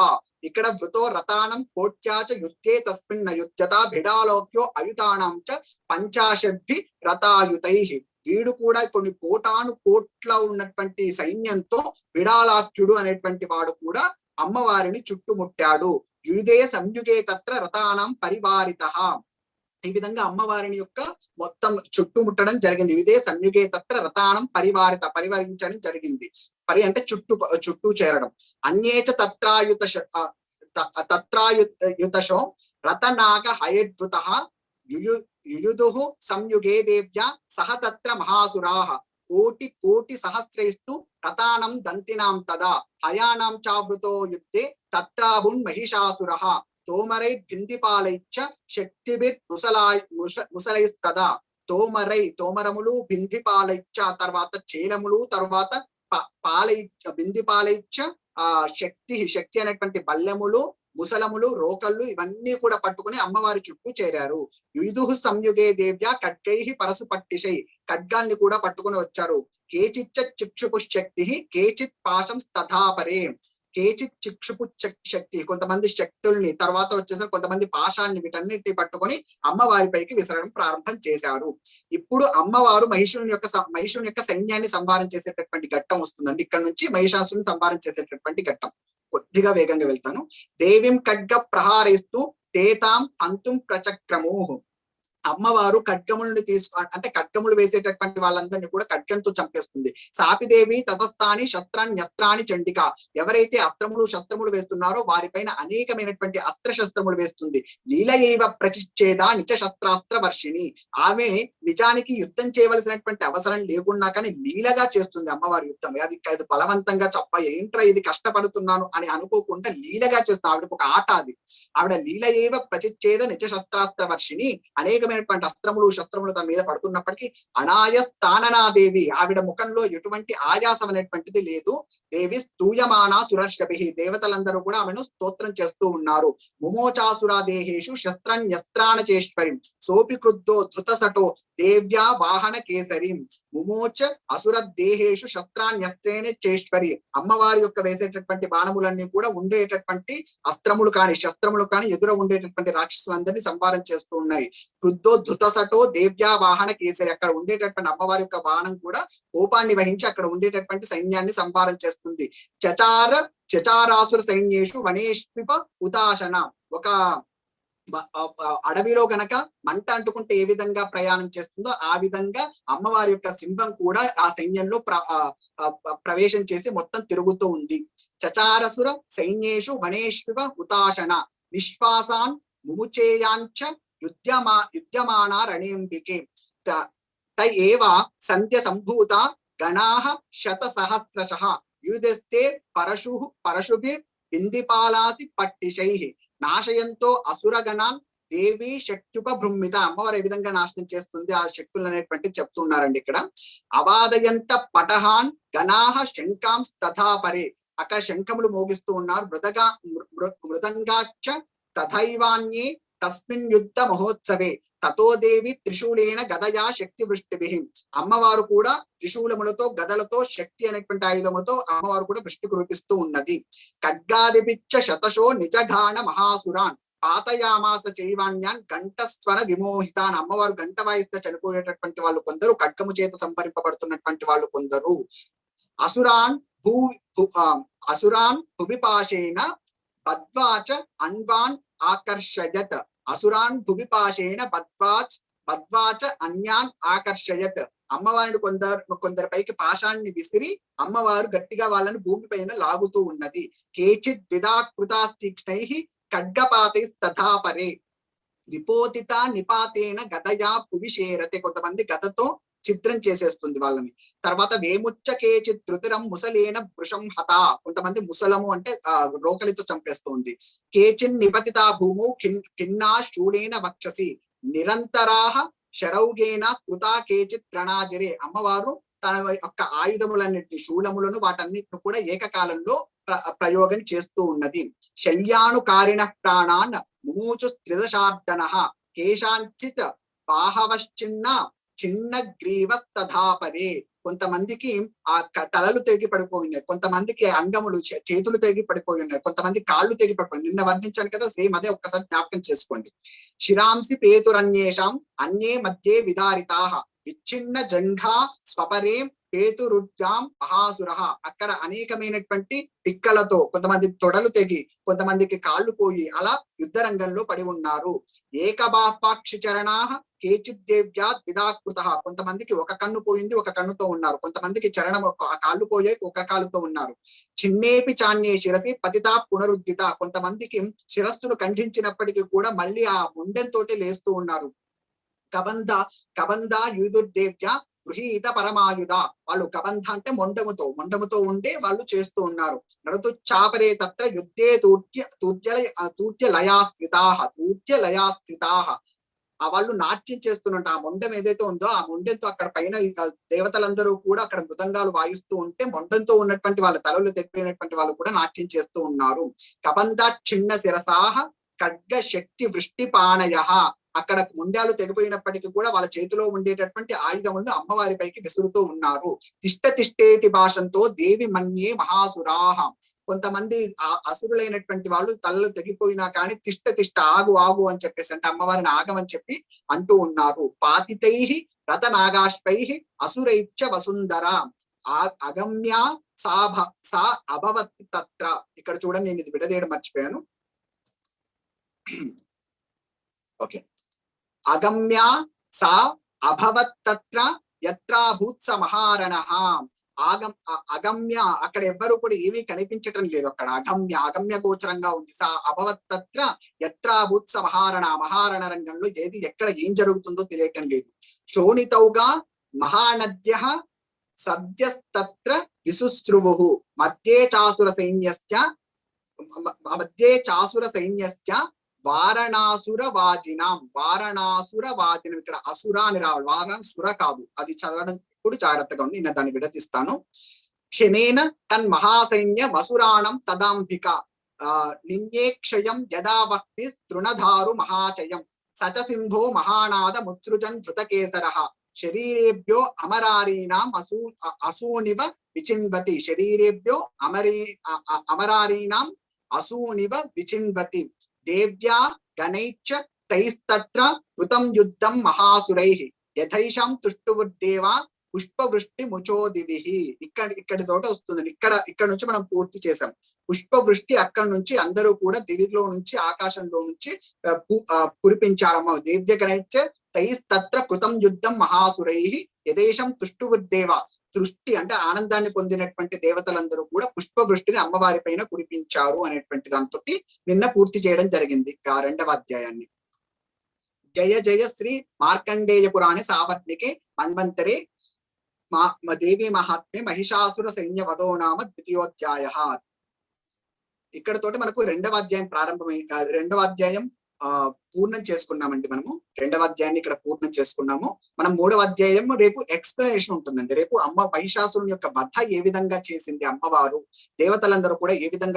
ఇక్కడ వృతో రథానం కోట్యాచ యుద్ధే తస్మిన్ నయుధ్యత. భిడాలోక్యో అయుతానాం చ 50 రథాయుతై. వీడు కూడా కొన్ని కోట్ల ఉన్నటువంటి సైన్యంతో బిడాలాక్యుడు అనేటువంటి వాడు కూడా అమ్మవారిని చుట్టుముట్టాడు. యుదే సంయుగే తత్ర రథానాం పరివారిత. ఈ విధంగా అమ్మవారిని యొక్క మొత్తం చుట్టుముట్టడం జరిగింది. యుదే సంయుగే తత్ర రథానం పరివారించడం జరిగింది. అంటే చుట్టూ చేరడం. అన్యేచ తత్రాయుతశో రథనాగ హయద్భుత యుయుదుః సంయుగే దేవ్యా సహ తత్ర మహాసురాః. కోటి సహస్రైస్తు రథానం దంతినాం తదా హయానాం చావృతో యుద్ధే తత్రాభున్ మహిషాసురః. తోమరైర్భిందిపాలైశ్చ శక్తిభిర్ ముసలైస్తదా. తోమరములు, బిందిపాలైశ్చ తర్వాత చేలములు, తర్వాత బిందిపాలైశ్చ శక్తి అనేటువంటి బల్లెములు, ముసలములు, రోకళ్ళు ఇవన్నీ కూడా పట్టుకుని అమ్మవారి చుట్టూ చేరారు. యుయుదుః సంయుగే దేవ్యా ఖడ్గై పరశుపట్టిషై. ఖడ్గాన్ని కూడా పట్టుకుని వచ్చారు. కేచిచ్చ చిక్షుపు శక్తి కేచిత్ పాశం తథాపరే. కేచిత్ చిక్షుపు శక్తి, కొంతమంది శక్తుల్ని, తర్వాత వచ్చేసరికి కొంతమంది పాశాన్ని, వీటన్నిటిని పట్టుకొని అమ్మవారిపైకి విసరడం ప్రారంభం చేశారు. ఇప్పుడు అమ్మవారు మహిషుని యొక్క సైన్యాన్ని సంహారం చేసేటటువంటి ఘట్టం వస్తుందండి. ఇక్కడ నుంచి మహిషాసుని సంహారం చేసేటటువంటి ఘట్టం. కొద్దిగా వేగంగా వెళ్తాను. దేవిం ఖడ్గ ప్రహారేస్తూ తేతాం హంతుం ప్రచక్రము. అమ్మవారు ఖడ్గములను అంటే ఖడ్గములు వేసేటటువంటి వాళ్ళందరినీ కూడా ఖడ్గంతో చంపేస్తుంది. సాపిదేవి తతస్థాని శస్త్రాణ్యస్త్రాన్ని చండిక, ఎవరైతే అస్త్రములు శస్త్రములు వేస్తున్నారో వారిపైన అనేకమైనటువంటి అస్త్ర శస్త్రములు వేస్తుంది. లీలయైవ ప్రచిచ్ఛేద నిజ శస్త్రాస్త్ర వర్షిణి, ఆమె నిజానికి యుద్ధం చేయవలసినటువంటి అవసరం లేకున్నా కానీ లీలగా చేస్తుంది అమ్మవారి యుద్ధం. అది బలవంతంగా ఏంట్రా ఇది కష్టపడుతున్నాను అని అనుకోకుండా లీలగా చేస్తుంది. ఆవిడకు ఒక ఆట అది. ఆవిడ లీలయైవ ప్రచిచ్ఛేద నిజ శస్త్రాస్త్ర వర్షిణి, అనేకమైనటువంటి అస్త్రములు శస్త్రములు తన మీద పడుతున్నప్పటికీ అనాయస్థాననాదేవి, ఆవిడ ముఖంలో ఎటువంటి ఆయాసం అనేటువంటిది లేదు. దేవి స్తూయమానా సురర్షభి, దేవతలందరూ కూడా ఆమెను స్తోత్రం చేస్తూ ఉన్నారు. ముమోచాసురా దేహేషు శస్త్రాణ్యస్త్రాణచేశ్వరి, సోపి క్రుద్ధో ధృతసటో దేవ్యా వాహన కేసరి, ముమోచ అసుర దేహేషు శస్త్రాన్యస్త్రేణ చేశ్వరి, అమ్మవారి యొక్క వేసేటటువంటి బాణములన్నీ కూడా ఉండేటటువంటి అస్త్రములు కాని శస్త్రములు కాని ఎదుర ఉండేటటువంటి రాక్షసులందరినీ సంహారం చేస్తూ ఉన్నాయి. క్రుద్ధో ధృతసటో దేవ్యా వాహన కేసరి, అక్కడ ఉండేటటువంటి అమ్మవారి యొక్క బాణం కూడా కోపాన్ని వహించి అక్కడ ఉండేటటువంటి సైన్యాన్ని సంహారం చేస్తుంది. చచారాసుర సైన్యేషు వనేష్పిప ఉతాశన, ఒక అడవిలో గనక మంట అంటుకుంటే ఏ విధంగా ప్రయాణం చేస్తుందో ఆ విధంగా అమ్మవారి యొక్క సింహం కూడా ఆ సైన్యంలో ప్రవేశం చేసి మొత్తం తిరుగుతూ ఉంది. చచారసుర సైన్యేషు వనేష్వివ ఉతాశన, నిశ్వాసాన్ ముముచేయాంచ యుధ్యమాన రణేంబికే, తై ఏవ సంధ్య సంభూత గణాః శత సహస్రశః, యుధిస్తే పరశుభిర్ బిందిపాలాసి పట్టిశైః, నాశయంతో అసురగణాన్ దేవి శక్త్యుపబృంహిత, అమ్మవారు ఏ విధంగా నాశనం చేస్తుంది ఆ శక్తులు అనేటువంటి చెప్తున్నారండి ఇక్కడ. అవాదయంత పటహాన్ గణాః శంకాం తథాపరే, అక్కడ శంఖములు మోగిస్తూ ఉన్నారు. మృదంగాచ్చ తథైవాన్యే తస్మిన్ యుద్ధ మహోత్సవే, తతో దేవి త్రిశూలేన గదయా శక్తి వృష్టిభి, అమ్మవారు కూడా త్రిశూలములతో గదలతో శక్తి అనేటువంటి ఆయుధములతో అమ్మవారు కూడా వృష్టి కురిపిస్తూ ఉన్నది. ఖడ్గాదిపిచ్చ శతశో నిజఘాన మహాసురాన్ పాతయామాస చైవాన్యాన్ గంటస్వర విమోహితాన్, అమ్మవారు గంట వాయిస్తే చనిపోయేటటువంటి వాళ్ళు కొందరు, ఖడ్గము చేత సంహరింపబడుతున్నటువంటి వాళ్ళు కొందరు. అసురాన్ భువిపాశేన బద్వాచ అన్వాన్ ఆకర్షయత్, అసురాన్ భువిపాశేన బద్వాచ అన్యాన్ ఆకర్షయత్, అమ్మవారిని కొందరిపైకి పాశాన్ని విసిరి అమ్మవారు గట్టిగా వాళ్ళని భూమిపైన లాగుతూ ఉన్నది. కేచిత్ విదాకృతాస్తీక్ష్ణై ఖడ్గపాతై తథాపరే, విపోతిత నిపాతేన గదయా పువిషేరతే, కొంతమంది గదతో చిత్రం చేసేస్తుంది వాళ్ళని. తర్వాత వేముచ్చ కేచిత్ ధృతిరం ముసలేన వృషం హత, కొంతమంది ముసలము అంటే రోకలితో చంపేస్తుంది. కేచిన్ నిపతితా భూము కిన్నా శూలేన వక్షసి, నిరంతరాహ శరౌగేన కృతా కేచిత్ ప్రణాజరే, అమ్మవారు తన యొక్క ఆయుధములన్నింటి శూలములను వాటన్నిటిని కూడా ఏకకాలంలో ప్రయోగం చేస్తూ ఉన్నది. శల్యానుకారిణ ప్రాణాన్ ముమూచు త్రిదశార్దన, కేశాంచిత్ చిన్న గ్రీవస్తథాపరే, కొంతమందికి ఆ తలలు తెగి పడిపోయినాయి, కొంతమందికి అంగములు చేతులు తెగి పడిపోయి ఉన్నాయి, కొంతమంది కాళ్ళు తెగి పడిపోయి, నిన్న వర్ణించాను కదా, సేమ్ అదే ఒక్కసారి జ్ఞాపకం చేసుకోండి. శిరాంసి పేతురన్యేషాం అన్యే మధ్యే విదారితాః, విచ్ఛిన్న జంఘా స్వపరే పేతురుద్యాం మహాసుర, అక్కడ అనేకమైనటువంటి పిక్కలతో కొంతమంది తొడలు తెగి కొంతమందికి కాళ్ళు పోయి అలా యుద్ధ రంగంలో పడి ఉన్నారు. ఏకబాపాక్షి చరణాః కేచిత్ దేవ్యాత్ విదాకృత, కొంతమందికి ఒక కన్ను పోయింది ఒక కన్నుతో ఉన్నారు, కొంతమందికి చరణం కాళ్ళు పోయాయి ఒక కాలుతో ఉన్నారు. చిన్నేపి చాన్యే శిరసి పతితా పునరుద్ధిత, కొంతమందికి శిరస్సును ఖండించినప్పటికీ కూడా మళ్ళీ ఆ ముండెంతోటి లేస్తూ ఉన్నారు. కబంధ యుధుర్దేవ్య గృహీత పరమాయుధ, వాళ్ళు కబంధ అంటే మొండముతో ఉండే వాళ్ళు చేస్తూ ఉన్నారు. నడుతు చాపరే తత్ర యుద్ధే తూర్య లయాస్థితాః, వాళ్ళు నాట్యం చేస్తున్నట్టు ఆ మొండం ఏదైతే ఉందో ఆ మొండంతో అక్కడ పైన దేవతలందరూ కూడా అక్కడ మృదంగాలు వాయిస్తూ ఉంటే మొండంతో ఉన్నటువంటి వాళ్ళ తలలు తెప్పినటువంటి వాళ్ళు కూడా నాట్యం చేస్తూ ఉన్నారు. కబంధ చిన్న శిరసాహ ఖడ్గ శక్తి వృష్టిపాణయ, అక్కడ ముండాలు తెగిపోయినప్పటికీ కూడా వాళ్ళ చేతిలో ఉండేటటువంటి ఆయుధములను అమ్మవారి పైకి విసురుతూ ఉన్నారు. తిష్టేతి భాషంతో దేవి మన్యే మహాసురాహ, కొంతమంది అసురులైనటువంటి వాళ్ళు తలలు తెగిపోయినా కానీ తిష్ట ఆగు అని చెప్పేసి అంటే అమ్మవారిని ఆగమని చెప్పి అంటూ ఉన్నారు. పాతితై రతనాగాష్పై అసురైచ్చ వసుంధర అగమ్య సా అభవతి తత్ర, ఇక్కడ చూడండి నేను ఇది విడదీయడం మర్చిపోయాను. ఓకే, అగమ్య సా అభవత్ తత్ర యత్రాభూత్ స మహారణః. అగమ్య అక్కడ ఎవ్వరు కూడా ఏమీ కనిపించటం లేదు, అక్కడ అగమ్య గోచరంగా ఉంది. సా అభవత్ తత్ర యత్రాభూత్ స మహారణ, మహారణ రంగంలో ఏది ఎక్కడ ఏం జరుగుతుందో తెలియటం లేదు. శోణితౌగా మహానద్యః సద్యస్తత్ర విశుశ్రువుః మధ్యే చాసుర సైన్యస్య వారణాసుర వాజినాం. ఇక్కడ అసుర అని రావాలి, వారణాసుర కాదు, అది చదవడం ఇప్పుడు జాగ్రత్తగా ఉంది, నేను దాన్ని విడతిస్తాను. క్షణేన తన్మహాసైన్య వసురాణం తదాంబిక నిన్యేక్షయం యదా భక్తి తృణధారు మహాచయం సచ సింధో మహానాద ముత్సృజన్ ధృతకేసరః శరీరేభ్యో అమరారీణాం అసూనివ విచిన్వతి. శరీరేభ్యో అమరారీణాం అసూనివ విచిన్వతి. దేవ్యా గణైశ్చ తైస్తత్ర కృతం యుద్ధం మహాసురైః యథైషాం తుష్టువుర్దేవా పుష్పవృష్టి ముచోదివిః. ఇక్కడి తోట వస్తుందండి. ఇక్కడ నుంచి మనం పూర్తి చేసాం. పుష్పవృష్టి అక్కడి నుంచి అందరూ కూడా దివిలో నుంచి ఆకాశంలో నుంచి కురిపించారమ్మ. దేవ్య గణైశ్చ తైస్తత్ర కృతం యుద్ధం మహాసురైః యదేశం తుష్టువుర్దేవ. దృష్టి అంటే ఆనందాన్ని పొందినటువంటి దేవతలందరూ కూడా పుష్పవృష్టిని అమ్మవారి పైన కురిపించారు అనేటువంటి దాంతో నిన్న పూర్తి చేయడం జరిగింది ఆ 2వ అధ్యాయాన్ని. జయ జయ శ్రీ మార్కండేయ పురాణే సావర్ణికే మన్వంతరే దేవి మహాత్మ్య మహిషాసుర సైన్య వదో నామ 2వ అధ్యాయః. ఇక్కడతోటి మనకు 2వ అధ్యాయం ప్రారంభమై 2వ అధ్యాయం పూర్ణం చేసుకున్నామండి. మనము 2వ అధ్యాయాన్ని ఇక్కడ పూర్ణం చేసుకున్నాము. మనం 3వ అధ్యాయం రేపు ఎక్స్ప్లెనేషన్ ఉంటుందండి. రేపు మహిషాసురుని యొక్క వధ ఏ విధంగా చేసింది అమ్మవారు, దేవతలందరూ కూడా ఏ విధంగా